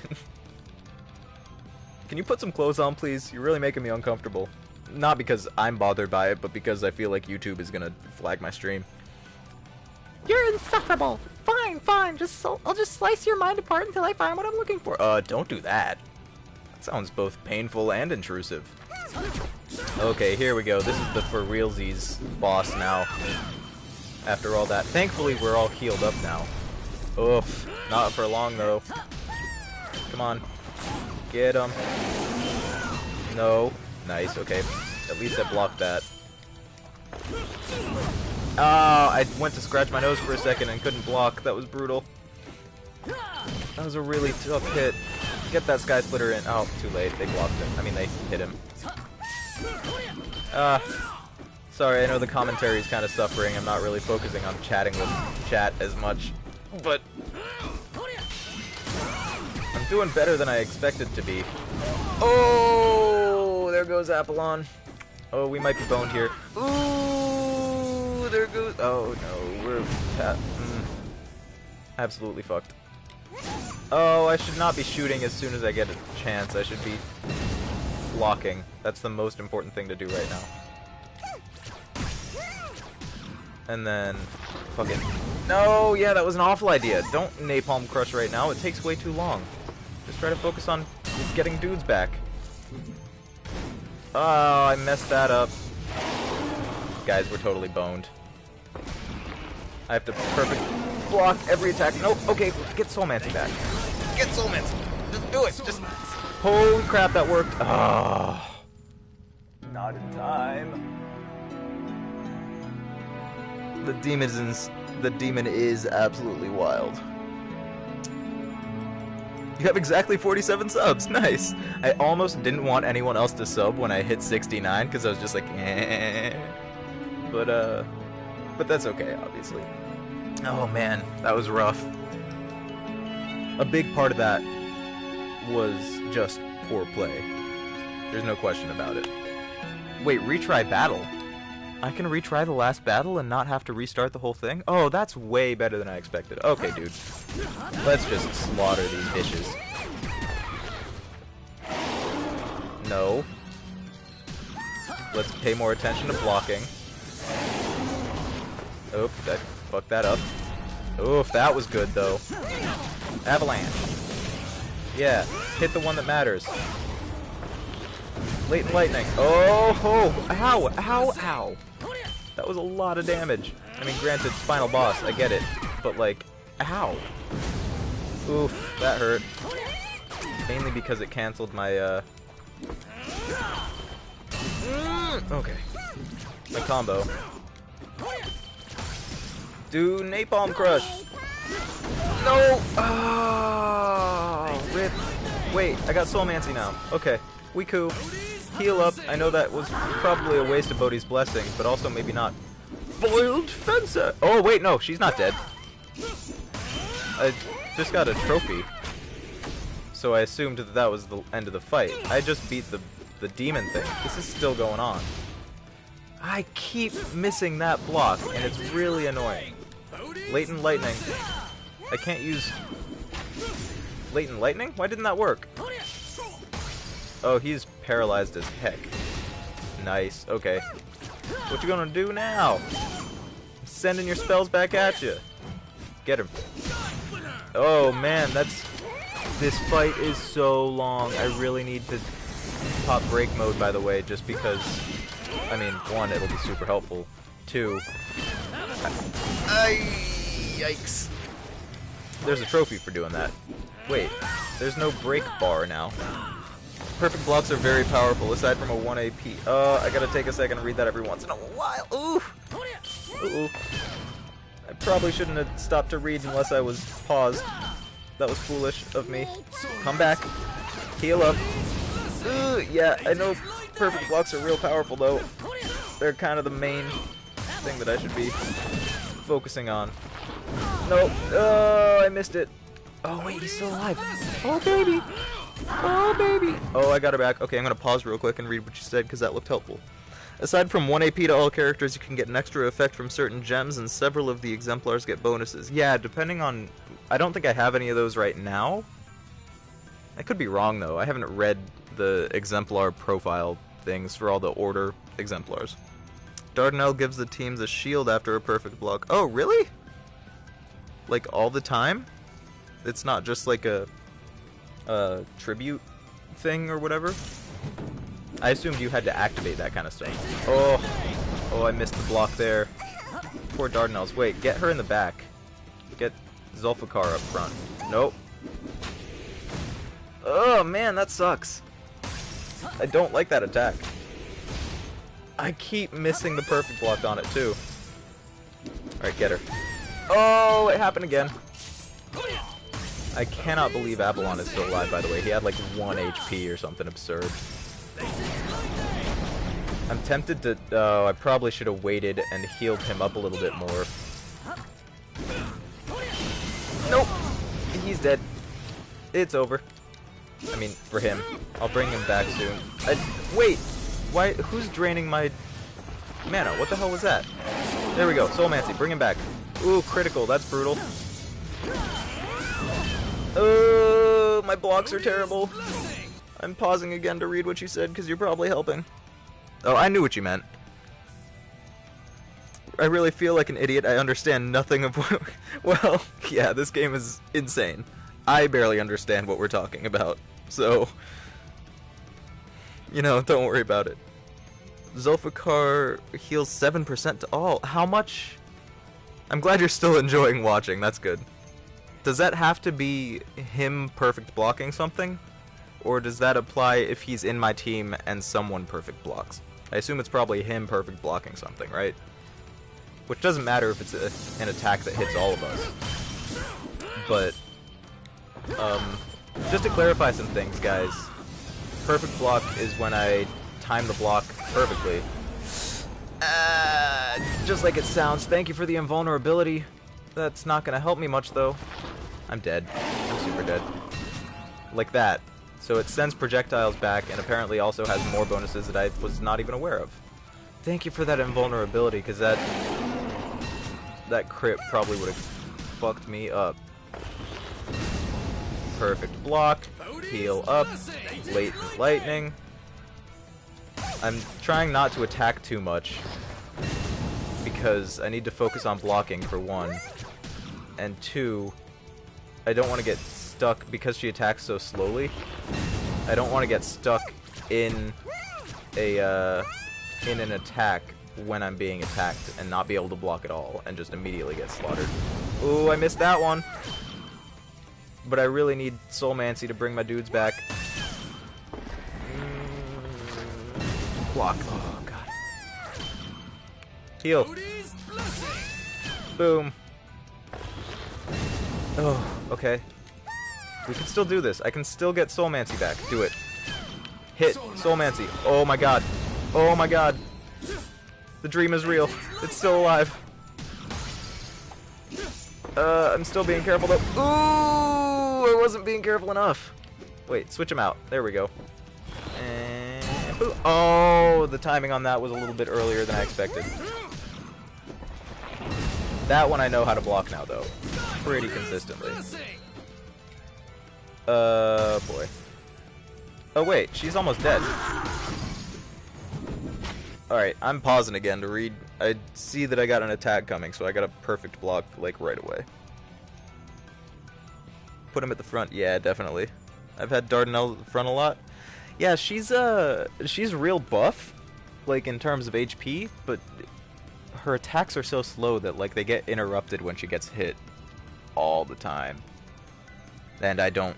Can you put some clothes on, please? You're really making me uncomfortable. Not because I'm bothered by it, but because I feel like YouTube is gonna flag my stream. You're insufferable. Fine, fine. I'll just slice your mind apart until I find what I'm looking for. Don't do that. That sounds both painful and intrusive. Okay, here we go. This is the for realsies boss now. After all that, thankfully we're all healed up now. Oof, not for long though. Come on, get him. No, nice. Okay, at least I blocked that. I went to scratch my nose for a second and couldn't block. That was brutal. That was a really tough hit. Get that Sky Splitter in. Oh, too late. They blocked him. I mean, they hit him. Sorry, I know the commentary is kind of suffering. I'm not really focusing on chatting with chat as much. But I'm doing better than I expected to be. Oh, there goes Apollon. Oh, we might be boned here. Ooh, there goes... Oh, no, we're... absolutely fucked. Oh, I should not be shooting as soon as I get a chance. I should be blocking. That's the most important thing to do right now. And then... Fuck it. No, yeah, that was an awful idea. Don't Napalm Crush right now. It takes way too long. Just try to focus on getting dudes back. Oh, I messed that up. Guys, we're totally boned. I have to perfect block every attack. Nope, okay, get Soulmancy back. Get Soulmancy. Just do it. Just... Holy crap, that worked. Oh. Not in time. The demon is absolutely wild. You have exactly 47 subs. Nice. I almost didn't want anyone else to sub when I hit 69 because I was just like, eh. But that's okay, obviously. Oh man, that was rough. A big part of that was just poor play. There's no question about it. Wait, retry battle? I can retry the last battle and not have to restart the whole thing? Oh, that's way better than I expected. Okay, dude. Let's just slaughter these bitches. No. Let's pay more attention to blocking. Oop, that fucked that up. Oof, that was good though. Avalanche. Yeah, hit the one that matters. Latent lightning. Oh, oh, ow, ow, ow. That was a lot of damage. I mean, granted, final boss, I get it. But like, ow. Oof, that hurt. Mainly because it canceled my, okay. My combo. Do Napalm Crush. No! Oh, rip. Wait, I got Soulmancy now. Okay, we cool. Heal up. I know that was probably a waste of Bodhi's blessing, but also maybe not. Foiled Fencer! Oh, wait, no, she's not dead. I just got a trophy. So I assumed that that was the end of the fight. I just beat the demon thing. This is still going on. I keep missing that block, and it's really annoying. Latent lightning. I can't use latent lightning? Why didn't that work? Oh, he's paralyzed as heck. Nice. Okay. What you gonna do now? I'm sending your spells back at you. Get him. Oh man, this fight is so long. I really need to pop break mode, by the way, just because, I mean, one, it'll be super helpful. Two, yikes. There's a trophy for doing that. Wait, there's no break bar now. Perfect blocks are very powerful, aside from a 1 AP. I gotta take a second to read that every once in a while. Ooh! Ooh. I probably shouldn't have stopped to read unless I was paused. That was foolish of me. Come back. Heal up. Ooh, yeah, I know perfect blocks are real powerful, though. They're kind of the main thing that I should be focusing on. Nope. Oh, I missed it. Oh, wait, he's still alive. Oh, baby. Oh, baby. Oh, I got her back. Okay, I'm going to pause real quick and read what you said, because that looked helpful. Aside from 1 AP to all characters, you can get an extra effect from certain gems, and several of the exemplars get bonuses. Yeah, depending on... I don't think I have any of those right now. I could be wrong, though. I haven't read the exemplar profile things for all the order exemplars. Dardanelle gives the teams a shield after a perfect block. Oh, really? Like, all the time? It's not just like a tribute thing or whatever? I assumed you had to activate that kind of stuff. Oh, I missed the block there. Poor Dardanelles. Wait, get her in the back. Get Zulfikar up front. Nope. Oh, man, that sucks. I don't like that attack. I keep missing the perfect block on it, too. Alright, get her. Oh, it happened again. I cannot believe Avalon is still alive, by the way. He had like 1 HP or something absurd. I'm tempted to... Oh, I probably should have waited and healed him up a little bit more. Nope! He's dead. It's over. I mean, for him. I'll bring him back soon. Wait! Why? Who's draining my mana? What the hell was that? There we go. Soulmancy, bring him back. Ooh, critical. That's brutal. Oh, my blocks are terrible. I'm pausing again to read what you said because you're probably helping. Oh, I knew what you meant. I really feel like an idiot. I understand nothing of what... Well, yeah, this game is insane. I barely understand what we're talking about. So, you know, don't worry about it. Zulfikar heals 7% to all. How much? I'm glad you're still enjoying watching. That's good. Does that have to be him perfect blocking something? Or does that apply if he's in my team and someone perfect blocks? I assume it's probably him perfect blocking something, right? Which doesn't matter if it's an attack that hits all of us. But, just to clarify some things, guys. Perfect block is when I time the block perfectly. Just like it sounds. Thank you for the invulnerability. That's not gonna help me much, though. I'm dead. I'm super dead. Like that. So it sends projectiles back, and apparently also has more bonuses that I was not even aware of. Thank you for that invulnerability, because that crit probably would have fucked me up. Perfect block. Heal up. Latent lightning. I'm trying not to attack too much, because I need to focus on blocking, for one. And two, I don't want to get stuck, because she attacks so slowly. I don't want to get stuck in an attack when I'm being attacked and not be able to block at all and just immediately get slaughtered. Ooh, I missed that one. But I really need Soulmancy to bring my dudes back. Block. Oh, God. Heal. Boom. Oh, okay. We can still do this. I can still get Soulmancy back. Do it. Hit. Soulmancy. Oh my god. Oh my god. The dream is real. It's still alive. I'm still being careful though. Ooh! I wasn't being careful enough. Wait, switch him out. There we go. And... Oh, the timing on that was a little bit earlier than I expected. That one I know how to block now, though. Pretty consistently. Boy. Oh, wait. She's almost dead. Alright, I'm pausing again to read. I see that I got an attack coming, so I got a perfect block, like, right away. Put him at the front. Yeah, definitely. I've had Dardanelle at the front a lot. Yeah, she's real buff, like, in terms of HP, but her attacks are so slow that, like, they get interrupted when she gets hit all the time. And I don't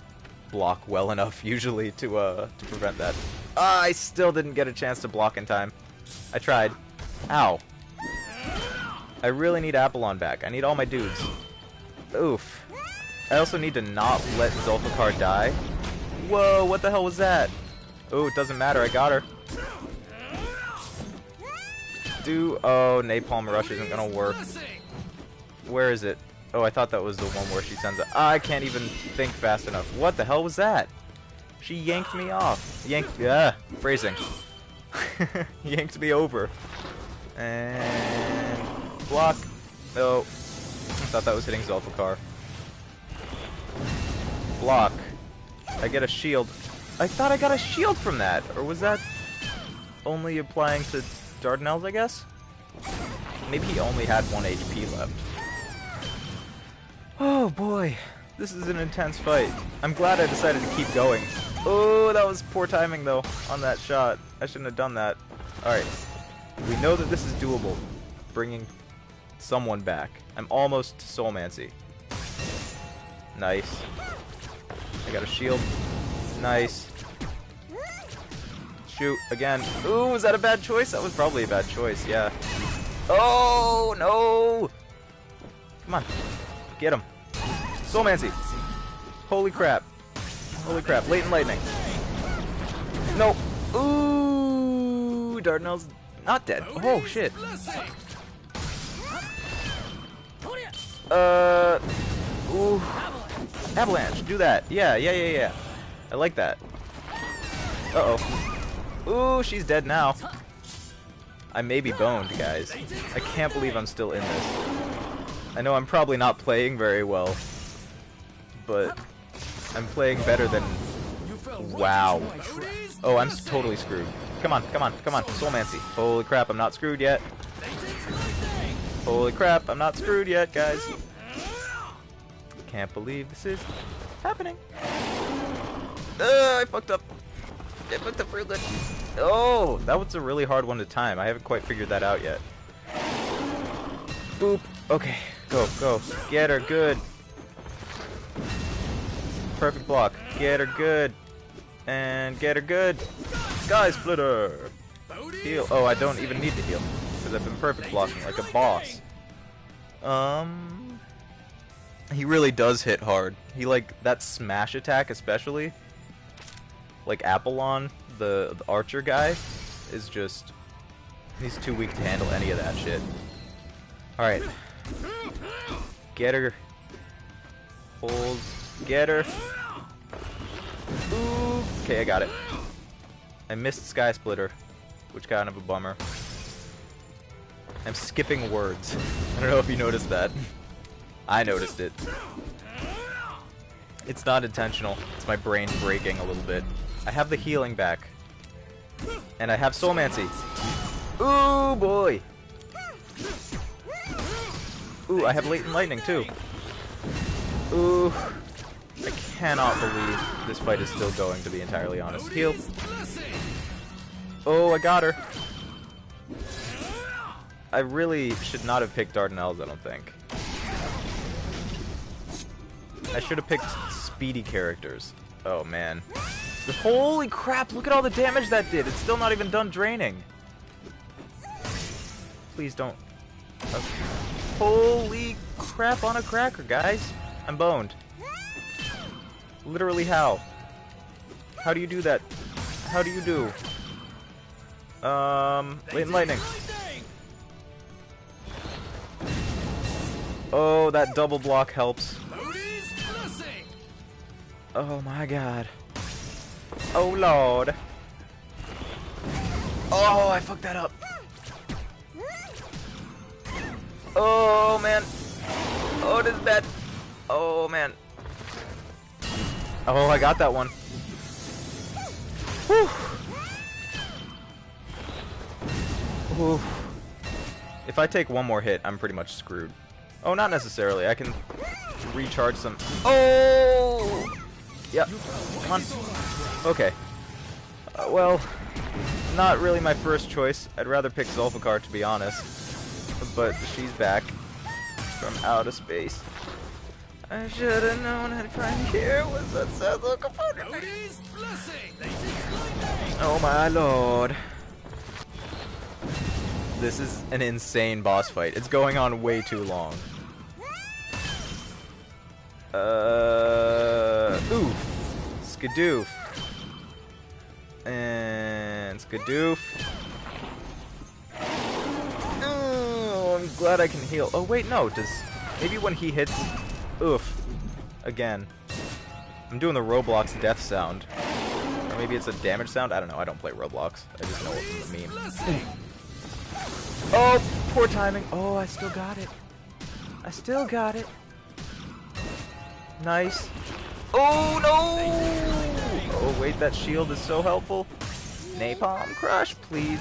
block well enough, usually, to prevent that. Ah, I still didn't get a chance to block in time. I tried. Ow. I really need Apollon back. I need all my dudes. Oof. I also need to not let Zulfikar die. Whoa, what the hell was that? Oh, it doesn't matter. I got her. Oh, Napalm Rush isn't gonna work. Where is it? Oh, I thought that was the one where she sends it. I can't even think fast enough. What the hell was that? She yanked me off. Phrasing. Yanked me over. And block. No. I thought that was hitting Zulfikar. Block. I get a shield. I thought I got a shield from that. Or was that only applying to Dardanelles, I guess? Maybe he only had 1 HP left. Oh boy. This is an intense fight. I'm glad I decided to keep going. Oh, that was poor timing though on that shot. I shouldn't have done that. Alright. We know that this is doable. Bringing someone back. I'm almost to Soulmancy. Nice. I got a shield. Nice. Shoot, again. Ooh, was that a bad choice? That was probably a bad choice, yeah. Oh, no! Come on. Get him. Soulmancy. Holy crap. Holy crap. Latent Lightning. No. Ooh, Dardanelle's not dead. Oh, shit. Ooh. Avalanche. Do that. Yeah. I like that. Uh-oh. Ooh, she's dead now. I may be boned, guys. I can't believe I'm still in this. I know I'm probably not playing very well, but I'm playing better than... Wow. Oh, I'm totally screwed. Come on. Soulmancy. Holy crap, I'm not screwed yet. Holy crap, I'm not screwed yet, guys. Can't believe this is happening. I fucked up. I fucked up real good. Oh, that was a really hard one to time. I haven't quite figured that out yet. Boop. Okay, go. Get her good. Perfect block. Get her good. And get her good. Sky Splitter. Heal. Oh, I don't even need to heal. Because I've been perfect blocking like a boss. He really does hit hard. He, like, that smash attack especially. Like Apollon, the archer guy, is just... He's too weak to handle any of that shit. Alright. Get her. Hold. Get her. Ooh. Okay, I got it. I missed Sky Splitter, which kind of a bummer. I'm skipping words. I don't know if you noticed that. I noticed it. It's not intentional. It's my brain breaking a little bit. I have the healing back. And I have Soulmancy. Ooh, boy. Ooh, I have Latent Lightning, too. Ooh. I cannot believe this fight is still going, to be entirely honest. Heal. Oh, I got her. I really should not have picked Dardanelles, I don't think. I should have picked speedy characters. Oh, man. Holy crap, look at all the damage that did. It's still not even done draining. Please don't. Okay. Holy crap on a cracker, guys. I'm boned. Literally how? How do you do that? How do you do? Latent Lightning. Oh, that double block helps. Oh my god. Oh lord. Oh, I fucked that up. Oh man. Oh, this is bad. Oh man. Oh, I got that one. Whew. Oof. If I take one more hit, I'm pretty much screwed. Oh, not necessarily. I can recharge some. Oh! Yep. Come on. Okay. Well, not really my first choice. I'd rather pick Zulfikar, to be honest. But she's back from outer space. I should have known I'd find here was that sad look upon your face. Oh my lord. This is an insane boss fight. It's going on way too long. Ooh. Skadoof. And Skadoof. Oh, I'm glad I can heal. Oh, wait, no. Maybe when he hits... Oof. Again. I'm doing the Roblox death sound. Or maybe it's a damage sound? I don't know. I don't play Roblox. I just know it from the meme. Oh, poor timing. Oh, I still got it. I still got it. Nice. Oh, no! Oh, wait, that shield is so helpful. Napalm Crush, please.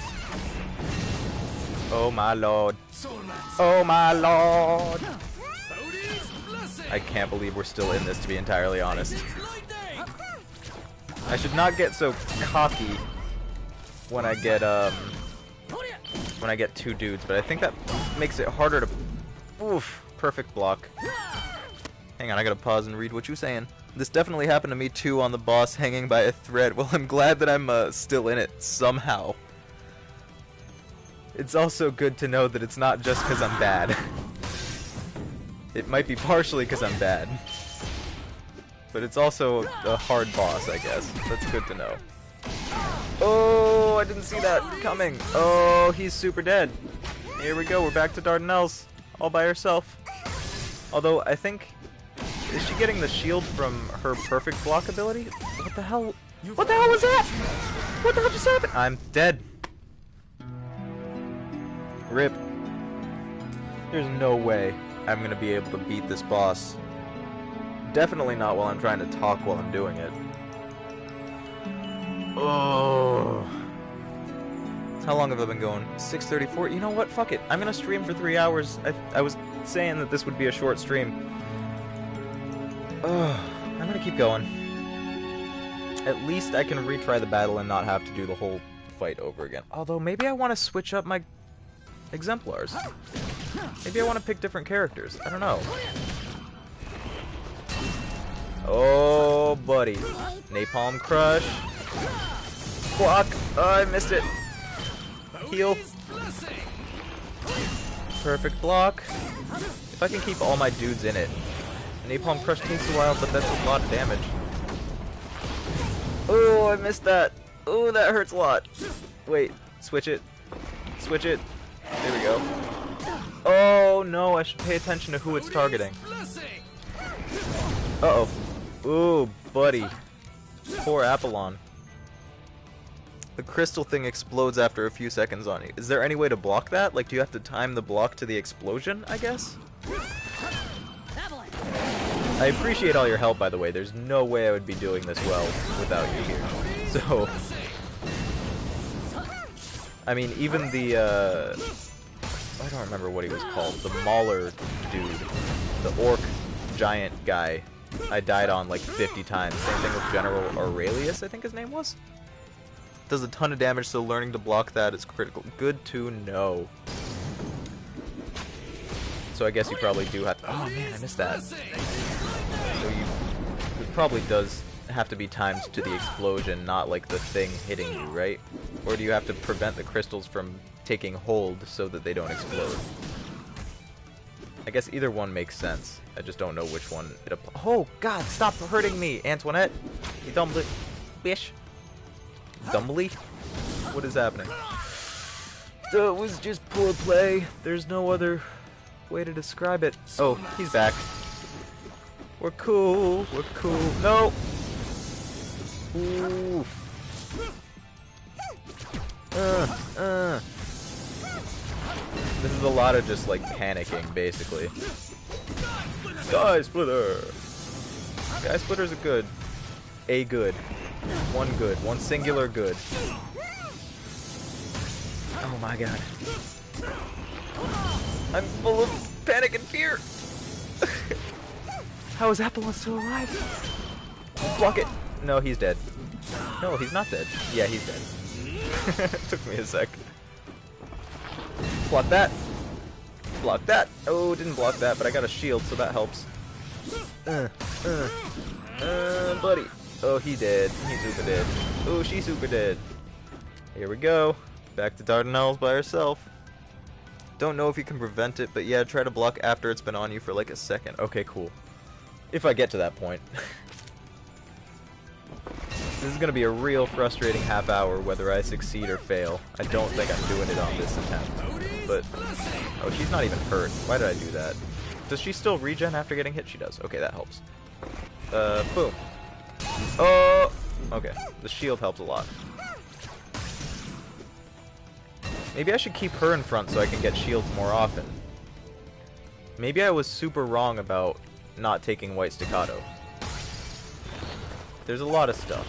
Oh, my lord. Oh, my lord. I can't believe we're still in this, to be entirely honest. I should not get so cocky when I get, two dudes, but I think that makes it harder to... Oof, perfect block. Hang on, I gotta pause and read what you're saying. This definitely happened to me too on the boss hanging by a thread. Well, I'm glad that I'm still in it, somehow. It's also good to know that it's not just because I'm bad. It might be partially because I'm bad. But it's also a hard boss, I guess. That's good to know. Oh, I didn't see that coming. Oh, he's super dead. Here we go, we're back to Dardanelles. All by herself. Although, I think... Is she getting the shield from her perfect block ability? What the hell? What the hell was that? What the hell just happened? I'm dead. RIP. There's no way I'm gonna be able to beat this boss. Definitely not while I'm trying to talk while I'm doing it. Oh. How long have I been going? 6:34? You know what? Fuck it. I'm gonna stream for 3 hours. I was saying that this would be a short stream. I'm gonna keep going. At least I can retry the battle and not have to do the whole fight over again. Although, maybe I want to switch up my exemplars. Maybe I want to pick different characters. I don't know. Oh, buddy. Napalm Crush. Block. Oh, I missed it. Heal. Perfect block. If I can keep all my dudes in it. Napalm Crush takes a while, but that's a lot of damage. Oh, I missed that. Oh, that hurts a lot. Wait, switch it. Switch it. There we go. Oh, no, I should pay attention to who it's targeting. Uh-oh. Ooh, buddy. Poor Apollon. The crystal thing explodes after a few seconds on you. Is there any way to block that? Like, do you have to time the block to the explosion, I guess? I appreciate all your help, by the way. There's no way I would be doing this well without you here. So... I mean, even the, I don't remember what he was called. The Mauler dude. The orc giant guy. I died on like 50 times. Same thing with General Aurelius, I think his name was. Does a ton of damage, so learning to block that is critical. Good to know. So I guess you probably do have to... Oh man, I missed that. So it probably does have to be timed to the explosion, not like the thing hitting you, right? Or do you have to prevent the crystals from taking hold so that they don't explode? I guess either one makes sense. I just don't know which one it applies. Oh god, stop hurting me, Antoinette! You dumb bitch. Dumbly? What is happening? That was just poor play. There's no other way to describe it. Oh, he's back. We're cool. We're cool. No! Ooh. This is a lot of just like panicking, basically. Sky Splitter! Sky Splitter's a good. One singular good. Oh my god. I'm full of panic and fear! How is Apollon still alive? Block it! No, he's dead. No, he's not dead. Yeah, he's dead. Took me a sec. Block that! Block that! Oh, didn't block that, but I got a shield, so that helps. Buddy. Oh, he dead. He's super dead. Oh, she's super dead. Here we go. Back to Dardanelles by herself. Don't know if you can prevent it, but yeah, try to block after it's been on you for like a second. Okay, cool. If I get to that point. This is going to be a real frustrating half hour whether I succeed or fail. I don't think I'm doing it on this attempt. But, oh, she's not even hurt. Why did I do that? Does she still regen after getting hit? She does. Okay, that helps. Boom. Oh! Okay, the shield helps a lot. Maybe I should keep her in front so I can get shields more often. Maybe I was super wrong about not taking White Staccato. There's a lot of stuff.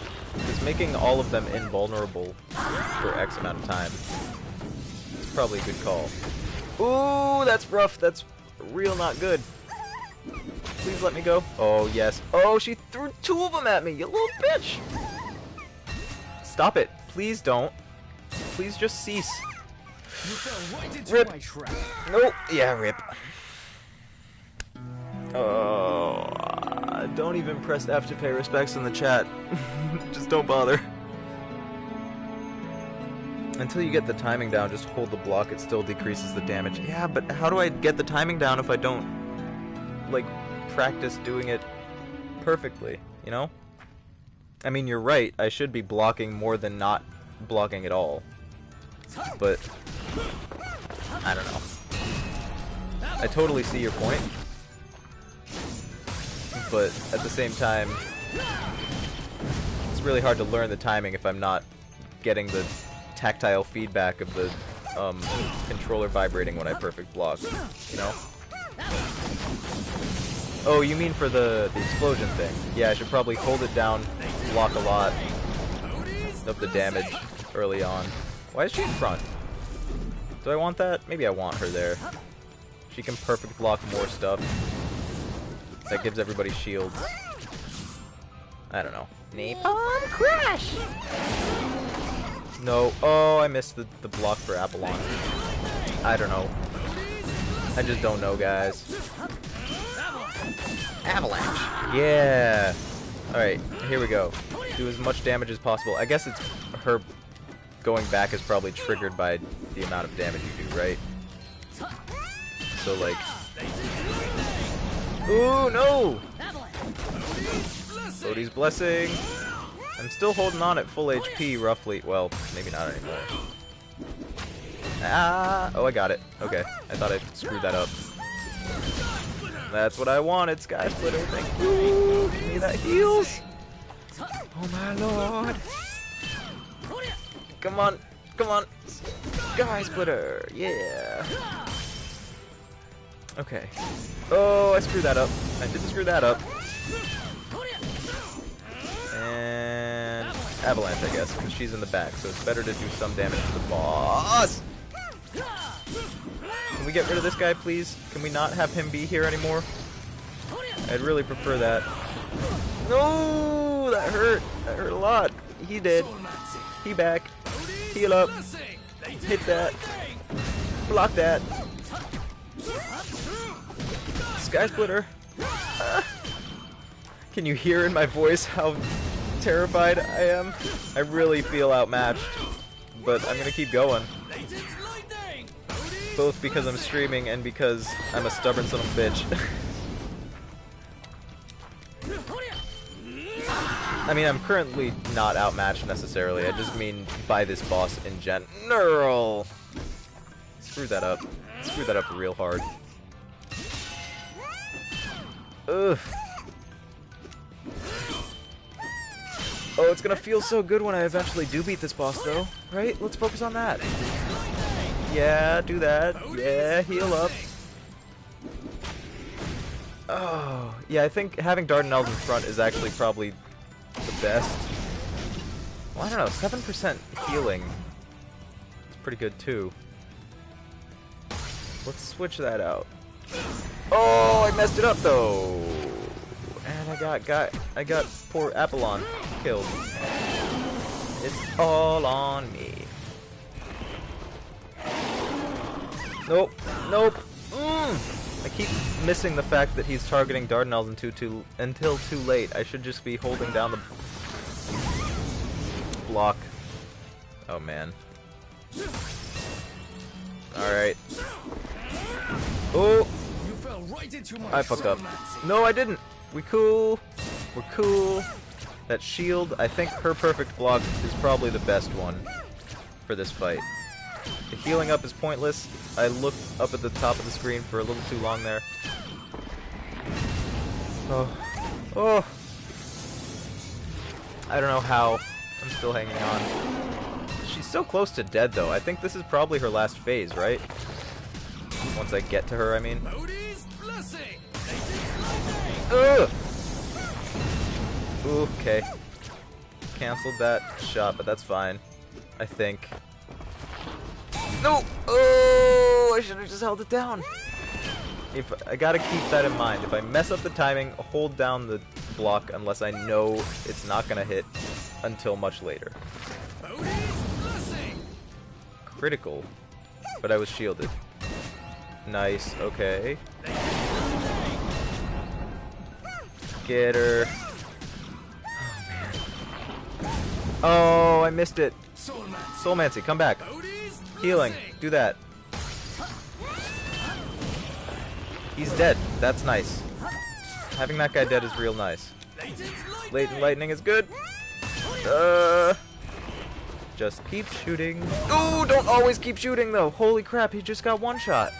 Just making all of them invulnerable for X amount of time. It's probably a good call. Ooh, that's rough. That's real not good. Please let me go. Oh, yes. Oh, she threw 2 of them at me, you little bitch! Stop it. Please don't. Please just cease. You fell right into Rip. my trap. Nope. Yeah, rip. Oh, don't even press F to pay respects in the chat. Just don't bother. Until you get the timing down, just hold the block, it still decreases the damage. Yeah, but how do I get the timing down if I don't, like, practice doing it perfectly, you know? I mean, you're right, I should be blocking more than not blocking at all. But, I don't know. I totally see your point. But, at the same time, it's really hard to learn the timing if I'm not getting the tactile feedback of the controller vibrating when I perfect block, you know? Oh, you mean for the explosion thing? Yeah, I should probably hold it down, block a lot of the damage early on. Why is she in front? Do I want that? Maybe I want her there. She can perfect block more stuff. That gives everybody shields. I don't know. Napalm Crash! No. Oh, I missed the block for Apollon. I don't know. I just don't know, guys. Avalanche! Yeah! Alright, here we go. Do as much damage as possible. I guess it's her going back is probably triggered by the amount of damage you do, right? So, like... Ooh, no! Bodhi's Blessing. I'm still holding on at full HP, roughly. Well, maybe not anymore. Ah! Oh, I got it. Okay. I thought I screwed that up. That's what I wanted, Sky Splitter. Thank you! Give me that heals! Oh my lord! Come on! Come on! Sky Splitter! Yeah! Okay. Oh, I screwed that up. I didn't screw that up. And Avalanche, I guess, because she's in the back, so it's better to do some damage to the boss. Can we get rid of this guy, please? Can we not have him be here anymore? I'd really prefer that. No, that hurt. That hurt a lot. He did. He back. Heal up. Hit that. Block that. Sky Splitter. Can you hear in my voice how terrified I am? I really feel outmatched, but I'm gonna keep going. Both because I'm streaming and because I'm a stubborn son of a bitch. I mean, I'm currently not outmatched necessarily. I just mean by this boss in general. Screw that up. Screw that up real hard. Ugh. Oh, it's gonna feel so good when I eventually do beat this boss, though. Right? Let's focus on that. Yeah, do that. Yeah, heal up. Oh, yeah, I think having Dardanelles in front is actually probably the best. Well, I don't know, 7% healing is pretty good too. Let's switch that out. Oh, I messed it up though. And I got poor Apollon killed. It's all on me. Nope, nope. I keep missing the fact that he's targeting Dardanelles until too late. I should just be holding down the block. Oh man. Alright. Oh! You fell right into my I fucked up. traumancy. No, I didn't. We cool. We're cool. That shield, I think her perfect block is probably the best one for this fight. The healing up is pointless. I looked up at the top of the screen for a little too long there. Oh. Oh! I don't know how. I'm still hanging on. She's so close to dead, though. I think this is probably her last phase, right? Once I get to her, I mean. Ugh! Okay. Cancelled that shot, but that's fine. I think. No! Oh! I should have just held it down. If I gotta keep that in mind. If I mess up the timing, hold down the block unless I know it's not gonna hit until much later. Critical, but I was shielded. Nice. Okay. Get her. Oh, I missed it. Soulmancy, come back. Healing, do that. He's dead. That's nice. Having that guy dead is real nice. Latent lightning is good. Just keep shooting. Oh, don't always keep shooting though. Holy crap, he just got one shot.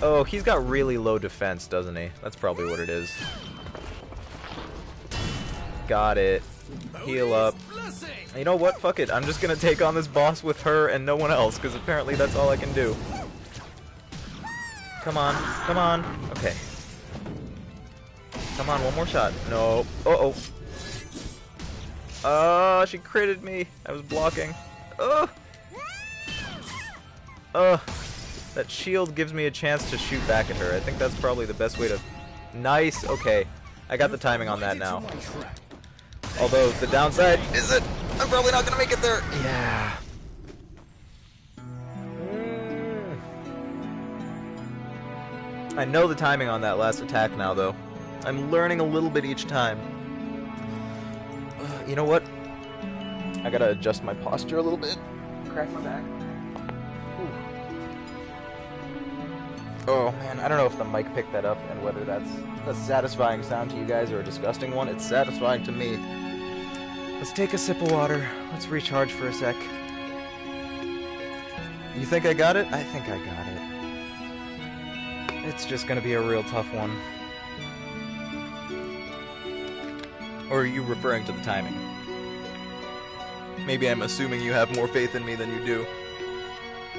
Oh, he's got really low defense, doesn't he? That's probably what it is. Got it. Heal up. You know what? Fuck it. I'm just gonna take on this boss with her and no one else, because apparently that's all I can do. Come on. Come on. Okay. Come on, one more shot. No. Uh-oh. She critted me. I was blocking. That shield gives me a chance to shoot back at her. I think that's probably the best way to... Nice. Okay. I got the timing on that now. Although, the downside is that I'm probably not going to make it there. Yeah. I know the timing on that last attack now, though. I'm learning a little bit each time. You know what? I gotta adjust my posture a little bit. Crack my back. Ooh. Oh man, I don't know if the mic picked that up and whether that's a satisfying sound to you guys or a disgusting one. It's satisfying to me. Let's take a sip of water. Let's recharge for a sec. You think I got it? I think I got it. It's just gonna be a real tough one. Or are you referring to the timing? Maybe I'm assuming you have more faith in me than you do.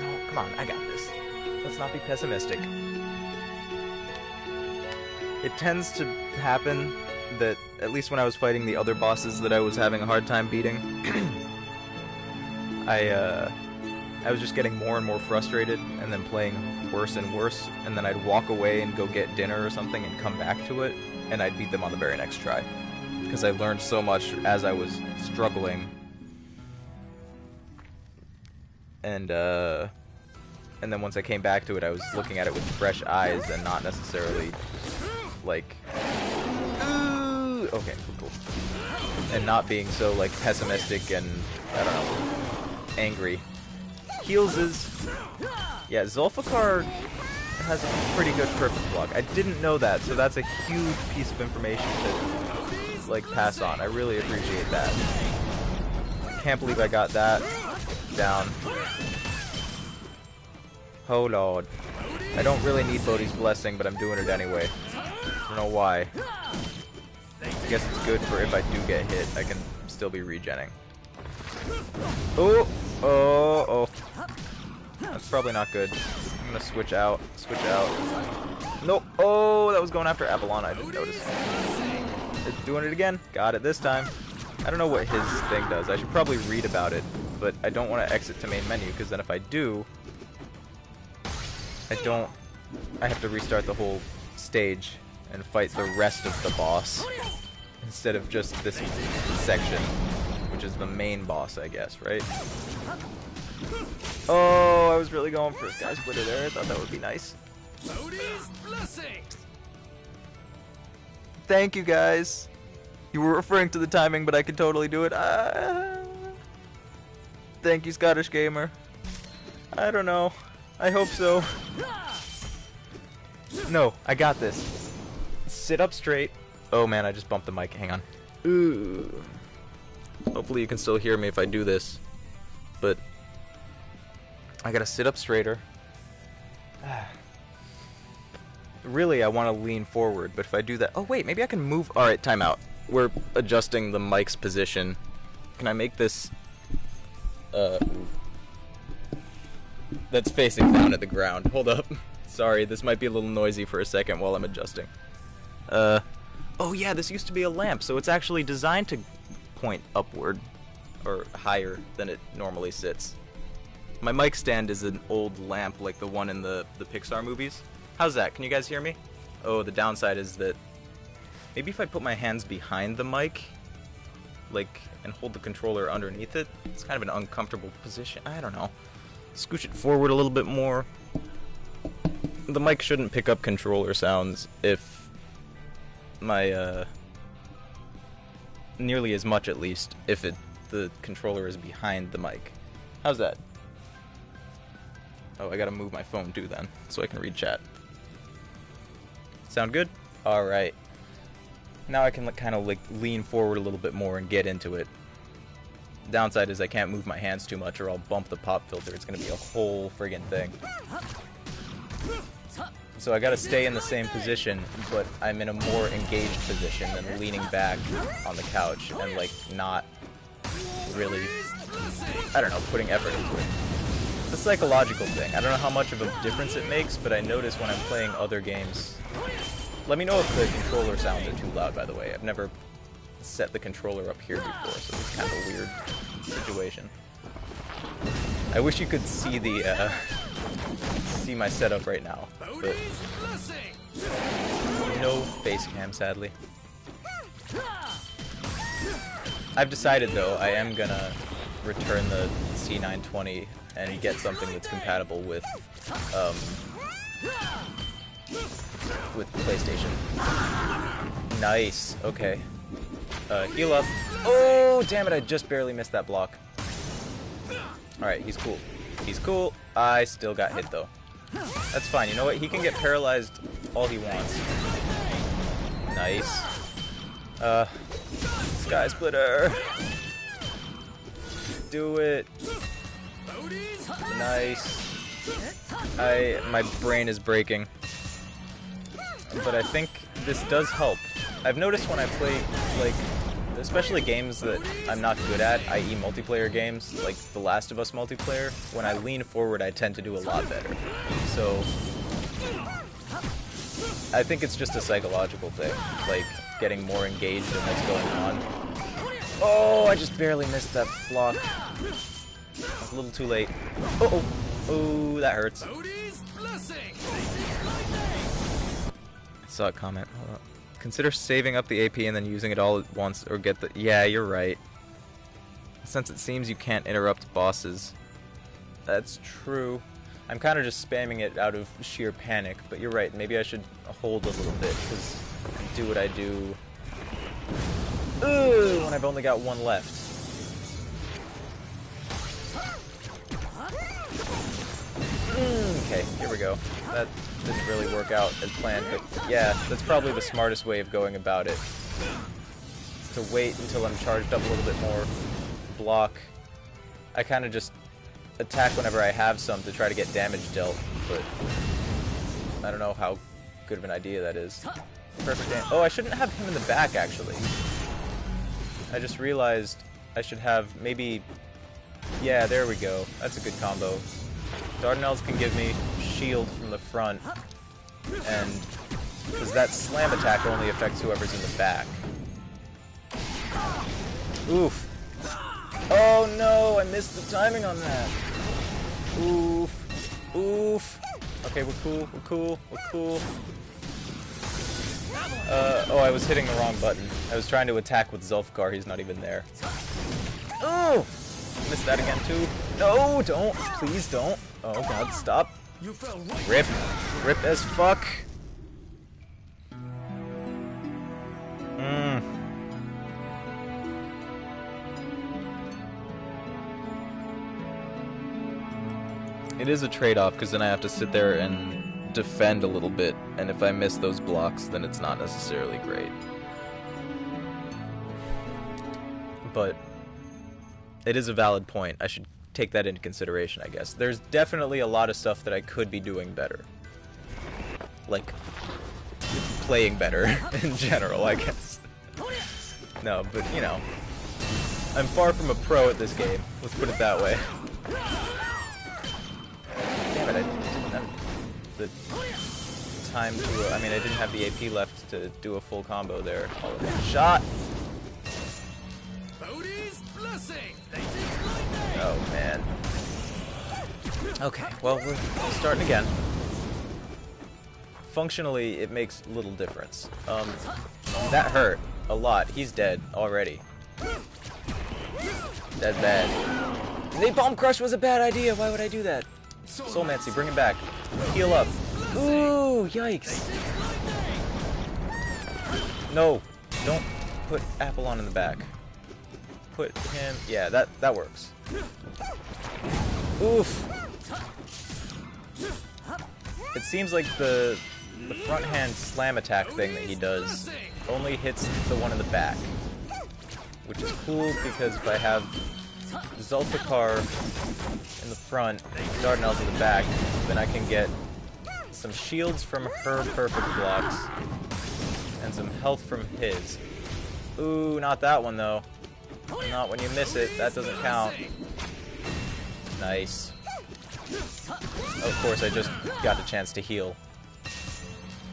No, come on, I got this. Let's not be pessimistic. It tends to happen that, at least when I was fighting the other bosses that I was having a hard time beating, I was just getting more and more frustrated and then playing worse and worse, and then I'd walk away and go get dinner or something and come back to it, and I'd beat them on the very next try. Because I learned so much as I was struggling. And then once I came back to it, I was looking at it with fresh eyes and not necessarily, like, okay, cool. And not being so, like, pessimistic and, I don't know, angry. Heals is... Yeah, Zulfikar has a pretty good perfect block. I didn't know that, so that's a huge piece of information to, like, pass on. I really appreciate that. Can't believe I got that down. Oh lord. I don't really need Bodhi's blessing, but I'm doing it anyway. I don't know why. I guess it's good for if I do get hit, I can still be regenning. Oh! Oh! Oh! That's probably not good. I'm gonna switch out. Switch out. Nope! Oh! That was going after Apollon, I didn't notice. It's doing it again. Got it this time. I don't know what his thing does. I should probably read about it. but I don't want to exit to main menu, because then if I do, I have to restart the whole stage and fight the rest of the boss instead of just this section, which is the main boss, I guess, right? Oh, I was really going for a Sky Splitter there. I thought that would be nice. Thank you, guys. You were referring to the timing, but I could totally do it. Thank you, Scottish Gamer. I don't know. I hope so. No, I got this. Sit up straight. Oh man, I just bumped the mic. Hang on. Ooh. Hopefully you can still hear me if I do this. But I gotta sit up straighter. Really, I want to lean forward, but if I do that... Oh wait, maybe I can move... Alright, timeout. We're adjusting the mic's position. Can I make this... That's facing down at the ground. Hold up. Sorry, this might be a little noisy for a second while I'm adjusting. Oh yeah, this used to be a lamp, so it's actually designed to point upward, or higher than it normally sits. My mic stand is an old lamp like the one in the Pixar movies. How's that? Can you guys hear me? Oh, the downside is that maybe if I put my hands behind the mic, like, and hold the controller underneath it, it's kind of an uncomfortable position. I don't know. Scooch it forward a little bit more. The mic shouldn't pick up controller sounds if my, nearly as much at least, if the controller is behind the mic. How's that? Oh, I gotta move my phone too then, so I can read chat. Sound good? Alright. Now I can kind of like lean forward a little bit more and get into it. Downside is I can't move my hands too much or I'll bump the pop filter. It's gonna be a whole friggin' thing. So I gotta stay in the same position, but I'm in a more engaged position than leaning back on the couch and like not really, I don't know, putting effort into it. It's a psychological thing. I don't know how much of a difference it makes, but I notice when I'm playing other games. Let me know if the controller sounds are too loud, by the way. I've never set the controller up here before, so it's kind of a weird situation. I wish you could see the, see my setup right now, but no face cam, sadly. I've decided, though, I am gonna return the C920 and get something that's compatible with PlayStation. Nice. Okay. Heal up. Oh, damn it! I just barely missed that block. All right, he's cool. He's cool. I still got hit though. That's fine. You know what? He can get paralyzed all he wants. Nice. Sky Splitter. Do it. Nice. My brain is breaking. But I think this does help. I've noticed when I play, like, especially games that I'm not good at, i.e. multiplayer games, like The Last of Us multiplayer, when I lean forward I tend to do a lot better. So, I think it's just a psychological thing, like, getting more engaged in what's going on. Oh, I just barely missed that block. I was a little too late. Uh-oh. Oh, that hurts. I saw a comment. Hold up. Consider saving up the AP and then using it all at once, or get the... Yeah, you're right. Since it seems you can't interrupt bosses. That's true. I'm kind of just spamming it out of sheer panic, but you're right. Maybe I should hold a little bit, because do what I do... Ooh, when I've only got one left. Okay, here we go. That didn't really work out as planned, but yeah, that's probably the smartest way of going about it. To wait until I'm charged up a little bit more, block. I kind of just attack whenever I have some to try to get damage dealt, but I don't know how good of an idea that is. Perfect aim. Oh, I shouldn't have him in the back, actually. I just realized I should have maybe... Yeah, there we go. That's a good combo. Dardanelles can give me shield from the front, and because that slam attack only affects whoever's in the back. Oof. Oh no, I missed the timing on that. Oof. Oof. Okay, we're cool, we're cool, we're cool. Oh, I was hitting the wrong button. I was trying to attack with Zulfikar, he's not even there. Oh! Missed that again too. No, don't. Please don't. Oh god, stop. Rip. Rip as fuck. It is a trade-off, because then I have to sit there and defend a little bit, and if I miss those blocks, then it's not necessarily great. But it is a valid point. I should take that into consideration, I guess. There's definitely a lot of stuff that I could be doing better. Like, playing better in general, I guess. No, but, you know, I'm far from a pro at this game. Let's put it that way. Damn it, I didn't have the time to... I mean, I didn't have the AP left to do a full combo there. All in one shot! Oh, man. Okay, well, we're starting again. Functionally, it makes little difference. That hurt a lot. He's dead already. That's bad. Napalm Crush was a bad idea. Why would I do that? Soulmancy, bring him back. Heal up. Ooh, yikes. No, don't put Apollon in the back. Put him... Yeah, that works. Oof. It seems like the front hand slam attack thing that he does only hits the one in the back. Which is cool because if I have Zulfikar in the front, Dardanelles in the back, then I can get some shields from her perfect blocks and some health from his. Ooh, not that one though. Not when you miss it, that doesn't count. Nice. Of course, I just got a chance to heal.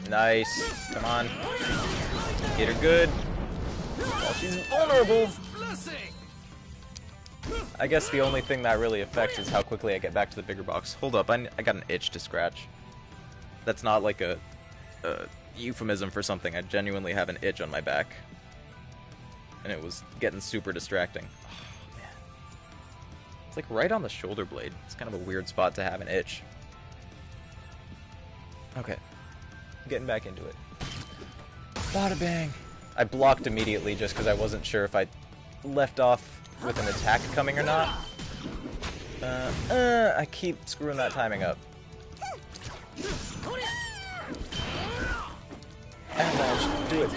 Nice. Come on. Get her good. Oh, she's vulnerable. I guess the only thing that really affects is how quickly I get back to the bigger box. Hold up, I got an itch to scratch. That's not like a euphemism for something. I genuinely have an itch on my back. And it was getting super distracting. Oh, man. It's like right on the shoulder blade. It's kind of a weird spot to have an itch. Okay. Getting back into it. Bada bang. I blocked immediately just because I wasn't sure if I left off with an attack coming or not. I keep screwing that timing up. Avalanche, do it.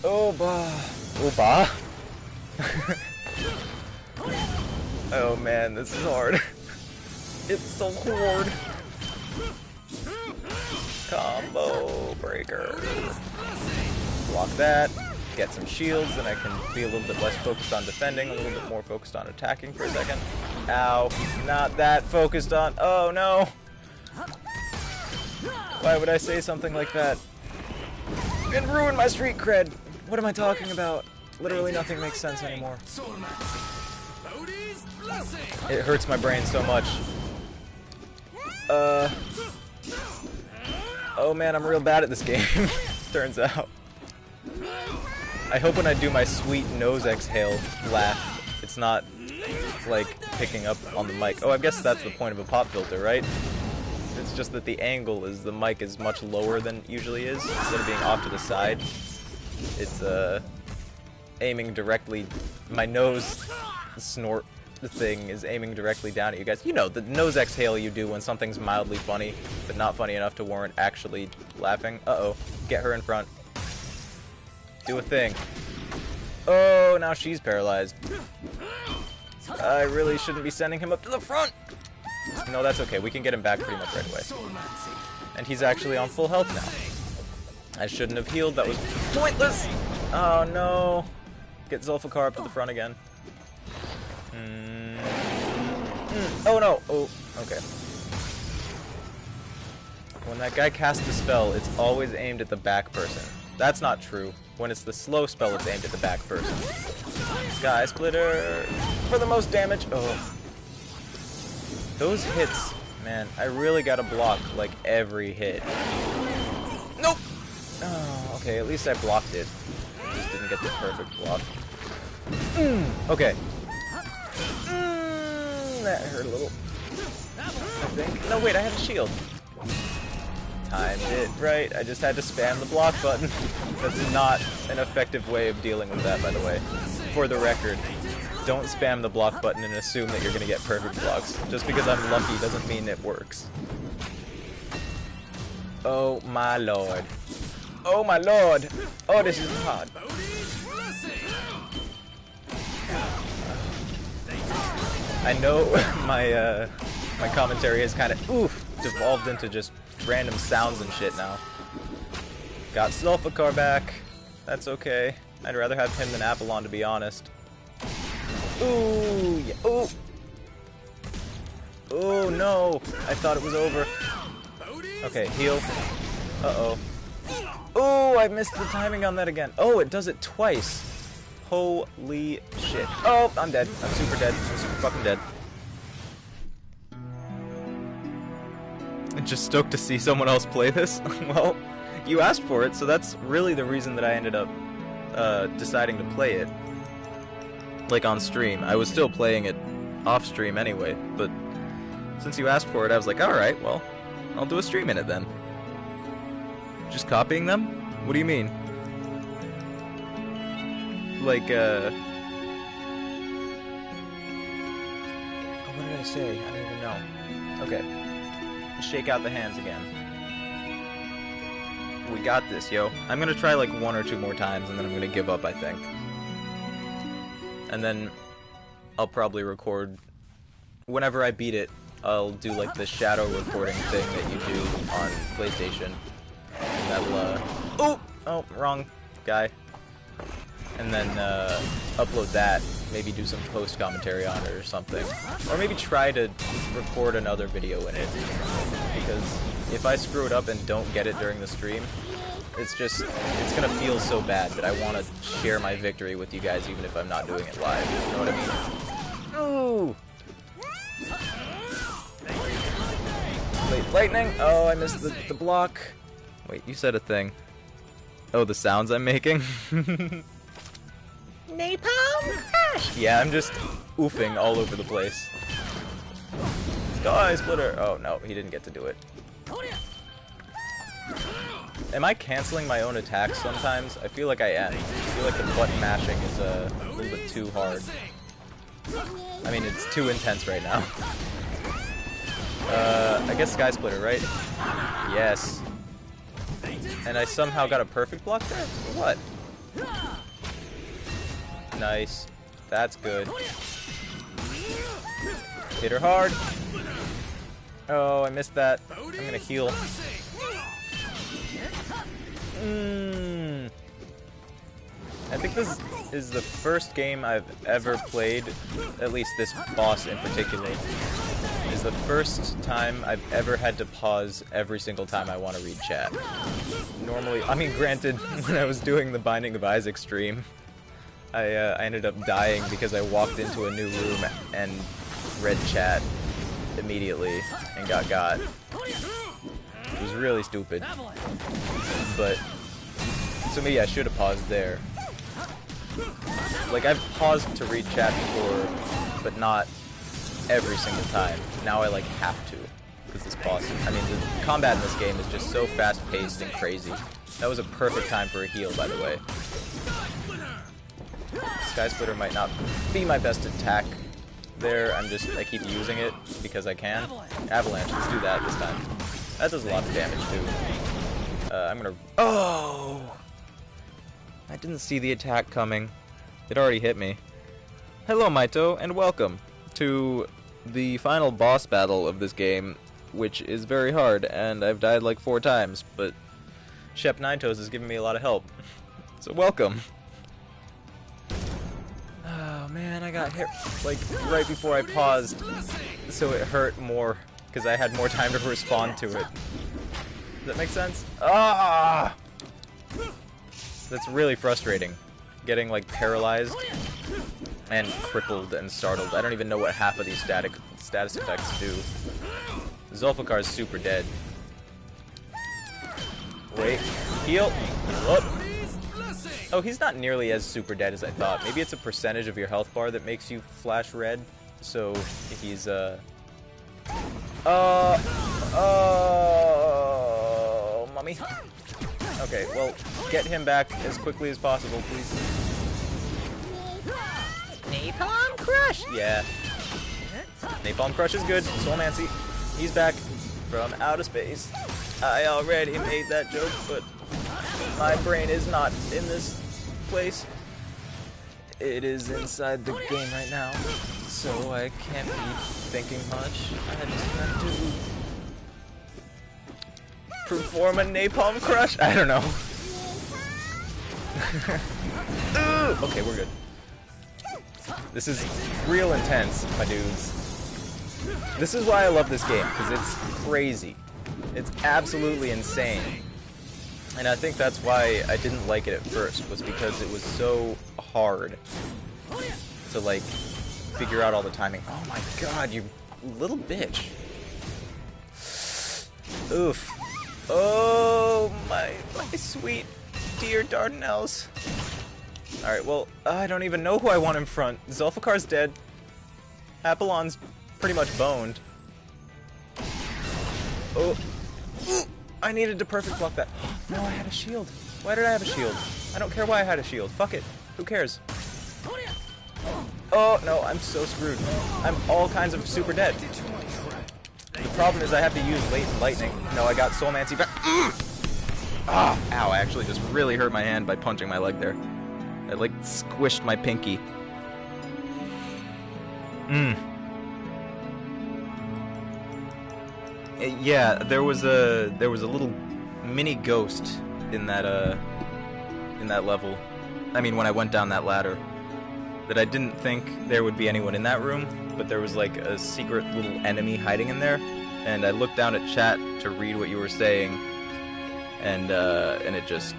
Oba. Oba? Oh man, this is hard. It's so hard. Combo breaker. Block that. Get some shields, and I can be a little bit less focused on defending, a little bit more focused on attacking for a second. Ow. Not that focused on... Oh no! Why would I say something like that? And ruin my street cred! What am I talking about? Literally nothing makes sense anymore. It hurts my brain so much. Oh man, I'm real bad at this game. Turns out. I hope when I do my sweet nose exhale laugh, it's not like picking up on the mic. Oh, I guess that's the point of a pop filter, right? It's just that the angle is the mic is much lower than it usually is. Instead of being off to the side, it's aiming directly. My nose snort thing is aiming directly down at you guys. You know, the nose exhale you do when something's mildly funny, but not funny enough to warrant actually laughing. Uh-oh. Get her in front. Do a thing. Oh, now she's paralyzed. I really shouldn't be sending him up to the front. No, that's okay. We can get him back pretty much right away. And he's actually on full health now. I shouldn't have healed. That was pointless. Oh, no. Get Zulfikar up to the front again. Oh, no. Oh, okay. When that guy casts a spell, it's always aimed at the back person. That's not true. When it's the slow spell, it's aimed at the back first. Sky Splitter for the most damage. Oh. Those hits, man, I really gotta block like every hit. Nope! Oh, okay, at least I blocked it. I just didn't get the perfect block. Okay. That hurt a little. I think. No, wait, I had a shield. Timed it right. I just had to spam the block button. That's not an effective way of dealing with that, by the way. For the record, don't spam the block button and assume that you're going to get perfect blocks. Just because I'm lucky doesn't mean it works. Oh my lord. Oh my lord. Oh, this is hard. I know my commentary has kind of devolved into just random sounds and shit now. Got Sulfakar back. That's okay. I'd rather have him than Apollon, to be honest. Ooh, yeah. Ooh. Oh no! I thought it was over. Okay, heal. Uh-oh. Oh, I missed the timing on that again. Oh, it does it twice. Holy shit. Oh, I'm dead. I'm super dead. I'm super fucking dead. I'm just stoked to see someone else play this. Well, you asked for it, so that's really the reason that I ended up deciding to play it. Like on stream. I was still playing it off stream anyway, but since you asked for it, I was like, alright, well, I'll do a stream in it then. Just copying them? What do you mean? Like, what did I say? I don't even know. Okay. Shake out the hands again. We got this, yo. I'm gonna try like 1 or 2 more times, and then I'm gonna give up, I think. And then I'll probably record... Whenever I beat it, I'll do like the shadow recording thing that you do on PlayStation. And that'll, oh, wrong guy. And then upload that, maybe do some post commentary on it or something, or maybe try to record another video in it, because if I screw it up and don't get it during the stream, it's gonna feel so bad that I want to share my victory with you guys even if I'm not doing it live, you know what I mean? Ooh! Wait, lightning! Oh, I missed the block. Wait, you said a thing. Oh, the sounds I'm making? Napalm crash! Yeah, I'm just oofing all over the place. Sky Splitter! Oh no, he didn't get to do it. Am I canceling my own attacks sometimes? I feel like I am. I feel like the button mashing is a little bit too hard. I mean, it's too intense right now. I guess Sky Splitter, right? Yes. And I somehow got a perfect block there? What? Nice. That's good. Hit her hard. Oh, I missed that. I'm gonna heal. I think this is the first game I've ever played, at least this boss in particular, is the first time I've ever had to pause every single time I want to read chat. Normally, I mean, granted, when I was doing the Binding of Isaac stream, I ended up dying because I walked into a new room and read chat immediately and got. It was really stupid. But, so maybe I should have paused there. Like, I've paused to read chat before, but not every single time. Now I, like, have to, because this boss, I mean, the combat in this game is just so fast-paced and crazy. That was a perfect time for a heal, by the way. Sky Splitter might not be my best attack there. I keep using it because I can. Avalanche, let's do that this time. That does a lot of damage, too. I'm gonna... Oh! I didn't see the attack coming. It already hit me. Hello, Maito, and welcome to the final boss battle of this game, which is very hard, and I've died like 4 times, but Shep Ninetoes has given me a lot of help. So welcome. Oh man, I got hit like right before I paused, so it hurt more because I had more time to respond to it. Does that make sense? Ah! That's really frustrating. Getting, like, paralyzed and crippled and startled. I don't even know what half of these status effects do. Zulfikar is super dead. Wait. Heal. Heal up. Oh, he's not nearly as super dead as I thought. Maybe it's a percentage of your health bar that makes you flash red. So, he's, mummy. Okay, well, get him back as quickly as possible, please. Napalm Crush! Yeah. Napalm Crush is good. Soulmancy. He's back from outer space. I already made that joke, but my brain is not in this place. It is inside the game right now, so I can't be thinking much. I just have to perform a Napalm Crush? I don't know. Okay, we're good. This is real intense, my dudes. This is why I love this game, because it's crazy. It's absolutely insane. And I think that's why I didn't like it at first, was because it was so hard to, like, figure out all the timing. Oh my god, you little bitch. Oof. Oh, my sweet dear Dardanelles. Alright, well, I don't even know who I want in front. Zulfikar's dead. Apollon's pretty much boned. Oh. I needed to perfect block that. No, I had a shield. Why did I have a shield? I don't care why I had a shield. Fuck it. Who cares? Oh, no, I'm so screwed. I'm all kinds of super dead. The problem is I have to use latent lightning. No, I got Soulmancy back. Ah, ow, I actually just really hurt my hand by punching my leg there. I, like, squished my pinky. Yeah, there was a little mini ghost in that level. I mean, when I went down that ladder, that I didn't think there would be anyone in that room, but there was like a secret little enemy hiding in there, and I looked down at chat to read what you were saying, and it just,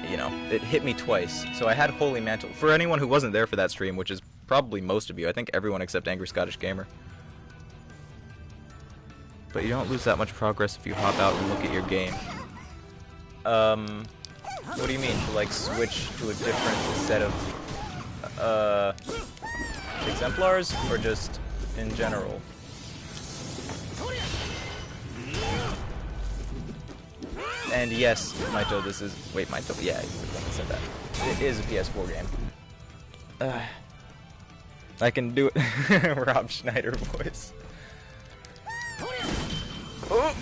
you know, it hit me twice. So I had Holy Mantle. For anyone who wasn't there for that stream, which is probably most of you, I think everyone except Angry Scottish Gamer. But you don't lose that much progress if you hop out and look at your game. What do you mean? To, like, switch to a different set of, exemplars? Or just in general? And yes, Maito, this is... Wait, Maito? Yeah, I said that. It is a PS4 game. I can do it. Rob Schneider voice. Oh!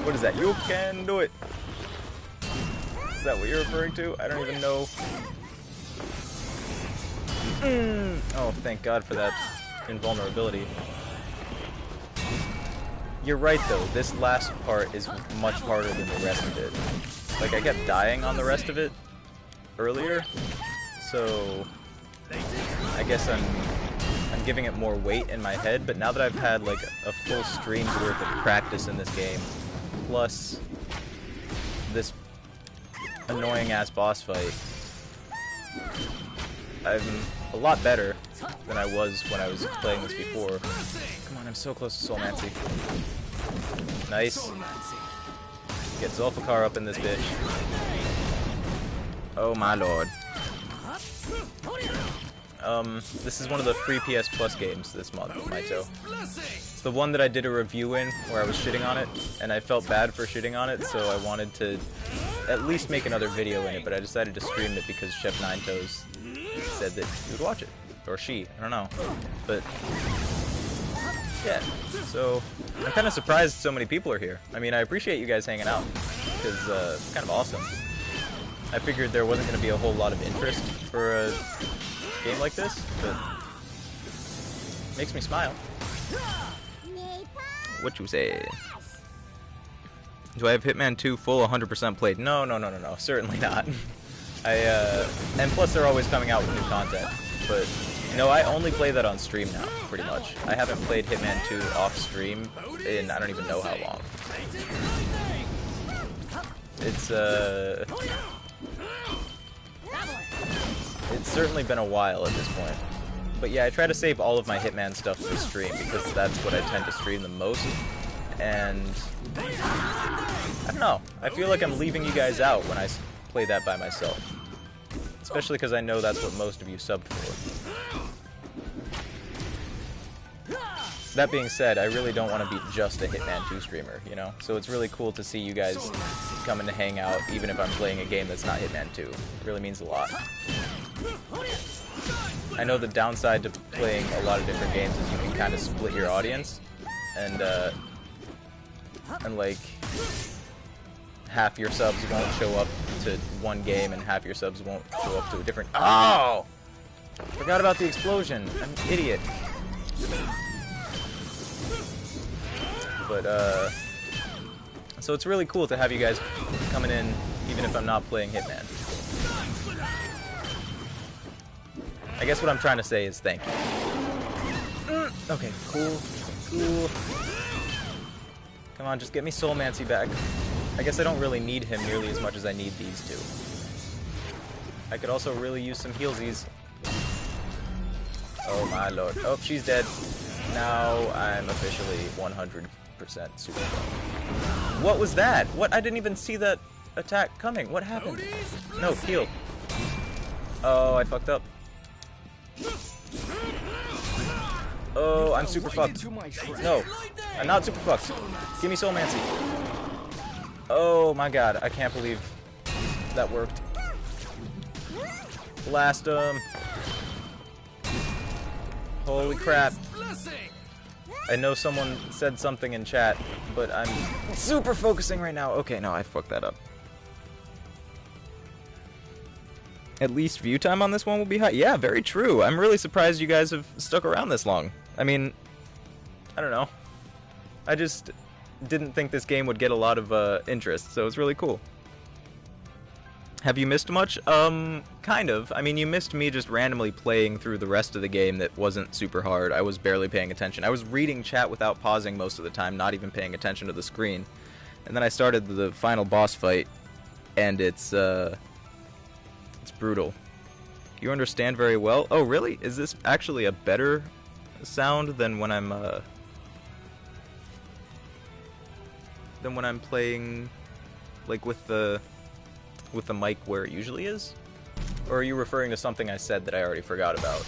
What is that? You can do it! Is that what you're referring to? I don't even know. Oh, thank God for that invulnerability. You're right, though. This last part is much harder than the rest of it. Like, I kept dying on the rest of it earlier, so I guess I'm giving it more weight in my head, but now that I've had like a full stream's worth of practice in this game, plus this annoying ass boss fight, I'm a lot better than I was when I was playing this before. Come on, I'm so close to Soulmancy. Nice. Get Zulfikar up in this bitch. Oh my lord. This is one of the free PS Plus games this month, Maito. It's the one that I did a review in where I was shitting on it, and I felt bad for shitting on it, so I wanted to at least make another video in it, but I decided to stream it because Chef Nine Toes said that he would watch it. Or she, I don't know. But, yeah, so I'm kind of surprised so many people are here. I mean, I appreciate you guys hanging out, because it's kind of awesome. I figured there wasn't going to be a whole lot of interest for a game like this, but makes me smile. What you say? Do I have Hitman 2 full 100% played? No, certainly not. And plus they're always coming out with new content, but no, I only play that on stream now, pretty much. I haven't played Hitman 2 off stream in I don't even know how long. It's certainly been a while at this point. But yeah, I try to save all of my Hitman stuff for stream because that's what I tend to stream the most. And I don't know, I feel like I'm leaving you guys out when I play that by myself. Especially because I know that's what most of you subbed for. That being said, I really don't want to be just a Hitman 2 streamer, you know? So it's really cool to see you guys coming to hang out, even if I'm playing a game that's not Hitman 2. It really means a lot. I know the downside to playing a lot of different games is you can kind of split your audience, and like, half your subs won't show up to one game, and half your subs won't show up to a different... Oh! Forgot about the explosion. I'm an idiot. But, so it's really cool to have you guys coming in, even if I'm not playing Hitman. I guess what I'm trying to say is thank you. Okay, cool, cool. Come on, just get me Soulmancy back. I guess I don't really need him nearly as much as I need these two. I could also really use some healsies. Oh my lord. Oh, she's dead. Now I'm officially 100% super strong. What was that? What? I didn't even see that attack coming. What happened? No, heal. Oh, I fucked up. Oh, I'm super fucked. No, I'm not super fucked. Give me Soulmancy. Oh my god, I can't believe that worked. Blast him. Holy crap. I know someone said something in chat, but I'm super focusing right now. Okay, no, I fucked that up. At least view time on this one will be high. Yeah, very true. I'm really surprised you guys have stuck around this long. I mean, I don't know. I just didn't think this game would get a lot of interest, so it's really cool. Have you missed much? Kind of. I mean, you missed me just randomly playing through the rest of the game that wasn't super hard. I was barely paying attention. I was reading chat without pausing most of the time, not even paying attention to the screen. And then I started the final boss fight, and it's brutal. You understand very well? Oh, really? Is this actually a better sound than when I'm playing, like, with the mic where it usually is? Or are you referring to something I said that I already forgot about?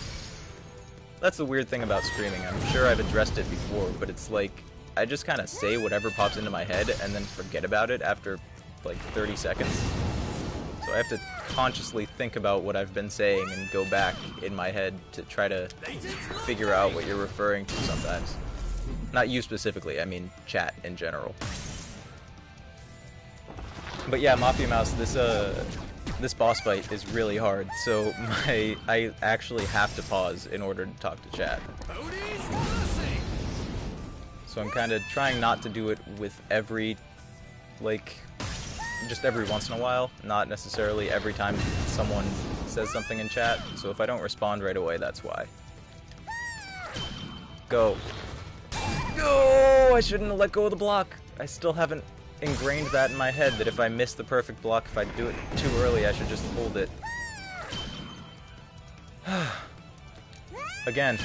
That's the weird thing about streaming. I'm sure I've addressed it before, but it's like, I just kind of say whatever pops into my head and then forget about it after, like, 30 seconds. So I have to consciously think about what I've been saying and go back in my head to try to figure out what you're referring to sometimes. Not you specifically, I mean chat in general. But yeah, Mafia Mouse, this boss fight is really hard, so I actually have to pause in order to talk to chat. So I'm kind of trying not to do it with every, like, just every once in a while, not necessarily every time someone says something in chat. So if I don't respond right away, that's why. Go. Go! I shouldn't have let go of the block. I still haven't ingrained that in my head, that if I miss the perfect block, if I do it too early, I should just hold it. Again,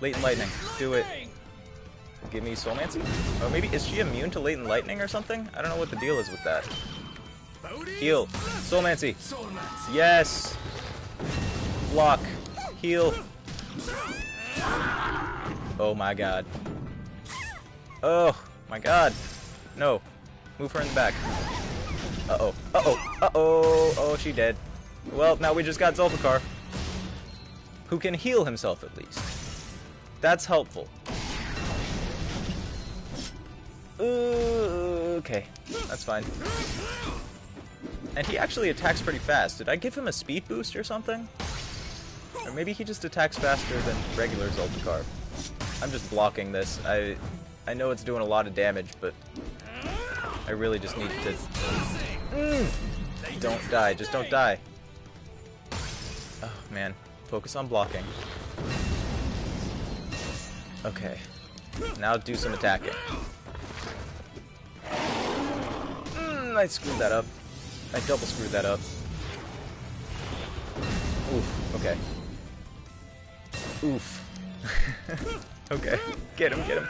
Latent Lightning. Do it. Give me Soulmancy? Oh, maybe, is she immune to Latent Lightning or something? I don't know what the deal is with that. Heal. Soulmancy. Yes. Block. Heal. Oh my god. Oh my god. No. Move her in the back. Uh-oh. Uh-oh. Uh-oh. Oh, she dead. Well, now we just got Zulfikar, who can heal himself at least. That's helpful. Okay. That's fine. And he actually attacks pretty fast. Did I give him a speed boost or something? Or maybe he just attacks faster than regular Zulfikar. I'm just blocking this. I know it's doing a lot of damage, but I really just need to... Don't die. Just don't die. Oh, man. Focus on blocking. Okay. Now do some attacking. I screwed that up. I double screwed that up. Oof, okay. Oof. Okay, get him, get him.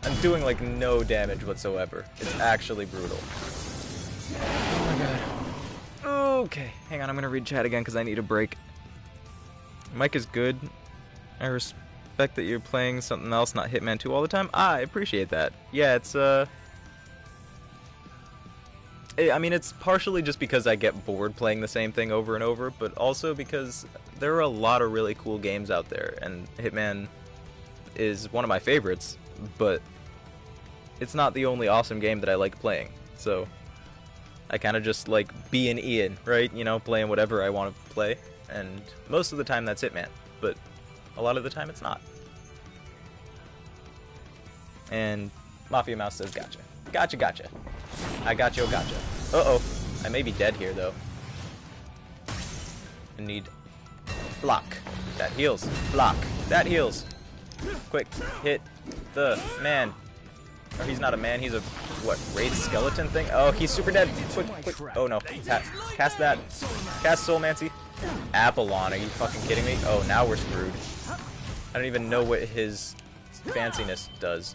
I'm doing like no damage whatsoever. It's actually brutal. Oh my god. Okay, hang on, I'm gonna read chat again because I need a break. Mike is good. I respect that you're playing something else, not Hitman 2 all the time. I appreciate that. Yeah, it's I mean, it's partially just because I get bored playing the same thing over and over, but also because there are a lot of really cool games out there, and Hitman is one of my favorites, but it's not the only awesome game that I like playing. So I kind of just like being Ian, right? You know, playing whatever I want to play, and most of the time that's Hitman, but a lot of the time it's not. And Mafia Mouse says gotcha. Gotcha, gotcha. I gotcha, gotcha. Uh-oh. I may be dead here, though. I need... block. That heals. Block. That heals. Quick. Hit the man. Or he's not a man, he's a... what? Wraith skeleton thing? Oh, he's super dead. Quick, quick. Oh, no. Cast that. Cast Soulmancy. Apollon, are you fucking kidding me? Oh, now we're screwed. I don't even know what his fanciness does.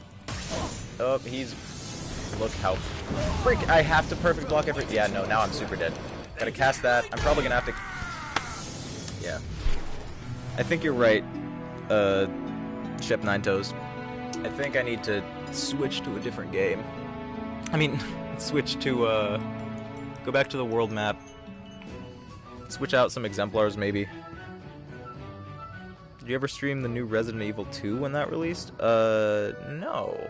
Oh, he's... look how... Freak, I have to perfect block every... yeah, no, now I'm super dead. Gotta cast that. I'm probably gonna have to... yeah. I think you're right, Shep Nine Toes. I think I need to switch to a different game. I mean, switch to, go back to the world map. Switch out some exemplars, maybe. Did you ever stream the new Resident Evil 2 when that released? No.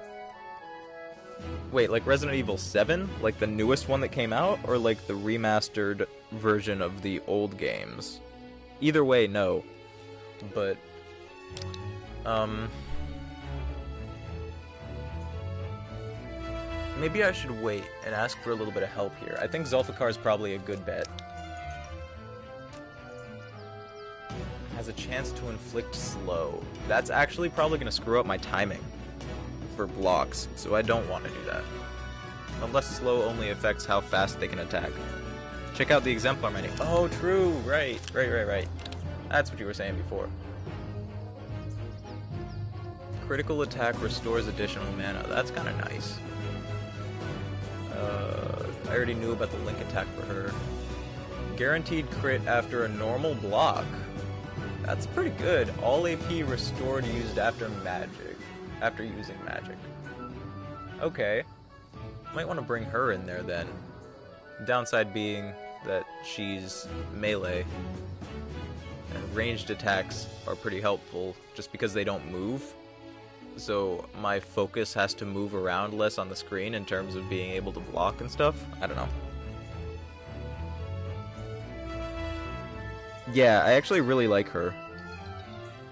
Wait, like Resident Evil 7? Like the newest one that came out? Or like the remastered version of the old games? Either way, no. But, maybe I should wait and ask for a little bit of help here. I think Zulfikar is probably a good bet. Has a chance to inflict slow. That's actually probably going to screw up my timing for blocks, so I don't want to do that. Unless slow only affects how fast they can attack. Check out the exemplar menu. Oh, true. Right. That's what you were saying before. Critical attack restores additional mana. That's kind of nice. I already knew about the link attack for her. Guaranteed crit after a normal block. That's pretty good. All AP restored used after magic. After using magic. Okay. Might want to bring her in there then. Downside being that she's melee. And ranged attacks are pretty helpful just because they don't move. So my focus has to move around less on the screen in terms of being able to block and stuff. I don't know. Yeah, I actually really like her.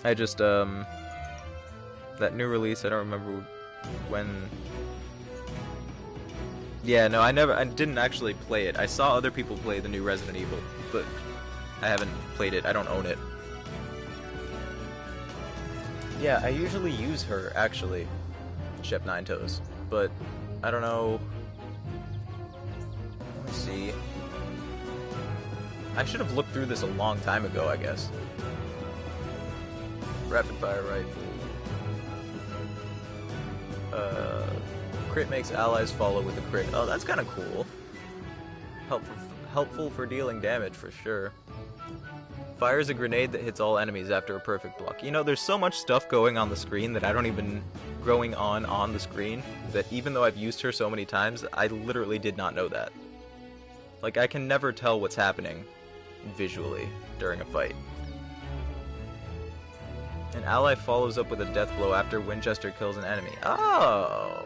I just, that new release, I don't remember when... yeah, no, I didn't actually play it. I saw other people play the new Resident Evil, but I haven't played it. I don't own it. Yeah, I usually use her, actually, Shep Nine Toes, but I don't know. Let me see. I should have looked through this a long time ago, I guess. Rapid fire rifle. Crit makes allies follow with a crit. Oh, that's kind of cool. Helpful for dealing damage, for sure. Fires a grenade that hits all enemies after a perfect block. You know, there's so much stuff going on the screen that I don't even... going on the screen, that even though I've used her so many times, I literally did not know that. Like, I can never tell what's happening visually during a fight. An ally follows up with a death blow after Winchester kills an enemy. Oh!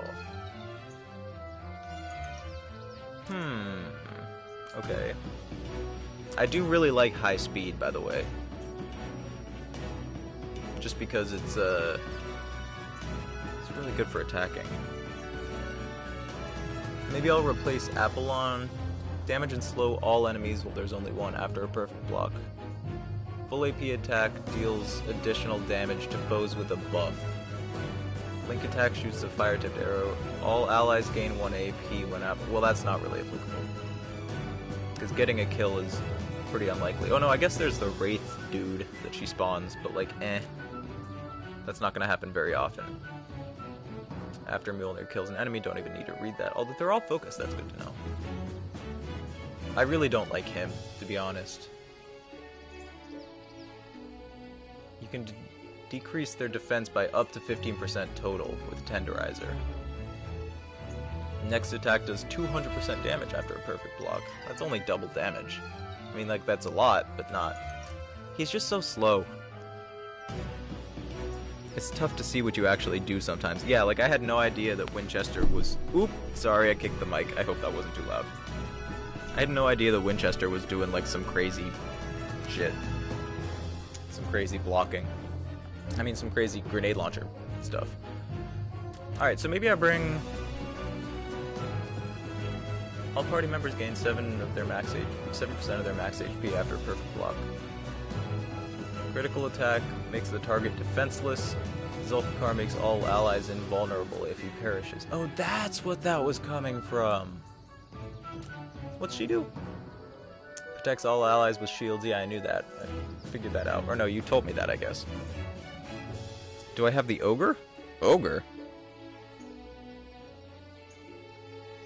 Okay. I do really like high speed, by the way. Just because it's really good for attacking. Maybe I'll replace Apollon. Damage and slow all enemies while there's only one after a perfect block. Full AP attack deals additional damage to foes with a buff. Link attack shoots a fire-tipped arrow. All allies gain 1 AP when up. Well, that's not really applicable. Because getting a kill is pretty unlikely. Oh no, I guess there's the Wraith dude that she spawns, but like, that's not gonna happen very often. After Mjolnir kills an enemy, don't even need to read that. Although they're all focused, that's good to know. I really don't like him, to be honest. You can decrease their defense by up to 15% total with Tenderizer. Next attack does 200% damage after a perfect block. That's only double damage. I mean, like, that's a lot, but not. He's just so slow. It's tough to see what you actually do sometimes. Yeah, like, I had no idea that Winchester was... Oop! Sorry, I kicked the mic. I hope that wasn't too loud. I had no idea that Winchester was doing, like, some crazy shit. Some crazy blocking. I mean, some crazy grenade launcher stuff. Alright, so maybe I bring... All party members gain 7% of their max HP after a perfect block. Critical attack makes the target defenseless. Zulfikar makes all allies invulnerable if he perishes. Oh, that's what that was coming from. What's she do? Protects all allies with shields. Yeah, I knew that. I figured that out. Or no, you told me that, I guess. Do I have the Ogre? Ogre?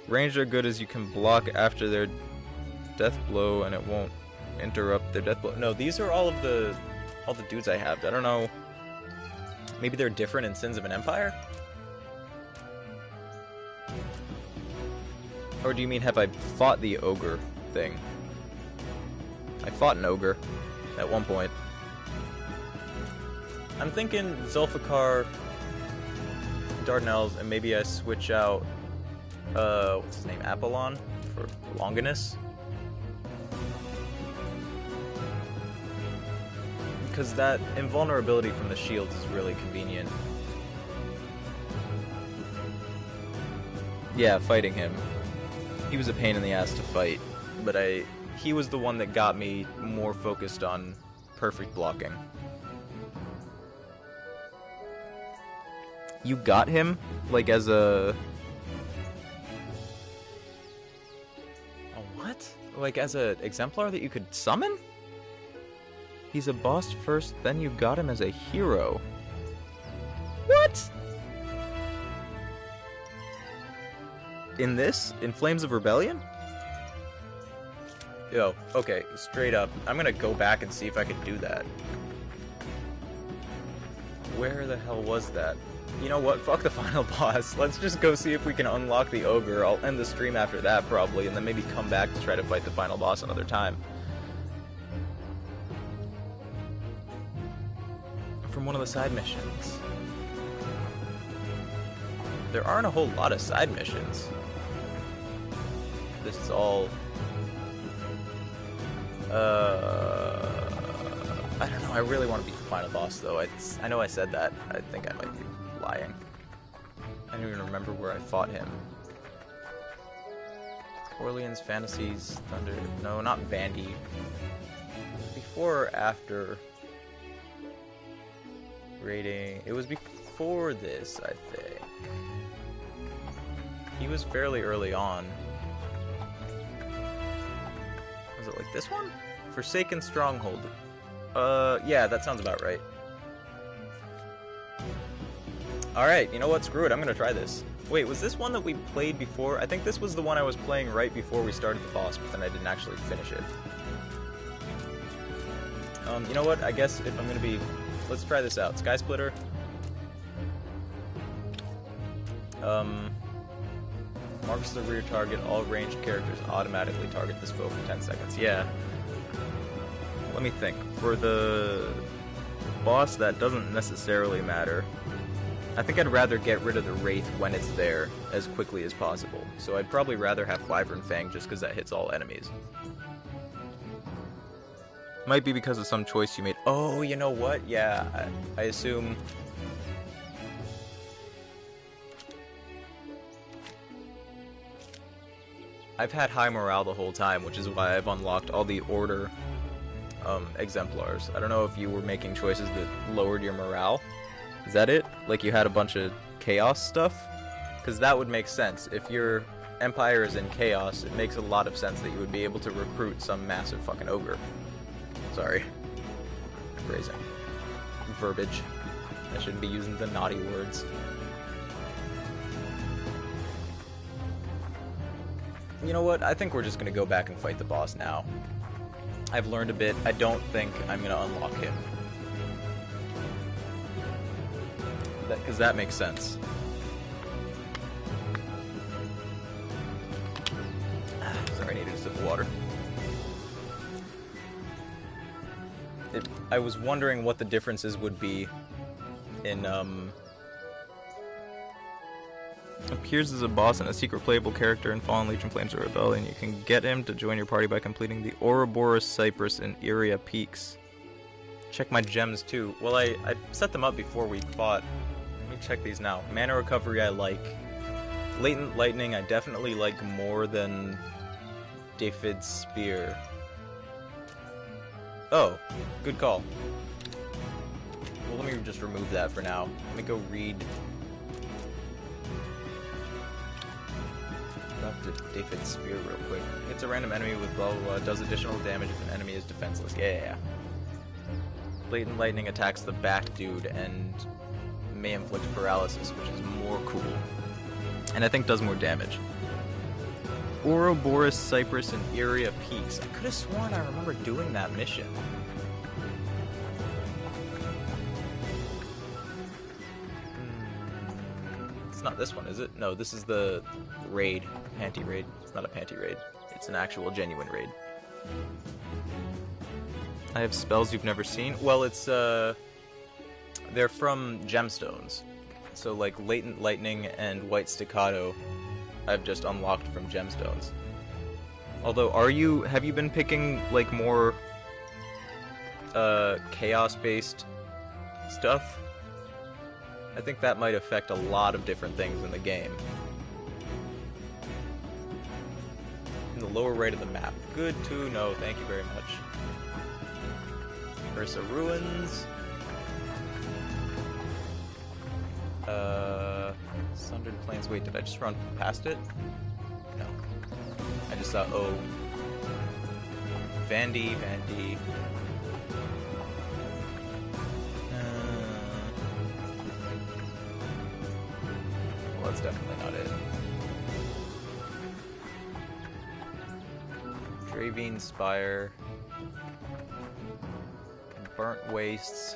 Ranged are good as you can block after their death blow and it won't interrupt their death blow. No, these are all the dudes I have. I don't know. Maybe they're different in Sins of an Empire? Or do you mean have I fought the ogre thing? I fought an ogre at one point. I'm thinking Zulfikar, Dardanelles, and maybe I switch out what's his name? Apollon for Longinus. Because that invulnerability from the shields is really convenient. Yeah, fighting him. He was a pain in the ass to fight, but he was the one that got me more focused on perfect blocking. You got him, like, as a... What? Like, as a exemplar that you could summon? He's a boss first, then you got him as a hero. What? In this? In Flames of Rebellion? Yo, okay, straight up. I'm gonna go back and see if I can do that. Where the hell was that? You know what? Fuck the final boss. Let's just go see if we can unlock the ogre. I'll end the stream after that, probably, and then maybe come back to try to fight the final boss another time. From one of the side missions. There aren't a whole lot of side missions. This is all... I don't know, I really want to beat the final boss, though. I know I said that. I think I might be lying. I don't even remember where I fought him. Orleans, Fantasies, Thunder... No, not Vandy. Before or after... Rating... It was before this, I think. He was fairly early on. Was it like this one? Forsaken Stronghold. Yeah, that sounds about right. Alright, you know what? Screw it, I'm gonna try this. Wait, was this one that we played before? I think this was the one I was playing right before we started the boss, but then I didn't actually finish it. You know what? I guess if I'm gonna be... Let's try this out. Sky Splitter. Marks the rear target. All ranged characters automatically target this foe for 10 seconds. Yeah. Let me think. For the boss, that doesn't necessarily matter. I think I'd rather get rid of the Wraith when it's there as quickly as possible. So I'd probably rather have Wyvern Fang just because that hits all enemies. Might be because of some choice you made. Oh, you know what? Yeah, I assume... I've had high morale the whole time, which is why I've unlocked all the Order exemplars. I don't know if you were making choices that lowered your morale. Is that it? Like you had a bunch of chaos stuff, because that would make sense. If your empire is in chaos, it makes a lot of sense that you would be able to recruit some massive fucking ogre. Sorry. Phrasing. Verbiage. I shouldn't be using the naughty words. You know what? I think we're just gonna go back and fight the boss now. I've learned a bit. I don't think I'm gonna unlock him. Because that makes sense. Sorry, I needed a sip of water. I was wondering what the differences would be in, appears as a boss and a secret playable character in Fallen Legion Flames of Rebellion. You can get him to join your party by completing the Ouroboros Cypress and Iria Peaks. Check my gems too. Well, I set them up before we fought. Let me check these now. Mana Recovery I like. Latent Lightning I definitely like more than David's Spear. Oh, good call. Well, let me just remove that for now. Let me go read David's Spear real quick. Hits a random enemy with blah blah blah, does additional damage if an enemy is defenseless. Yeah. Blatant Lightning attacks the back dude and may inflict paralysis, which is more cool. And I think does more damage. Ouroboros Cypress and Iria Peaks. I could have sworn I remember doing that mission. It's not this one, is it? No, this is the raid. Panty raid. It's not a panty raid. It's an actual genuine raid. I have spells you've never seen? Well, it's, they're from gemstones. So, like, Latent Lightning and White Staccato I've just unlocked from gemstones. Although, have you been picking, like, more, chaos-based stuff? I think that might affect a lot of different things in the game. In the lower right of the map. Good to know, thank you very much. Ursa Ruins. Sundered Plains. Wait, did I just run past it? No. I just saw, oh. Vandy. Well, that's definitely not it. Dravine Spire. Burnt Wastes.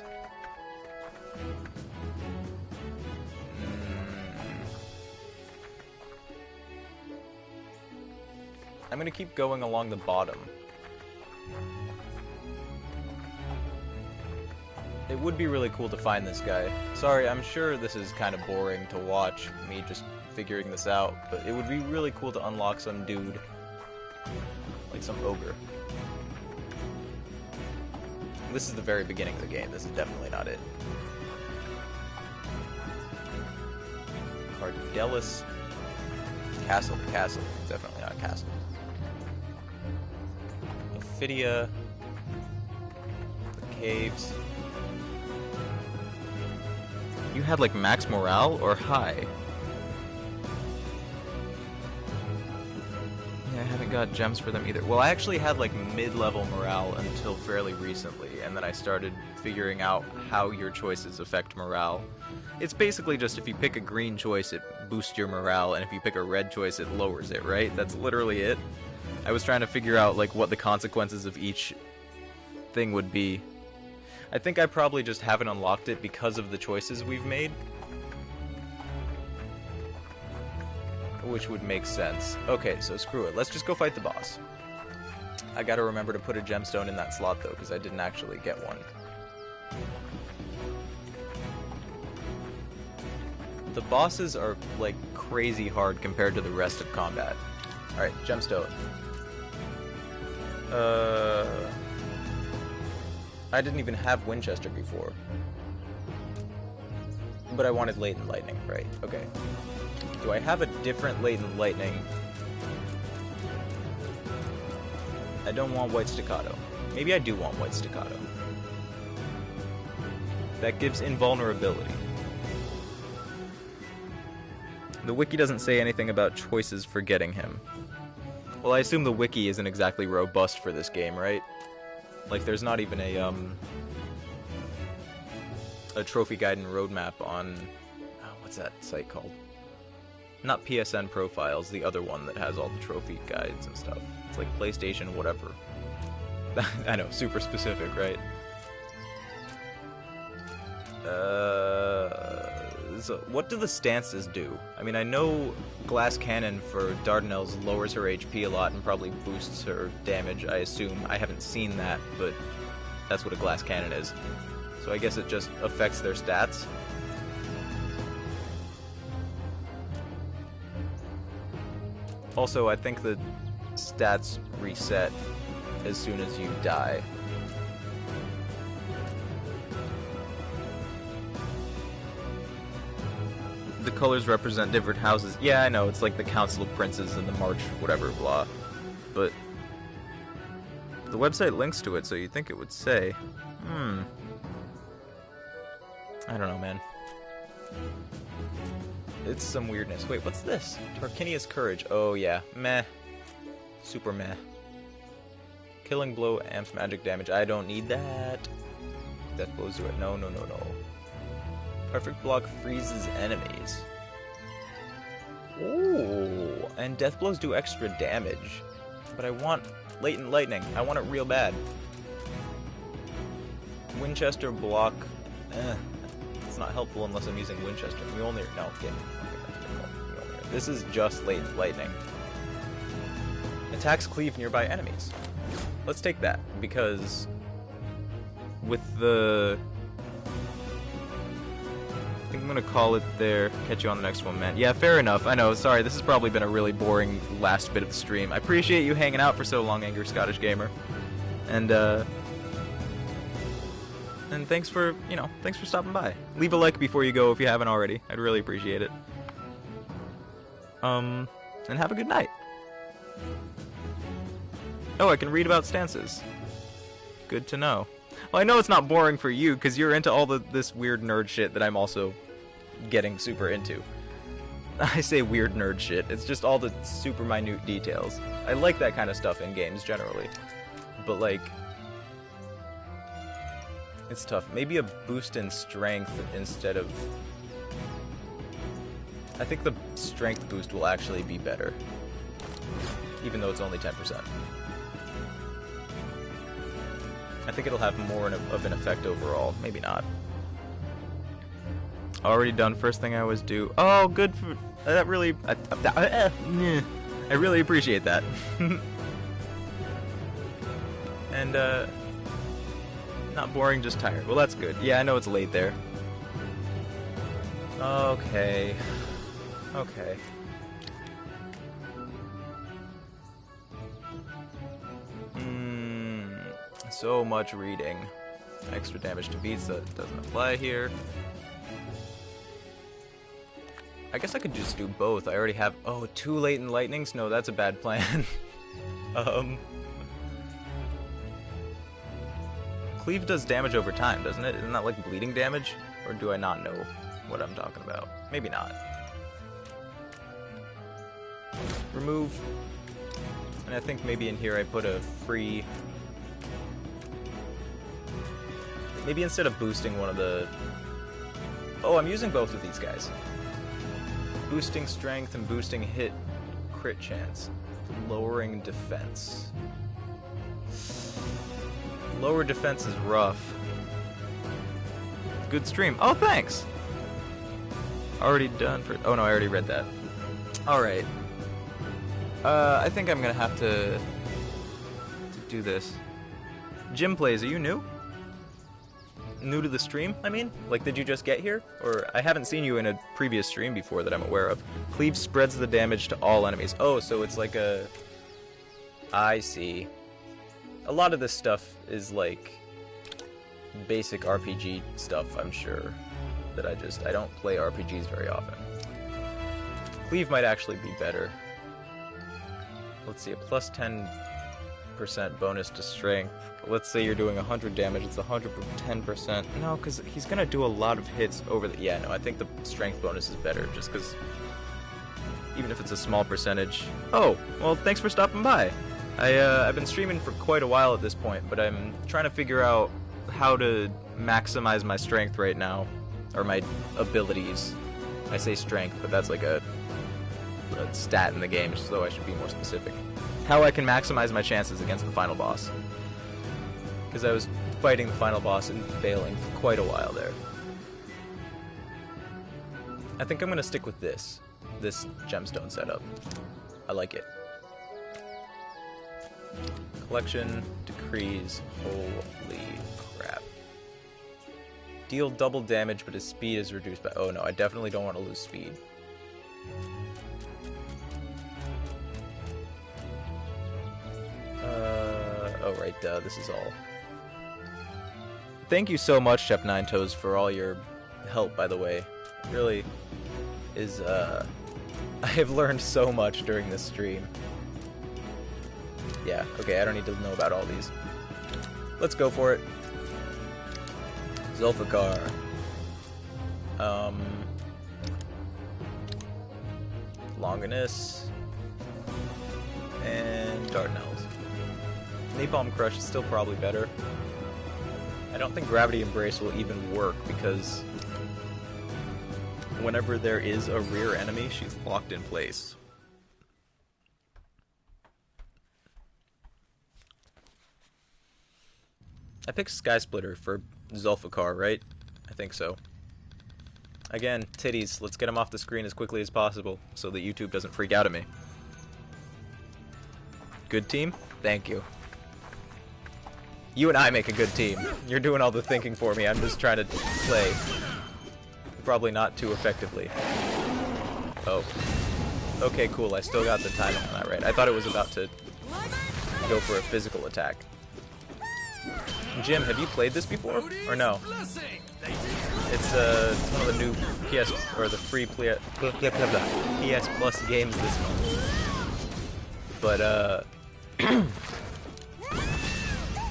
I'm gonna keep going along the bottom. It would be really cool to find this guy. Sorry, I'm sure this is kind of boring to watch, me just figuring this out, but it would be really cool to unlock some dude. Like some ogre. This is the very beginning of the game, this is definitely not it. Cardelis. Castle, definitely not a castle. Ophidia. The caves. You had like max morale or high? Yeah, I haven't got gems for them either. Well, I actually had like mid-level morale until fairly recently, and then I started figuring out how your choices affect morale. It's basically just if you pick a green choice, it boosts your morale, and if you pick a red choice, it lowers it, right? That's literally it. I was trying to figure out like what the consequences of each thing would be. I think I probably just haven't unlocked it because of the choices we've made. Which would make sense. Okay, so screw it. Let's just go fight the boss. I gotta remember to put a gemstone in that slot though, because I didn't actually get one. The bosses are like crazy hard compared to the rest of combat. Alright, gemstone. I didn't even have Winchester before. But I wanted Latent Lightning, right, okay. Do I have a different Latent Lightning? I don't want White Staccato. Maybe I do want White Staccato. That gives invulnerability. The wiki doesn't say anything about choices for getting him. Well, I assume the wiki isn't exactly robust for this game, right? Like, there's not even a trophy guide and roadmap on... Oh, what's that site called? Not PSN Profiles, the other one that has all the trophy guides and stuff. It's like PlayStation whatever. I know, super specific, right? So what do the stances do? I mean, I know Glass Cannon for Dardanelles lowers her HP a lot and probably boosts her damage, I assume. I haven't seen that, but that's what a Glass Cannon is. So I guess it just affects their stats. Also, I think the stats reset as soon as you die. The colors represent different houses. Yeah, I know, it's like the Council of Princes and the March, whatever, blah. But the website links to it, so you'd think it would say. I don't know, man. It's some weirdness. Wait, what's this? Tarquinius Courage. Oh, yeah. Meh. Super meh. Killing Blow amps magic damage. I don't need that. Death Blows do it. No, no, no, no. Perfect Block freezes enemies. Ooh, and Death Blows do extra damage. But I want Latent Lightning. I want it real bad. Winchester Block. It's not helpful unless I'm using Winchester. Mjolnir. No, get it. Okay, this is just Latent Lightning. Attacks cleave nearby enemies. Let's take that, because with the... I think I'm gonna call it there. Catch you on the next one, man. Yeah, fair enough. I know, sorry, this has probably been a really boring last bit of the stream. I appreciate you hanging out for so long, Angry Scottish Gamer. And thanks for, thanks for stopping by. Leave a like before you go if you haven't already. I'd really appreciate it. And have a good night. Oh, I can read about stances. Good to know. Well, I know it's not boring for you, because you're into all this weird nerd shit that I'm also getting super into. I say weird nerd shit, it's just all the super minute details. I like that kind of stuff in games, generally. But, like... It's tough. Maybe a boost in strength instead of... I think the strength boost will actually be better. Even though it's only 10%. I think it'll have more of an effect overall. Maybe not. Already done. First thing I always do. Oh, good for... That really... I really appreciate that. And, not boring, just tired. Well, that's good. Yeah, I know it's late there. Okay. Okay. So much reading. Extra damage to beats, that doesn't apply here. I guess I could just do both. I already have... Oh, 2 Latent Lightnings? No, that's a bad plan. Cleave does damage over time, doesn't it? Isn't that like bleeding damage? Or do I not know what I'm talking about? Maybe not. Remove. And I think maybe in here I put a free... Maybe instead of boosting one of the... Oh, I'm using both of these guys. Boosting strength and boosting hit crit chance. Lowering defense. Lower defense is rough. Good stream. Oh, thanks! Already done for... Oh, no, I already read that. Alright. I think I'm gonna have to do this. Jim Plays, are you new? New to the stream, I mean? Like, did you just get here? Or, I haven't seen you in a previous stream before that I'm aware of. Cleave spreads the damage to all enemies. Oh, so it's like a... I see. A lot of this stuff is like basic RPG stuff, I'm sure. That I don't play RPGs very often. Cleave might actually be better. Let's see, a plus 10% bonus to strength. Let's say you're doing 100 damage, it's 110%. No, because he's going to do a lot of hits over the... Yeah, no, I think the strength bonus is better, just because even if it's a small percentage. Oh, well, thanks for stopping by. I've been streaming for quite a while at this point, but I'm trying to figure out how to maximize my strength right now, or my abilities. I say strength, but that's like a stat in the game, so I should be more specific. How I can maximize my chances against the final boss. Because I was fighting the final boss and failing for quite a while there. I think I'm going to stick with this gemstone setup. I like it. Collection, decrees, holy crap. Deal double damage, but his speed is reduced by... Oh no, I definitely don't want to lose speed. Oh right, this is all. Thank you so much, Chef Nine Toes, for all your help, by the way. It really is, I have learned so much during this stream. Yeah, okay, I don't need to know about all these. Let's go for it. Zulfikar. Longinus. And Dardanelles. Napalm Crush is still probably better. I don't think Gravity Embrace will even work because whenever there is a rear enemy, she's locked in place. I picked Sky Splitter for Zulfikar, right? I think so. Again, titties. Let's get him off the screen as quickly as possible so that YouTube doesn't freak out at me. Good team? Thank you. You and I make a good team. You're doing all the thinking for me. I'm just trying to play. Probably not too effectively. Oh. Okay, cool. I still got the timing on that right. I thought it was about to go for a physical attack. Jim, have you played this before? Or no? It's one of the new PS, or the free PS Plus games this month. But,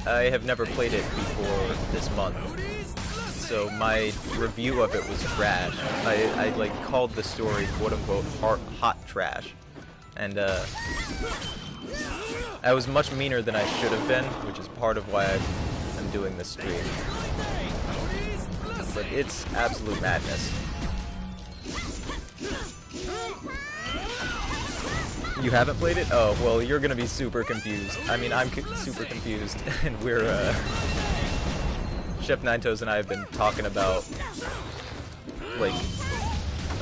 I have never played it before this month, so my review of it was trash. I like called the story quote-unquote hot trash, and I was much meaner than I should have been, which is part of why I'm doing this stream. But it's absolute madness. You haven't played it? Oh, well, you're gonna be super confused. I mean, I'm super confused, and we're, Chef Nine Toes and I have been talking about, like,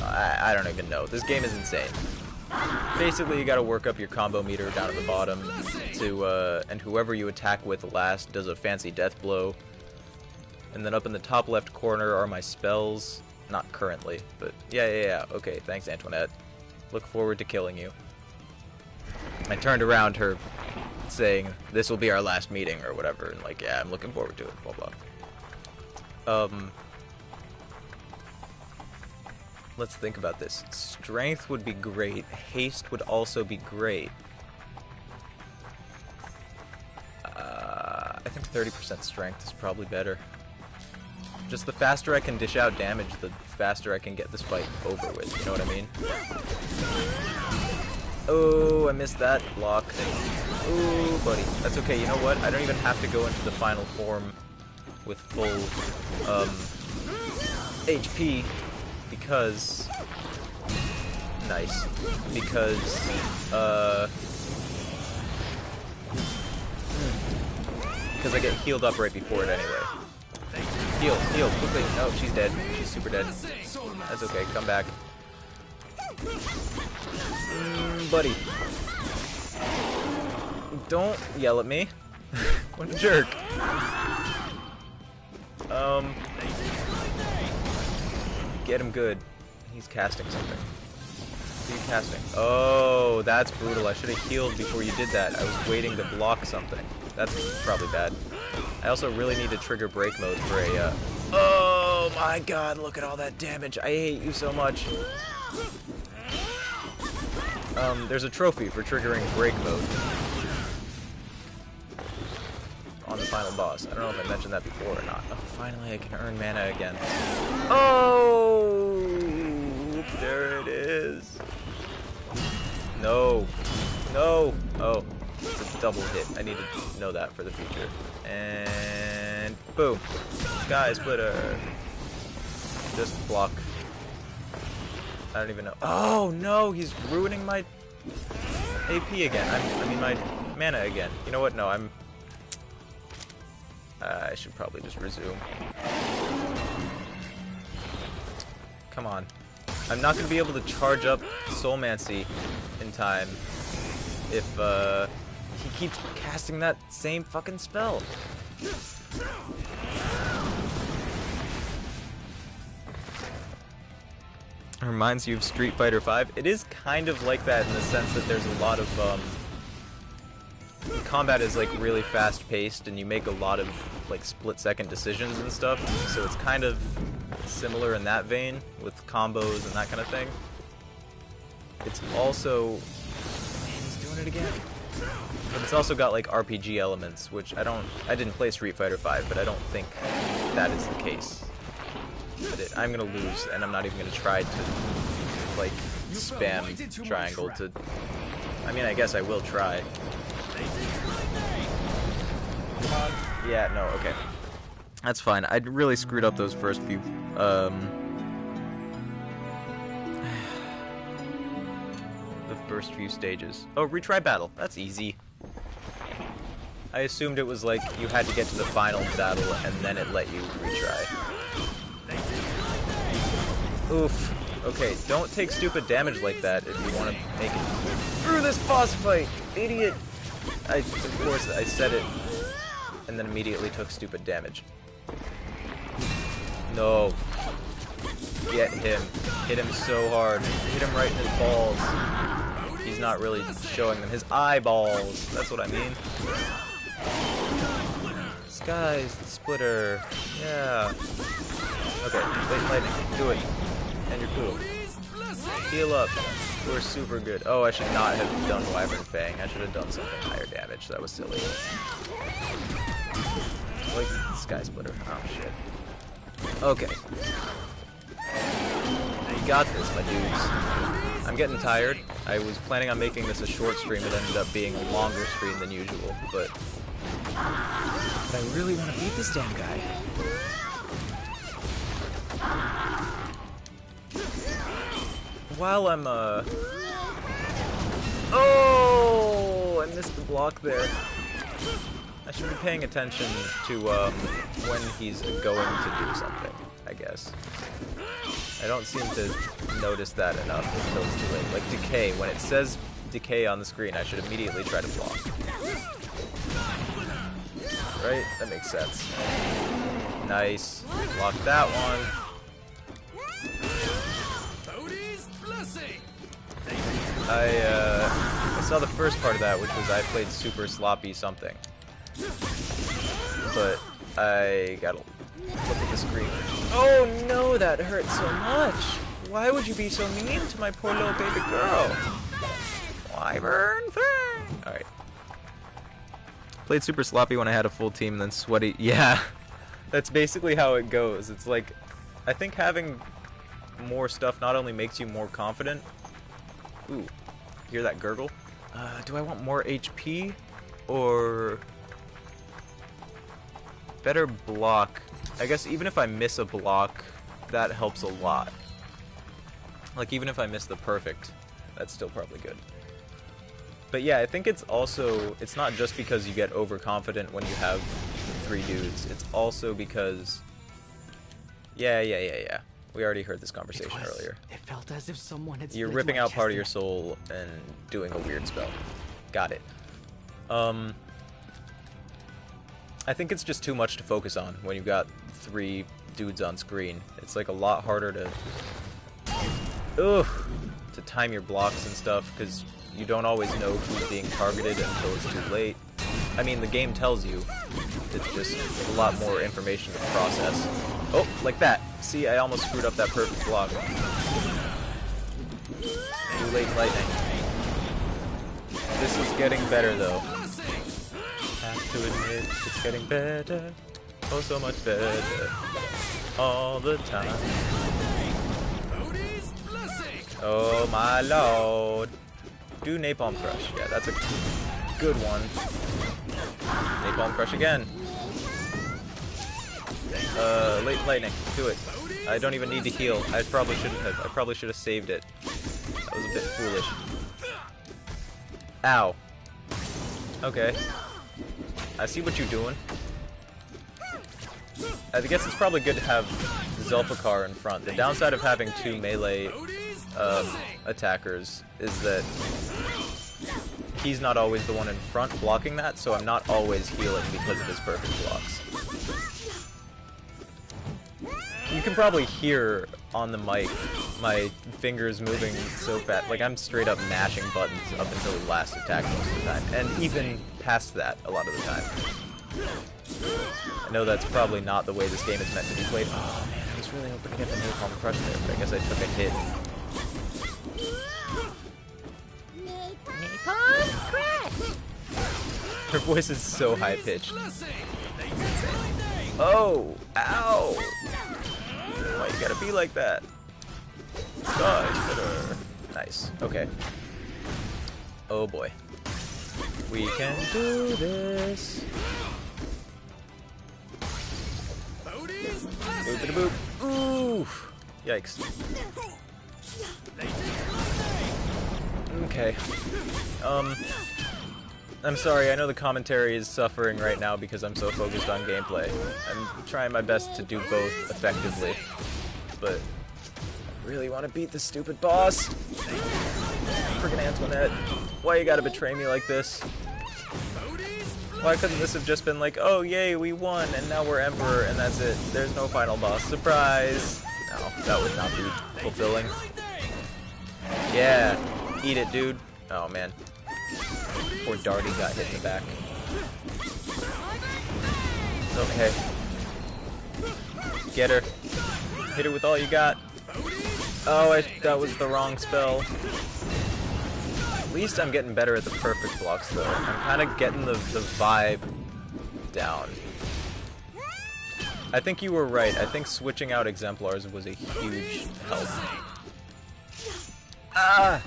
I don't even know. This game is insane. Basically, you gotta work up your combo meter down at the bottom to, and whoever you attack with last does a fancy death blow. And then up in the top left corner are my spells. Not currently, but yeah. Okay, thanks, Antoinette. Look forward to killing you. I turned around her saying, this will be our last meeting, or whatever, and like, yeah, I'm looking forward to it, blah blah. Let's think about this. Strength would be great. Haste would also be great. I think 30% strength is probably better. Just the faster I can dish out damage, the faster I can get this fight over with, you know what I mean? Oh, I missed that block. Ooh, buddy. That's okay, you know what? I don't even have to go into the final form with full, HP, because... Nice. Because, because I get healed up right before it anyway. Heal, quickly. Oh, she's dead. She's super dead. That's okay, come back. Buddy. Don't yell at me. What a jerk. Get him good. He's casting something. What are you casting? Oh, that's brutal. I should have healed before you did that. I was waiting to block something. That's probably bad. I also really need to trigger break mode for a, Oh my god, look at all that damage. I hate you so much. There's a trophy for triggering break mode on the final boss. I don't know if I mentioned that before or not. Oh, finally I can earn mana again. Oh, there it is. No. No. Oh, it's a double hit. I need to know that for the future. And boom. Sky splitter. Just block. I don't even know. Oh no, he's ruining my AP again. I mean my mana again. You know what? No, I should probably just resume. Come on. I'm not going to be able to charge up Soulmancy in time if he keeps casting that same fucking spell. It reminds you of Street Fighter V. It is kind of like that in the sense that there's a lot of combat is like really fast paced and you make a lot of like split-second decisions and stuff, so it's kind of similar in that vein with combos and that kind of thing. It's also, man, he's doing it again. But it's also got like RPG elements, which I didn't play Street Fighter V, but I don't think that is the case. But I'm gonna lose, and I'm not even gonna try to like spam triangle to. I mean, I guess I will try. Come on. Yeah, no, okay. That's fine. I really screwed up those first few, the first few stages. Oh, retry battle. That's easy. I assumed it was like you had to get to the final battle and then it let you retry. Oof. Okay, don't take stupid damage like that if you want to make it through this boss fight, idiot! Of course, I said it, and then immediately took stupid damage. No. Get him. Hit him so hard. Hit him right in his balls. He's not really showing them. His eyeballs. That's what I mean. Skies, the splitter. Yeah. Okay, late lightning. Do it. And you're cool. Heal up. We're super good. Oh, I should not have done Wyvern Fang. I should have done something higher damage. That was silly. Like Sky Splitter. Oh shit. Okay. You got this, my dudes. I'm getting tired. I was planning on making this a short stream. It ended up being a longer stream than usual, but I really want to beat this damn guy. While I'm, oh, I missed the block there. I should be paying attention to, when he's going to do something, I guess. I don't seem to notice that enough until it's too late. Like decay, when it says decay on the screen, I should immediately try to block. Right? That makes sense. Nice. Block that one. I saw the first part of that, which was I played super sloppy something. But I gotta look at the screen. Oh no, that hurt so much! Why would you be so mean to my poor little baby girl? Wyvern thing! Alright. Played super sloppy when I had a full team, then sweaty. Yeah, that's basically how it goes. It's like, I think having more stuff not only makes you more confident. Ooh, hear that gurgle? Do I want more HP or better block? I guess even if I miss a block, that helps a lot. Like even if I miss the perfect, that's still probably good. But yeah, I think it's also, it's not just because you get overconfident when you have 3 dudes. It's also because, yeah. We already heard this conversation earlier. It felt as if someone had You're split ripping my out part of chest your soul and doing a weird spell. Got it. I think it's just too much to focus on when you've got 3 dudes on screen. It's like a lot harder to time your blocks and stuff because you don't always know who's being targeted until it's too late. I mean, the game tells you. It's just a lot more information to process. Oh, like that. See, I almost screwed up that perfect block. Too late lightning. This is getting better, though. Have to admit, it's getting better. Oh, so much better. All the time. Oh, my lord. Do Napalm Crush. Yeah, that's a good one. Napalm Crush again. Late Lightning. Do it. I don't even need to heal. I probably shouldn't have. I probably should have saved it. That was a bit foolish. Ow. Okay. I see what you're doing. I guess it's probably good to have Zulfikar in front. The downside of having two melee attackers is that he's not always the one in front blocking that, so I'm not always healing because of his perfect blocks. You can probably hear on the mic my fingers moving so fast. Like, I'm straight up mashing buttons up until the last attack most of the time, and even past that a lot of the time. I know that's probably not the way this game is meant to be played. Oh man, I was really hoping to get the Napalm Crush there, but I guess I took a hit. Napalm Crush! Her voice is so high-pitched. Oh! Ow! Why you gotta be like that? Nice. Okay. Oh boy. We can do this. Boop-a-da-boop. Ooh! Yikes. Okay. I'm sorry, I know the commentary is suffering right now because I'm so focused on gameplay. I'm trying my best to do both effectively, but I really want to beat this stupid boss. Friggin' Antoinette, why you gotta betray me like this? Why couldn't this have just been like, oh yay, we won, and now we're Emperor, and that's it. There's no final boss. Surprise! No, that would not be fulfilling. Yeah, eat it, dude. Oh man. Poor Darty got hit in the back. Okay. Get her. Hit her with all you got. Oh, that was the wrong spell. At least I'm getting better at the perfect blocks, though. I'm kind of getting the vibe down. I think you were right. I think switching out Exemplars was a huge help. Ah!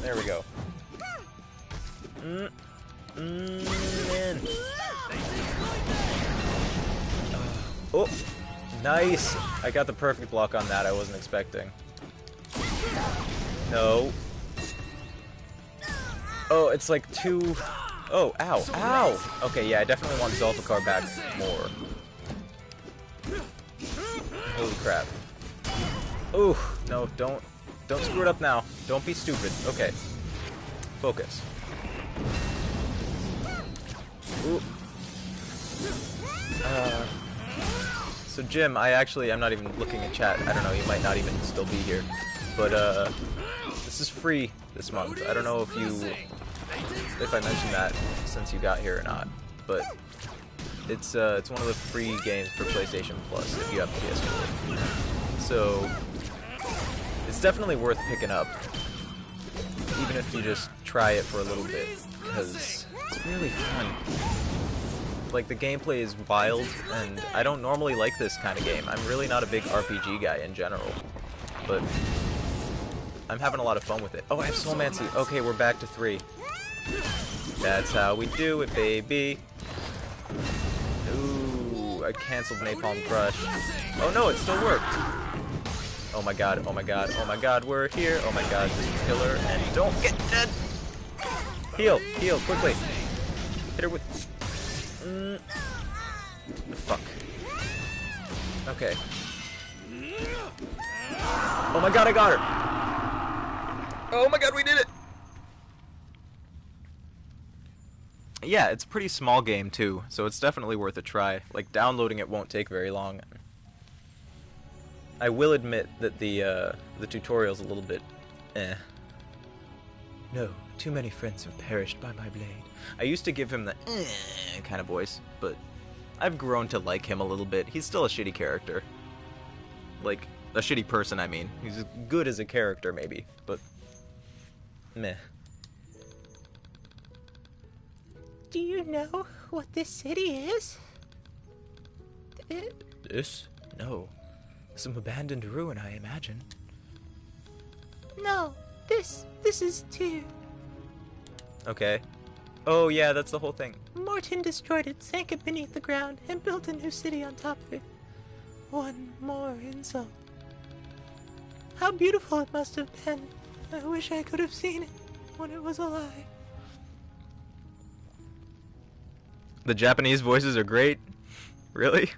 There we go. Man. Oh, nice! I got the perfect block on that. I wasn't expecting. No. Oh, it's like two... Oh, ow, ow! Okay, yeah, I definitely want Zulfikar back more. Holy crap. Ooh, no, don't screw it up now. Don't be stupid. Okay. Focus. Ooh. So Jim, I'm not even looking at chat. I don't know, you might not even still be here. But, this is free this month. I don't know if I mentioned that since you got here or not. But, it's one of the free games for PlayStation Plus if you have PS4. So, it's definitely worth picking up. Even if you just try it for a little bit. Because it's really fun. Like, the gameplay is wild, and I don't normally like this kind of game. I'm really not a big RPG guy in general, but I'm having a lot of fun with it. Oh, I have Soulmancy. Okay, we're back to 3. That's how we do it, baby. Ooh, I canceled Napalm Crush. Oh no, it still worked. Oh my god, oh my god, oh my god, we're here. Oh my god, just kill her and don't get dead. Heal, heal, quickly. Hit her with... Fuck. Okay. Oh my god, I got her! Oh my god, we did it! Yeah, it's a pretty small game too, so it's definitely worth a try. Like, downloading it won't take very long. I will admit that the tutorial's a little bit No, too many friends have perished by my blade. I used to give him the kind of voice, but I've grown to like him a little bit. He's still a shitty character. Like, a shitty person, I mean. He's good as a character, maybe, but meh. Do you know what this city is? This? No. Some abandoned ruin, I imagine. No, this is too. Okay. Oh yeah, that's the whole thing. Morton destroyed it, sank it beneath the ground, and built a new city on top of it. One more insult. How beautiful it must have been. I wish I could have seen it when it was alive. The Japanese voices are great. Really?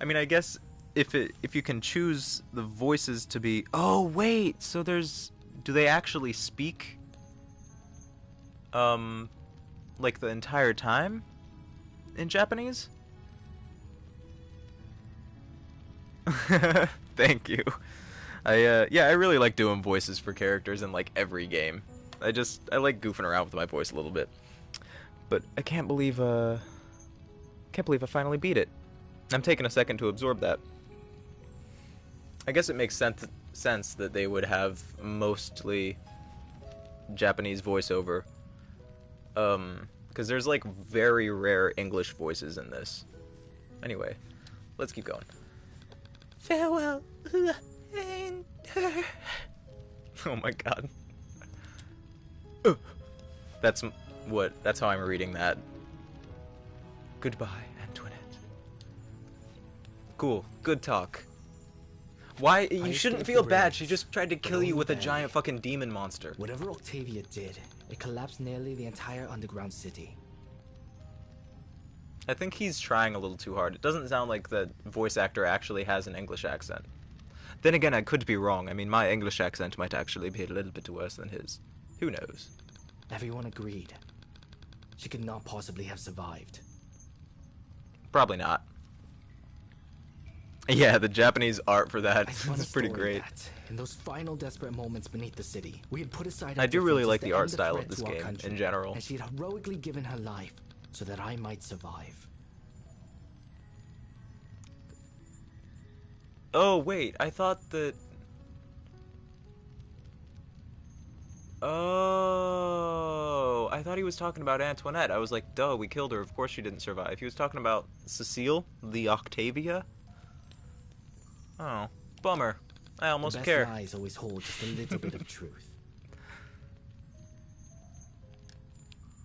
I mean, I guess if you can choose the voices to be... Oh, wait! So there's... Do they actually speak? Like the entire time? In Japanese? Thank you. Yeah, I really like doing voices for characters in, like, every game. I like goofing around with my voice a little bit. But I can't believe I finally beat it. I'm taking a second to absorb that. I guess it makes sense that they would have mostly Japanese voiceover. Because there's like very rare English voices in this. Anyway, let's keep going. Farewell, Enter. Oh my god. That's how I'm reading that. Goodbye, Antoinette. Cool, good talk. Why? You shouldn't feel bad. She just tried to kill you with a giant fucking demon monster. Whatever Octavia did, it collapsed nearly the entire underground city. I think he's trying a little too hard. It doesn't sound like the voice actor actually has an English accent. Then again, I could be wrong. I mean, my English accent might actually be a little bit worse than his. Who knows? Everyone agreed. She could not possibly have survived. Probably not. Yeah, the Japanese art for that is pretty great. In those final desperate moments beneath the city, we had put aside. I do really like the art style of this game in general. And she had heroically given her life so that I might survive. Oh wait, I thought that. Oh, I thought he was talking about Antoinette. I was like, duh, we killed her. Of course she didn't survive. He was talking about Cecile, the Octavia. Oh, bummer. I almost the care. best lies always hold just a little bit of truth.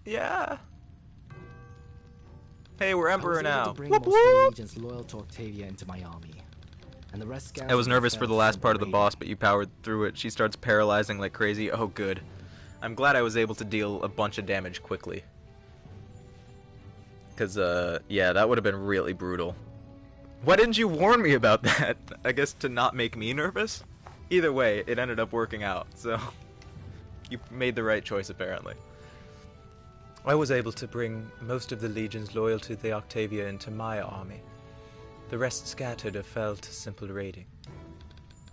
Yeah. Hey, we're Emperor now. To bring most of the legions loyal to Octavia into my army. And the rest I was nervous for the last part of the boss, but you powered through it. She starts paralyzing like crazy. Oh, good. I'm glad I was able to deal a bunch of damage quickly. Because, yeah, that would have been really brutal. Why didn't you warn me about that? I guess to not make me nervous? Either way, it ended up working out, so... You made the right choice, apparently. I was able to bring most of the legions loyal to the Octavia into my army. The rest scattered or fell to simple raiding.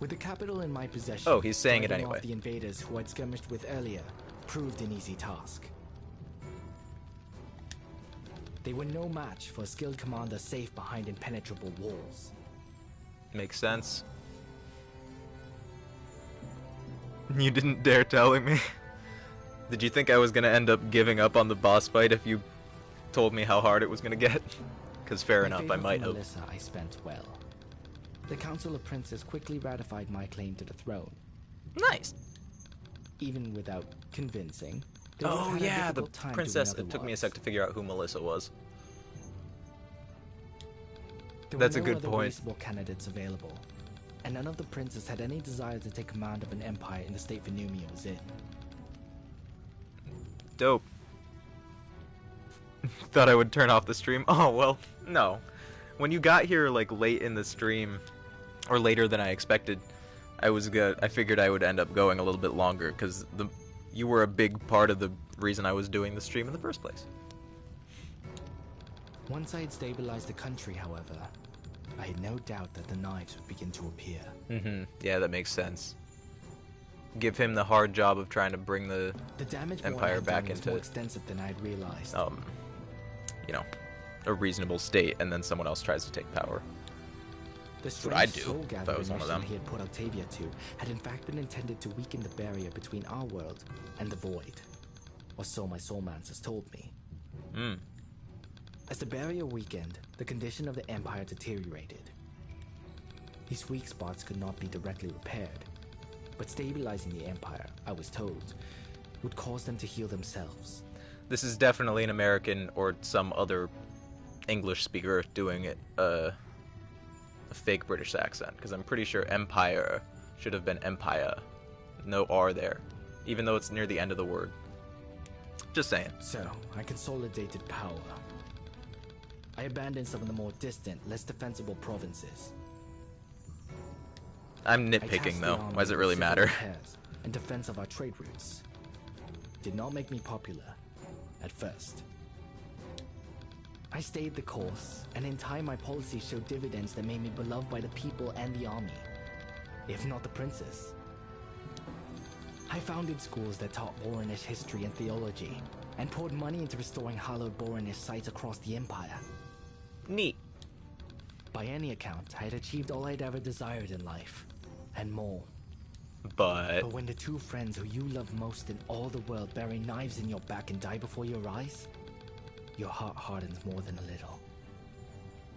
With the capital in my possession, oh, he's saying it driving anyway. Off the invaders who I'd skirmished with earlier proved an easy task. They were no match for a skilled commander safe behind impenetrable walls. Makes sense. You didn't dare telling me. Did you think I was gonna end up giving up on the boss fight if you told me how hard it was gonna get? Because fair enough, I might have. Melissa, I spent well. The Council of Princes quickly ratified my claim to the throne. Nice. Even without convincing. Oh yeah, the princess. It took me a sec to figure out who Melissa was. That's a good point. There were no other candidates available, and none of the princes had any desire to take command of an empire in the state Venumia was in. Dope. Thought I would turn off the stream. Oh well, no. When you got here like late in the stream, or later than I expected, I figured I would end up going a little bit longer because you were a big part of the reason I was doing the stream in the first place. Once I had stabilized the country, however, I had no doubt that the knives would begin to appear. Mm-hmm. Yeah, that makes sense. Give him the hard job of trying to bring the damage empire back into more extensive than I'd realized. You know, a reasonable state, and then someone else tries to take power. That's what I'd do if I was one of them. He had put Octavia to had in fact been intended to weaken the barrier between our world and the void, or so my soulmancers told me. As the barrier weakened, the condition of the empire deteriorated. These weak spots could not be directly repaired, but stabilizing the empire, I was told, would cause them to heal themselves. This is definitely an American or some other English speaker doing it, a fake British accent, because I'm pretty sure empire should have been empire. No R there, even though it's near the end of the word. Just saying. So, I consolidated power. I abandoned some of the more distant, less defensible provinces. I'm nitpicking though. Why does it really matter? In defense of our trade routes. Did not make me popular at first. I stayed the course, and in time my policies showed dividends that made me beloved by the people and the army, if not the princess. I founded schools that taught Boronish history and theology, and poured money into restoring hallowed Boronish sites across the Empire. Neat. By any account, I had achieved all I'd ever desired in life, and more. But when the two friends who you love most in all the world bury knives in your back and die before your eyes, your heart hardens more than a little.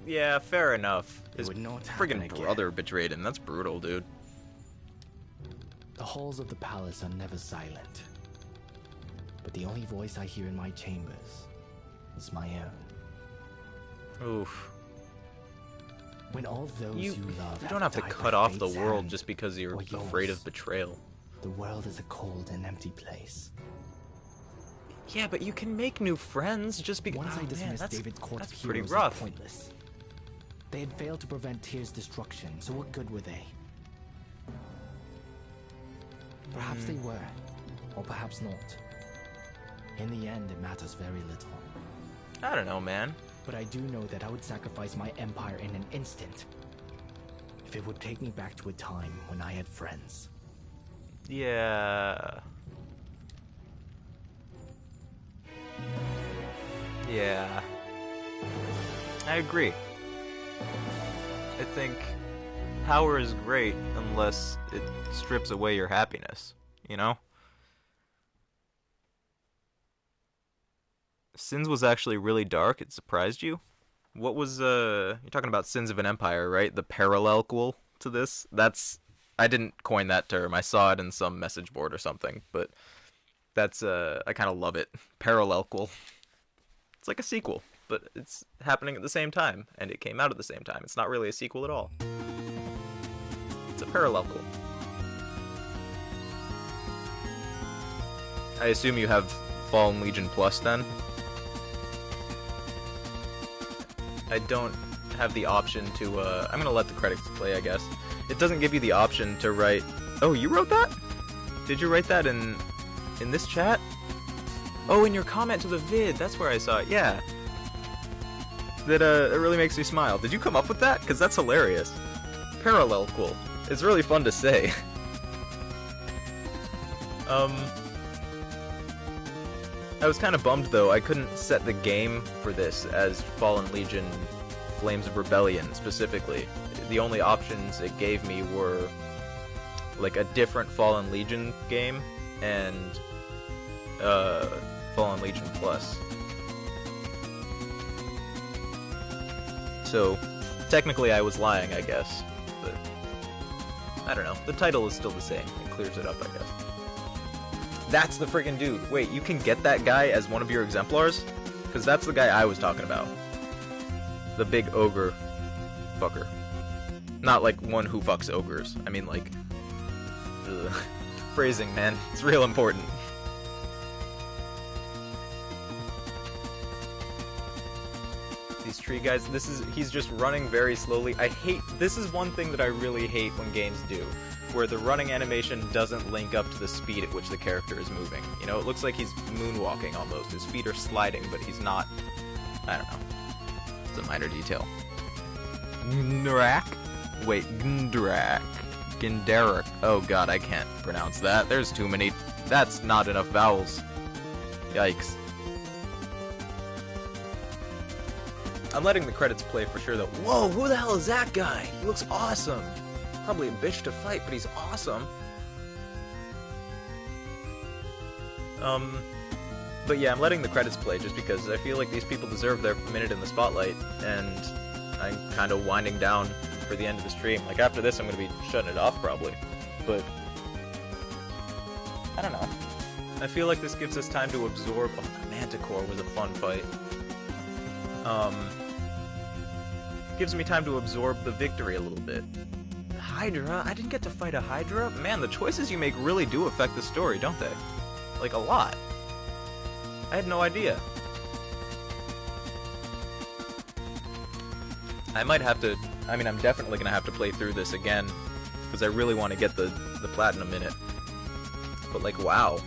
yeah, fair enough. It His would not happen friggin' again. brother betrayed him. That's brutal, dude. The halls of the palace are never silent, but the only voice I hear in my chambers is my own. Oof. When all those you love You don't have to died cut by off the fate's world hand, just because you're or afraid yours, of betrayal. the world is a cold and empty place. Yeah, but you can make new friends just because. Once I dismissed David's court of pretty heroes rough. as pointless. They had failed to prevent Tyr's destruction, so what good were they? Perhaps they were, or perhaps not. In the end, it matters very little. I don't know, man. But I do know that I would sacrifice my empire in an instant, if it would take me back to a time when I had friends. Yeah. Yeah. I agree. I think power is great unless it strips away your happiness, you know? Sins was actually really dark. It surprised you? What was, you're talking about Sins of an Empire, right? The parallel to this? I didn't coin that term. I saw it in some message board or something, but that's, I kind of love it. Parallel. It's like a sequel, but it's happening at the same time, and it came out at the same time. It's not really a sequel at all. It's a parallel. I assume you have Fallen Legion Plus then? I don't have the option to, I'm gonna let the credits play, I guess. It doesn't give you the option to write... Oh, you wrote that? Did you write that in this chat? Oh, in your comment to the vid, that's where I saw it, yeah. That, it really makes me smile. Did you come up with that? Because that's hilarious. Parallel cool. It's really fun to say. I was kind of bummed, though. I couldn't set the game for this as Fallen Legion Flames of Rebellion, specifically. The only options it gave me were, like, a different Fallen Legion game and, Fallen Legion Plus. So, technically I was lying, I guess. But, I don't know. The title is still the same. It clears it up, I guess. That's the friggin' dude. Wait, you can get that guy as one of your exemplars? Because that's the guy I was talking about. The big ogre fucker. Not like one who fucks ogres. I mean like... Ugh. Phrasing, man. It's real important. These tree guys, he's just running very slowly. This is one thing that I really hate when games do, where the running animation doesn't link up to the speed at which the character is moving. You know, it looks like he's moonwalking almost. His feet are sliding, but he's not. I don't know. It's a minor detail. Gndrak? Wait, Gndrak. Ginderik. Oh god, I can't pronounce that. There's too many. That's not enough vowels. Yikes. I'm letting the credits play for sure, though. Whoa, who the hell is that guy? He looks awesome. Probably a bitch to fight, but he's awesome. But yeah, I'm letting the credits play just because I feel like these people deserve their minute in the spotlight, and I'm kind of winding down for the end of the stream. Like, after this, I'm going to be shutting it off, probably. But, I don't know. I feel like this gives us time to absorb... Oh, the Manticore was a fun fight. Gives me time to absorb the victory a little bit. Hydra? I didn't get to fight a Hydra? Man, the choices you make really do affect the story, don't they? Like, a lot. I had no idea. I might have to... I mean, I'm definitely going to have to play through this again, because I really want to get the platinum in it. But, like, wow.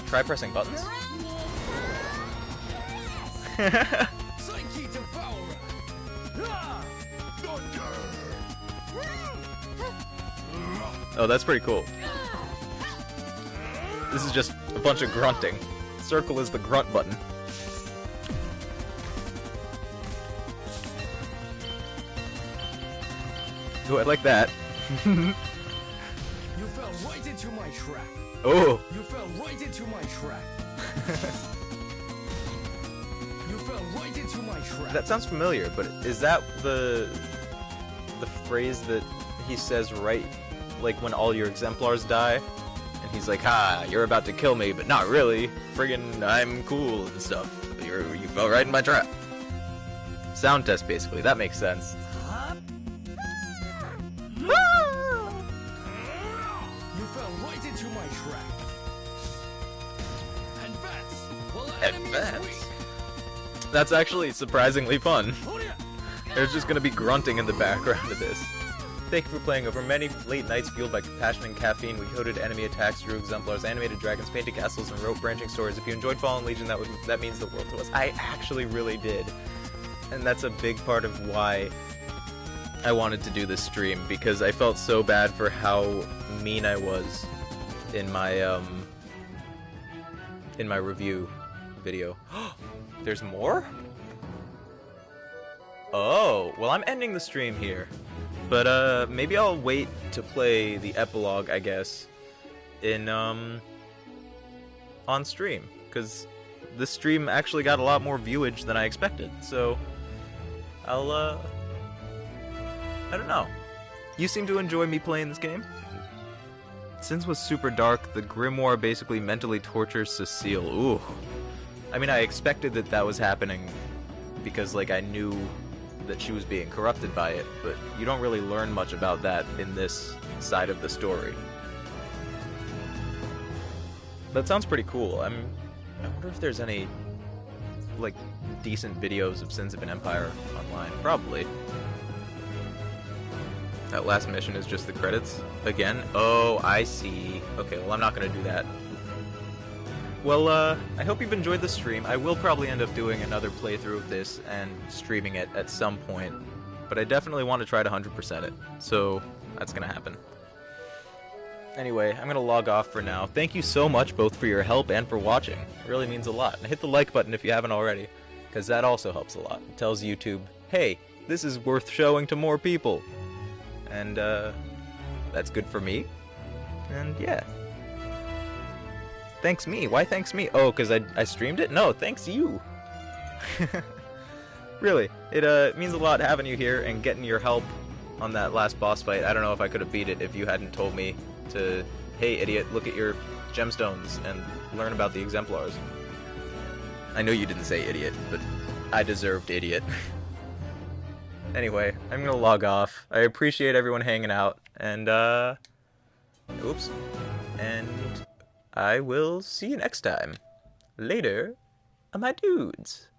Try pressing buttons. Oh, that's pretty cool. This is just a bunch of grunting. Circle is the grunt button. Oh, I like that. You fell right into my trap. Oh! You fell right into my trap. You fell right into my trap. That sounds familiar, but is that the phrase that he says right, like when all your exemplars die? And he's like, ha, you're about to kill me, but not really. Friggin' I'm cool and stuff. You fell right in my trap. Sound test, basically. That makes sense. You fell right into my trap. And that's... well, Advance. That's actually surprisingly fun. There's just gonna be grunting in the background of this. Thank you for playing. Over many late nights fueled by compassion and caffeine, we coded enemy attacks, drew exemplars, animated dragons, painted castles, and wrote branching stories. If you enjoyed Fallen Legion, that means the world to us. I actually really did. And that's a big part of why I wanted to do this stream, because I felt so bad for how mean I was in my review video. There's more? Oh, well, I'm ending the stream here. But maybe I'll wait to play the epilogue, I guess, in on stream, because this stream actually got a lot more viewage than I expected. So I'll I don't know. You seem to enjoy me playing this game? Sins was super dark. The Grimoire basically mentally tortures Cecile. Ooh. I mean, I expected that was happening because, like, I knew that she was being corrupted by it, but you don't really learn much about that in this side of the story. That sounds pretty cool. I wonder if there's any, like, decent videos of Sins of an Empire online. Probably. That last mission is just the credits again? Oh, I see. Okay, well, I'm not gonna do that. Well, I hope you've enjoyed the stream. I will probably end up doing another playthrough of this and streaming it at some point, but I definitely want to try to 100% it, so that's gonna happen. Anyway, I'm gonna log off for now. Thank you so much both for your help and for watching. It really means a lot. And hit the like button if you haven't already, because that also helps a lot. It tells YouTube, hey, this is worth showing to more people. And, that's good for me. And, yeah. Thanks me. Why thanks me? Oh, because I streamed it? No, thanks you. Really, it means a lot having you here and getting your help on that last boss fight. I don't know if I could have beat it if you hadn't told me to, hey, idiot, look at your gemstones and learn about the exemplars. I know you didn't say idiot, but I deserved idiot. Anyway, I'm gonna log off. I appreciate everyone hanging out, and, oops. And I will see you next time. Later, my dudes.